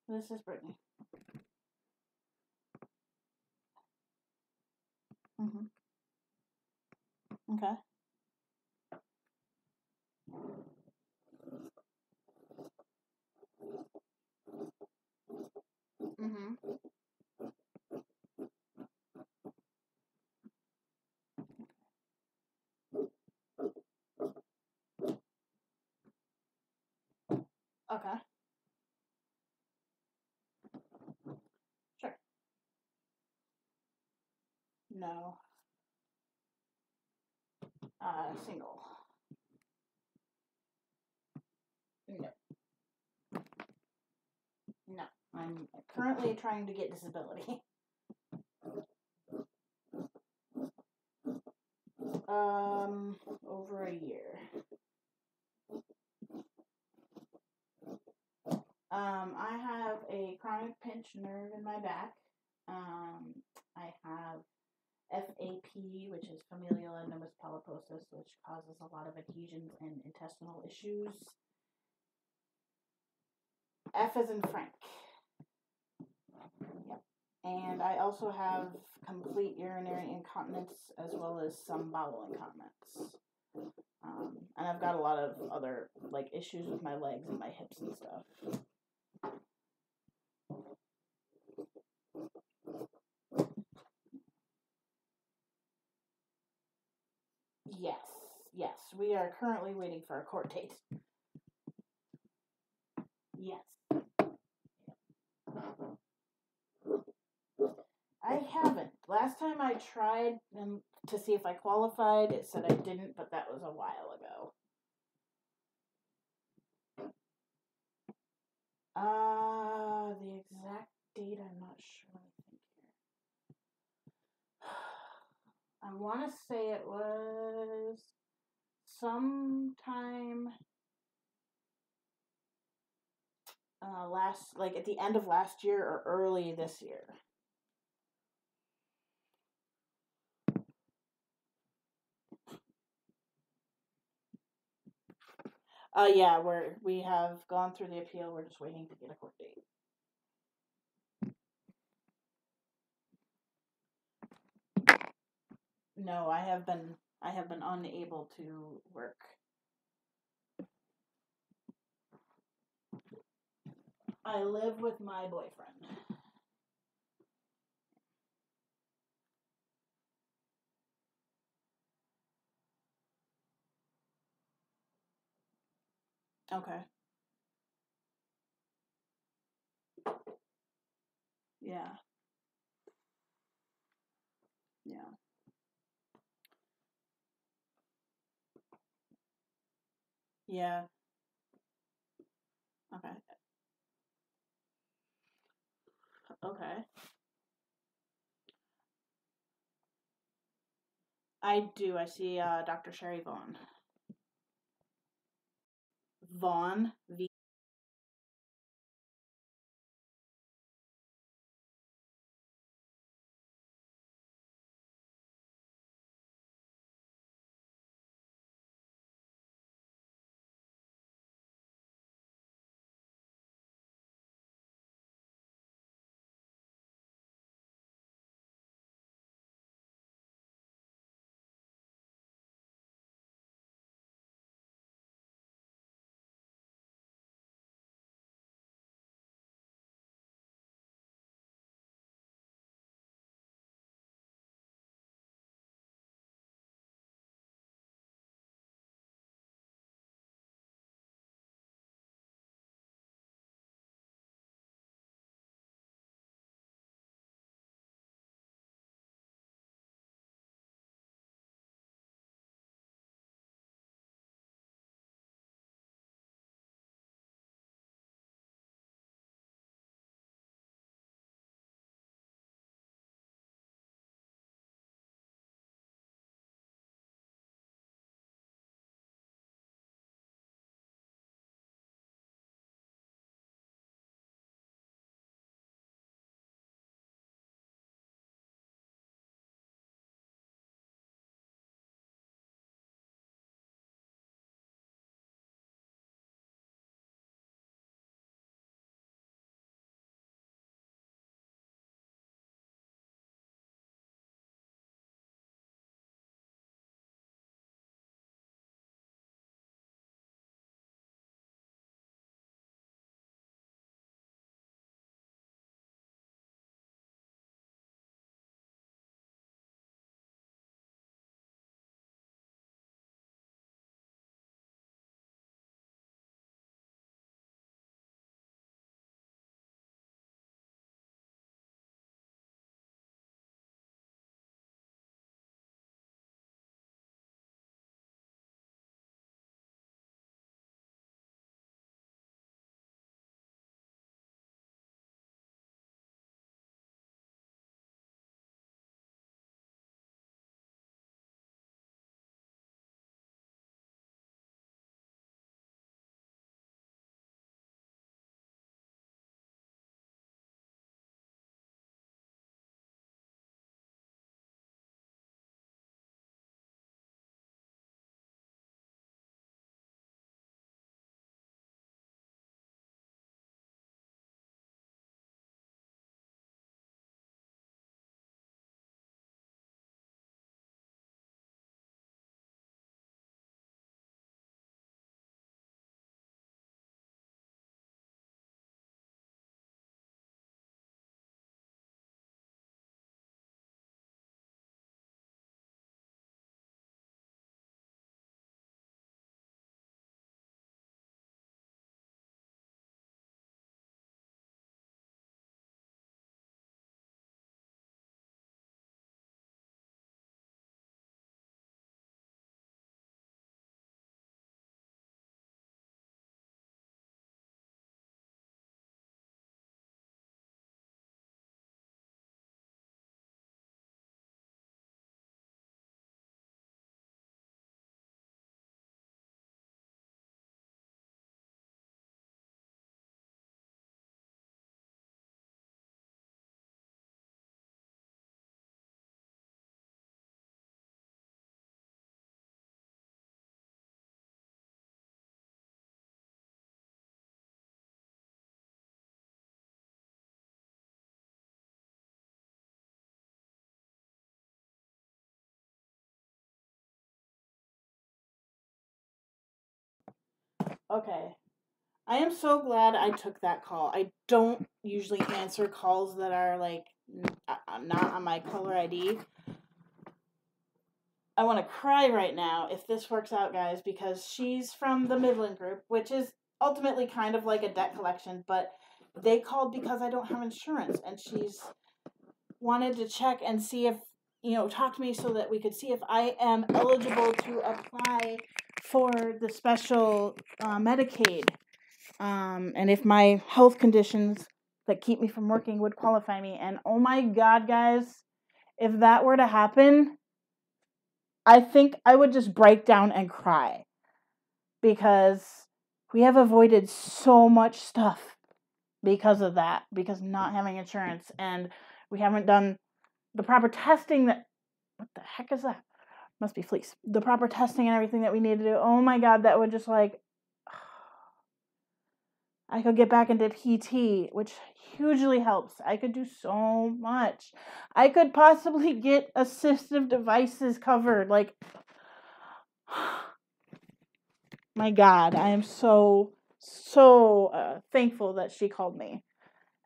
This is Brittany. Okay. Okay. Sure. No. Single. No. No. I'm currently trying to get disability. Over a year. I have a chronic pinched nerve in my back. I have FAP, which is familial adenomatous polyposis, which causes a lot of adhesions and intestinal issues. F as in Frank. Yep. And I also have complete urinary incontinence as well as some bowel incontinence. And I've got a lot of other like issues with my legs and my hips and stuff. Yes, yes. We are currently waiting for a court date. Yes. I haven't. Last time I tried to see if I qualified, it said I didn't, but that was a while ago. The exact date I'm not sure. Let me think here. I want to say it was sometime like at the end of last year or early this year. Yeah, we have gone through the appeal. We're just waiting to get a court date. No, I have been unable to work. I live with my boyfriend. Okay. Yeah. Yeah. Yeah. Okay. Okay. I do. I see Dr. Sherry Vaughn. Vaughn, Okay. I am so glad I took that call. I don't usually answer calls that are like not on my caller ID. I want to cry right now if this works out, guys, because she's from the Midland Group, which is ultimately kind of like a debt collection, but they called because I don't have insurance, and she's wanted to check and see if, talk to me so that we could see if I am eligible to apply for the special Medicaid, and if my health conditions that keep me from working would qualify me. And oh my God, guys, if that were to happen, I think I would just break down and cry, because we have avoided so much stuff because of that, because not having insurance, and we haven't done the proper testing that, what the heck is that? Must be fleece. The proper testing and everything that we need to do. Oh my God, that would just like, I could get back into PT, which hugely helps. I could do so much. I could possibly get assistive devices covered. Like, my God, I am so thankful that she called me.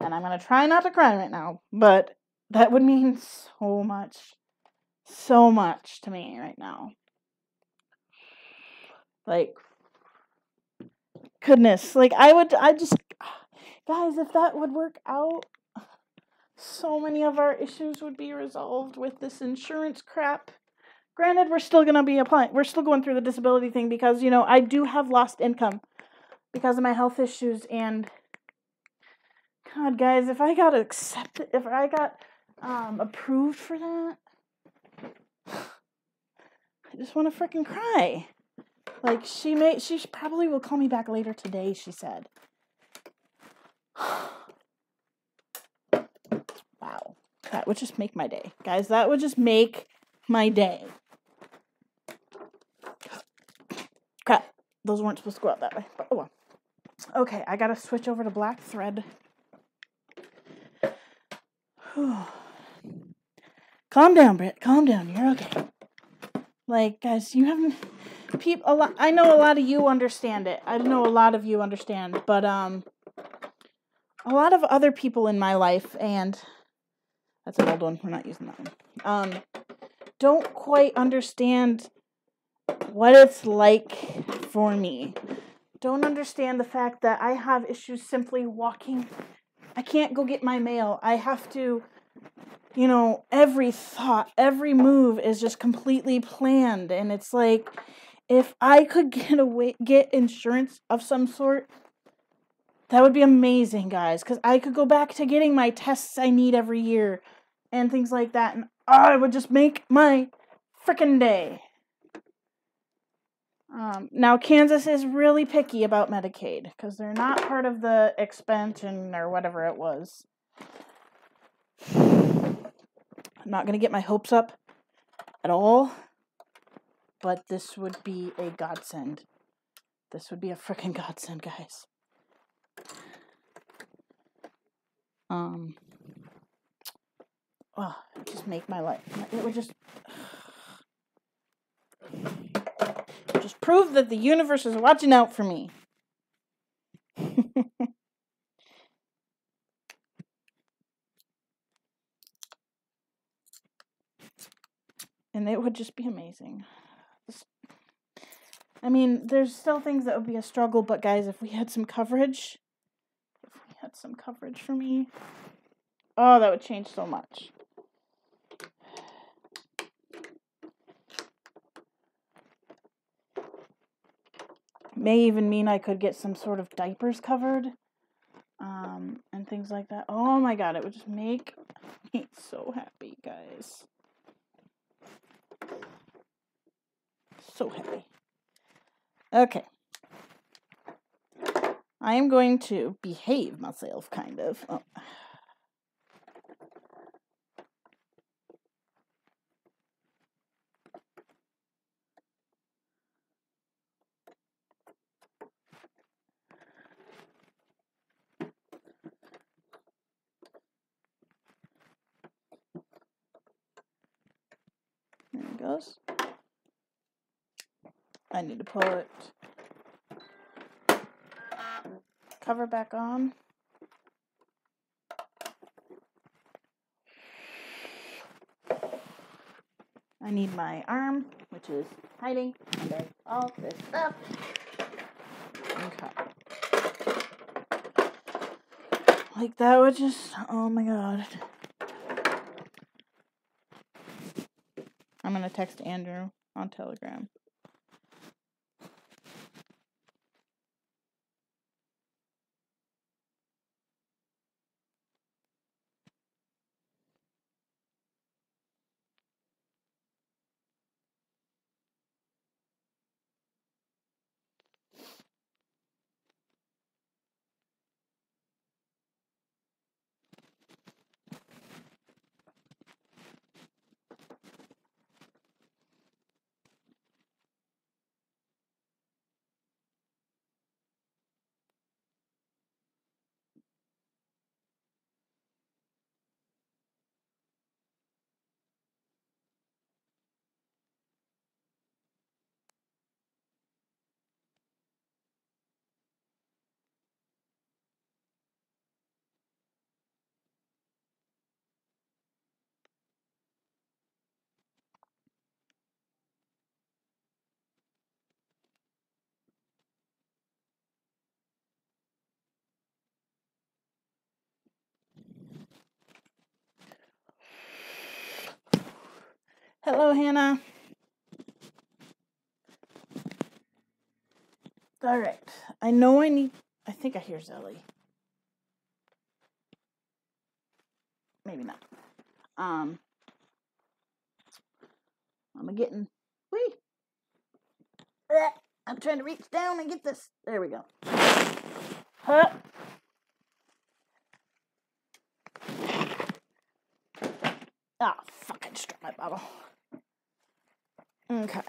And I'm going to try not to cry right now, but that would mean so much to me right now. Like, goodness, like guys, if that would work out, so many of our issues would be resolved with this insurance crap. Granted, we're still going to be applying. We're still going through the disability thing because, I do have lost income because of my health issues. And God, guys, if I got accepted, if I got approved for that, I just want to freaking cry. Like, she probably will call me back later today, she said. Wow. That would just make my day. Guys, that would just make my day. Crap. Those weren't supposed to go out that way. But, oh well. Okay, I gotta switch over to black thread. Calm down, Britt. Calm down. You're okay. Like, guys, you haven't... I know a lot of you understand it. I know a lot of you understand. But, a lot of other people in my life, and... That's an old one. We're not using that one. Don't quite understand what it's like for me. Don't understand the fact that I have issues simply walking. I can't go get my mail. I have to, every thought, every move is just completely planned. And it's like, if I could get insurance of some sort, that would be amazing, guys. Because I could go back to getting my tests I need every year and things like that. And it would just make my frickin' day. Now, Kansas is really picky about Medicaid because they're not part of the expansion or whatever it was. I'm not going to get my hopes up at all, but this would be a godsend. This would be a freaking godsend, guys. It would just make my life. It would just prove that the universe is watching out for me. And it would just be amazing. I mean, there's still things that would be a struggle, but guys, if we had some coverage for me, that would change so much. May even mean I could get some sort of diapers covered, and things like that. Oh my God, it would just make me so happy, guys. So happy. Okay. I am going to behave myself, kind of. Oh. There it goes. I need to pull it cover back on. I need my arm, which is hiding under all this stuff. Okay. Like that would just, oh my god. I'm gonna text Andrew on Telegram. Hello, Hannah. All right. I know I think I hear Zelly. Maybe not. I'm getting, whee! I'm trying to reach down and get this. There we go. Huh. Oh, fuck, I just dropped my bottle. Okay.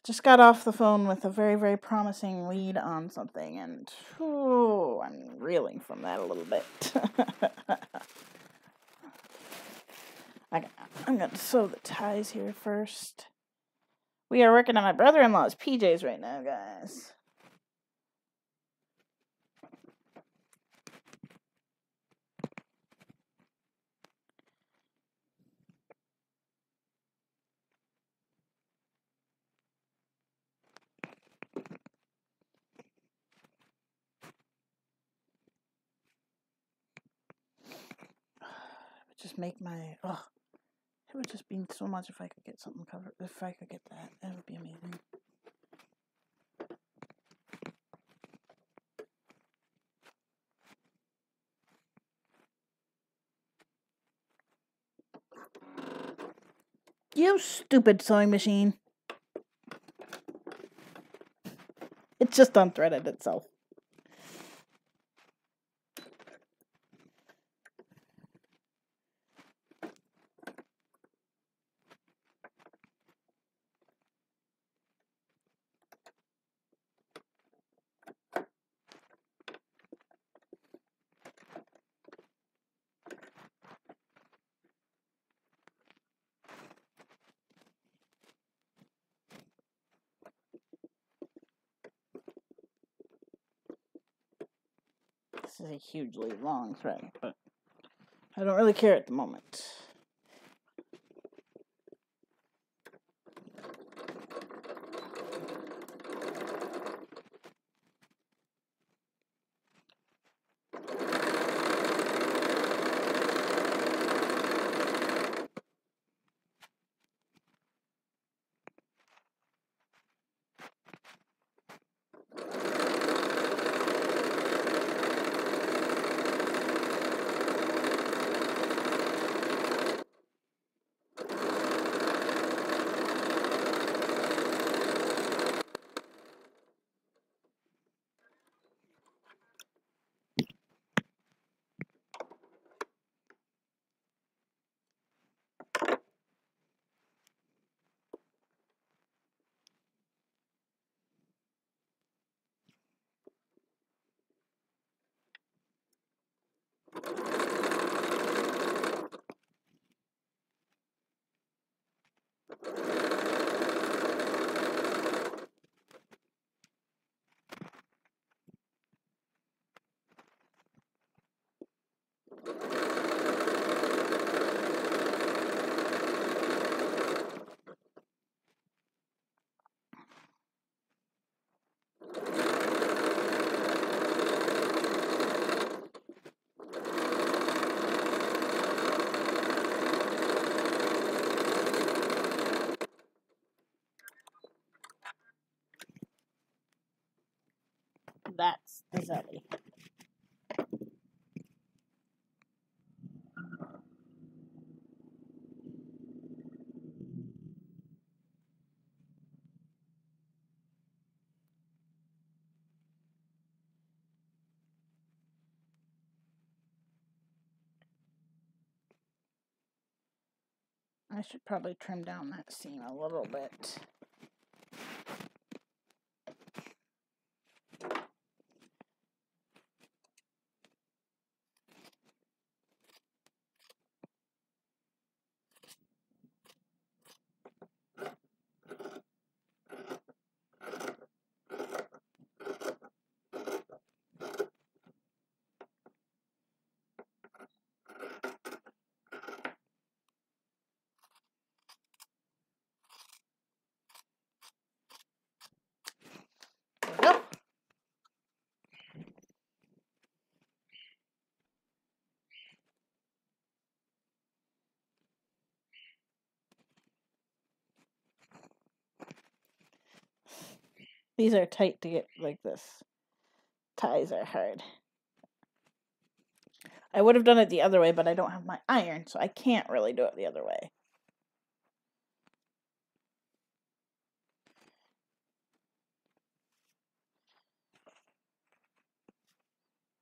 Just got off the phone with a very, very promising lead on something, and I'm reeling from that a little bit. I'm going to sew the ties here first. We are working on my brother-in-law's PJs right now, guys. Just make my, it would just be so much if I could get something covered. If I could get that would be amazing. You stupid sewing machine. It just unthreaded itself. This is a hugely long thread, but I don't really care at the moment. That's the Zelly. I should probably trim down that seam a little bit. There we go. These are tight to get like this. Ties are hard. I would have done it the other way, but I don't have my iron, so I can't really do it the other way.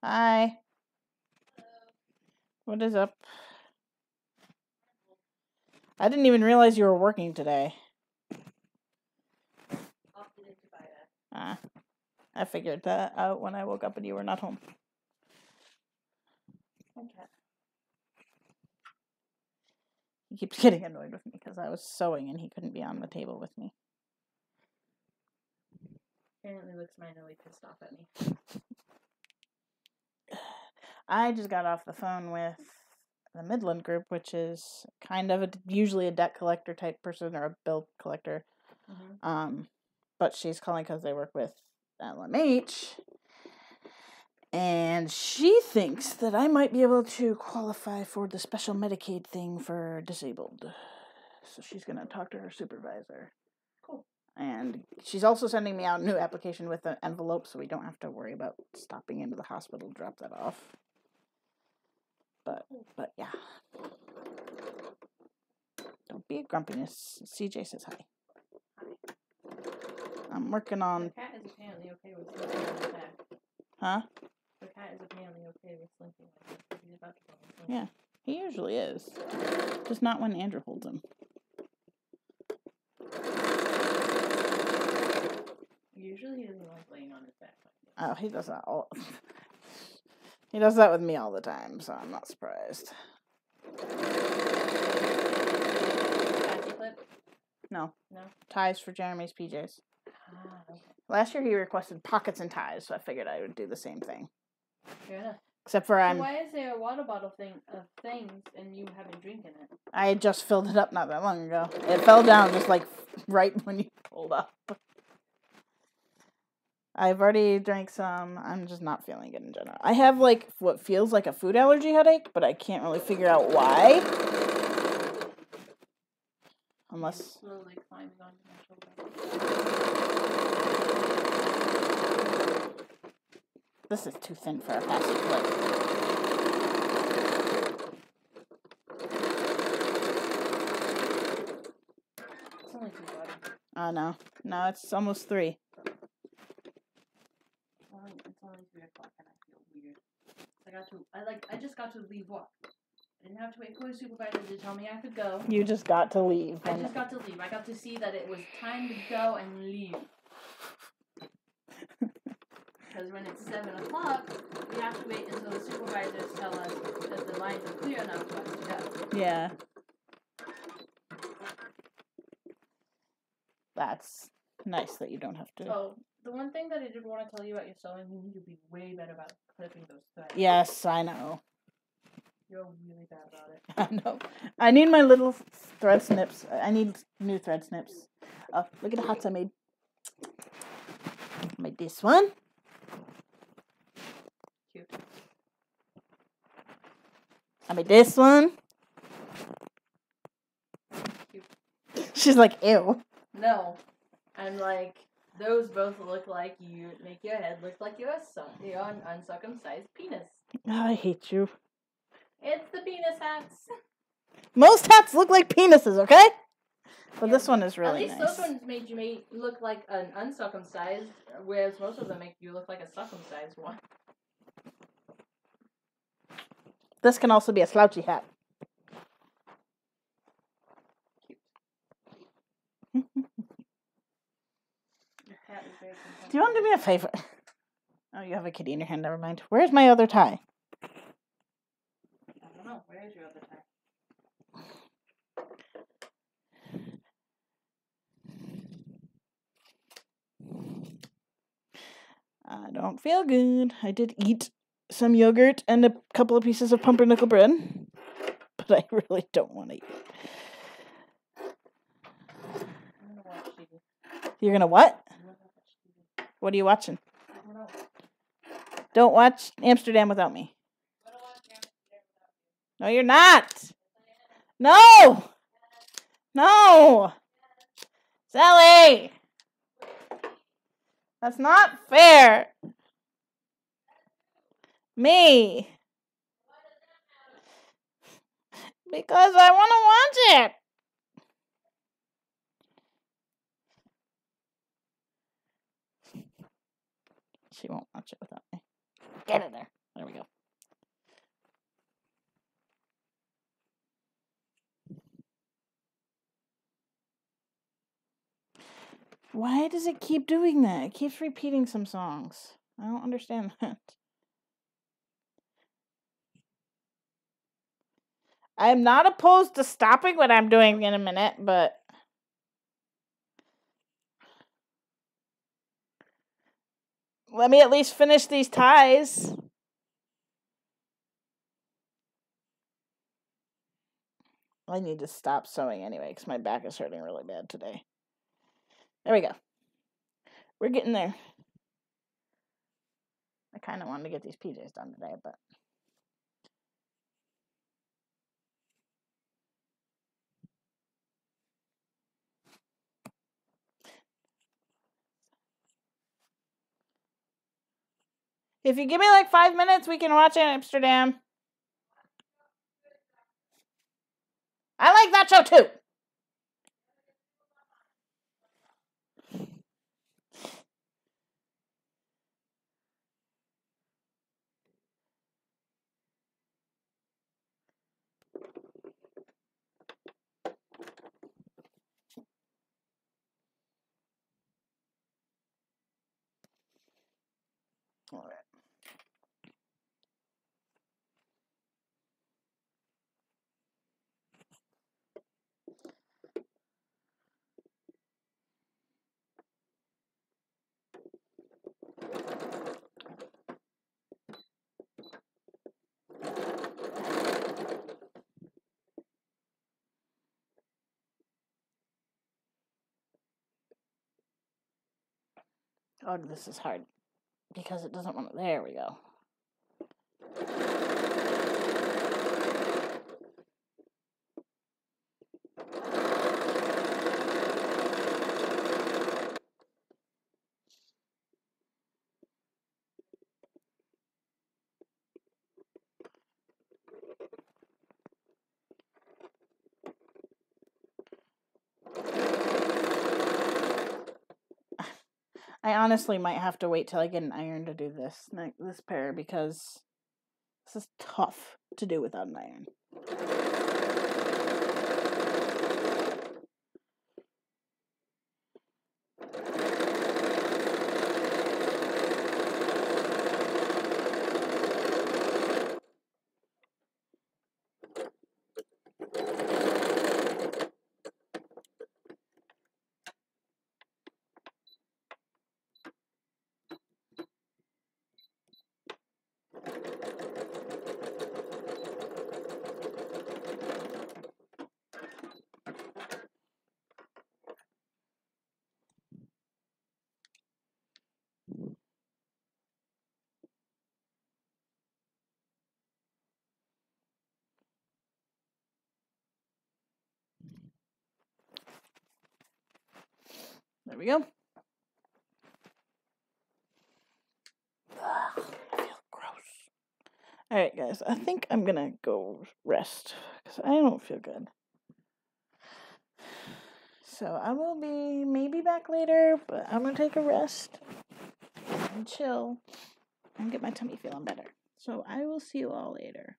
Hi. What is up? I didn't even realize you were working today. I figured that out when I woke up and you were not home. Okay. He keeps getting annoyed with me because I was sewing and he couldn't be on the table with me. Apparently looks minorly pissed off at me. I just got off the phone with the Midland group, which is kind of usually a debt collector type person or a bill collector. Mm-hmm. But she's calling because they work with LMH. And she thinks that I might be able to qualify for the special Medicaid thing for disabled. So she's going to talk to her supervisor. Cool. And she's also sending me out a new application with an envelope so we don't have to worry about stopping into the hospital to drop that off. But yeah. Don't be a grumpiness. CJ says hi. I'm working on... The cat is apparently okay with sleeping on his back. Huh? The cat is apparently okay with sleeping like this. He's about to go to sleep. Yeah, he usually is. Just not when Andrew holds him. Usually he doesn't like laying on his back. Oh, he does that all... He does that with me all the time, so I'm not surprised. Patchy clip? No. No? Ties for Jeremy's PJs. Ah, okay. Last year he requested pockets and ties, so I figured I would do the same thing. Fair enough. Except for So why is there a water bottle thing of things and you haven't drinking it? I just filled it up not that long ago. It fell down just like right when you pulled up. I've already drank some. I'm just not feeling it in general. I have like what feels like a food allergy headache, but I can't really figure out why. Unless... It's slowly climbing onto my shoulder. This is too thin for a passy clip. It's only 2 buttons. No. No, it's almost 3. It's only 3 o'clock and I feel weird. I just got to leave work. I didn't have to wait for a supervisor to tell me I could go. You just got to leave. I just got to leave. I got to see that it was time to go and leave. Because when it's 7 o'clock, we have to wait until the supervisors tell us that the lines are clear enough for us to go. Yeah. That's nice that you don't have to. Oh, the one thing that I did want to tell you about your sewing, you need to be way better about clipping those threads. Yes, I know. You're really bad about it. I know. I need my little thread snips. I need new thread snips. Oh, look at the hats I made. I made this one. Cute. I made this one. Cute. She's like, ew. No. I'm like, Those both look like you make your head look like you're an uncircumcised penis. I hate you. It's the penis hats. Most hats look like penises, okay? But Yeah, this one is really At least nice. those ones made you look like an uncircumcised, whereas most of them make you look like a circumcised one. This can also be a slouchy hat. Your hat is very Do you want to do me a favor? Oh, you have a kitty in your hand. Never mind. Where's my other tie? I don't know. Where is your other tie? I don't feel good. I did eat some yogurt and a couple of pieces of pumpernickel bread, but I really don't want to eat. I'm gonna watch TV. You're gonna what? I'm gonna watch TV. What are you watching? I don't know. Don't watch Amsterdam without me. No, you're not. No! No! Sally! That's not fair. Me. Because I want to watch it. She won't watch it without me. Get in there. There we go. Why does it keep doing that? It keeps repeating some songs. I don't understand that. I'm not opposed to stopping what I'm doing in a minute, but let me at least finish these ties. I need to stop sewing anyway because my back is hurting really bad today. There we go. We're getting there. I kind of wanted to get these PJs done today, but if you give me like 5 minutes, we can watch Amsterdam. I like that show too. All right. Oh, this is hard because it doesn't want to. There we go. I honestly might have to wait till I get an iron to do this pair because this is tough to do without an iron. There we go. Alright, guys, I think I'm gonna go rest because I don't feel good. So I will be maybe back later, but I'm gonna take a rest and chill and get my tummy feeling better. So I will see you all later.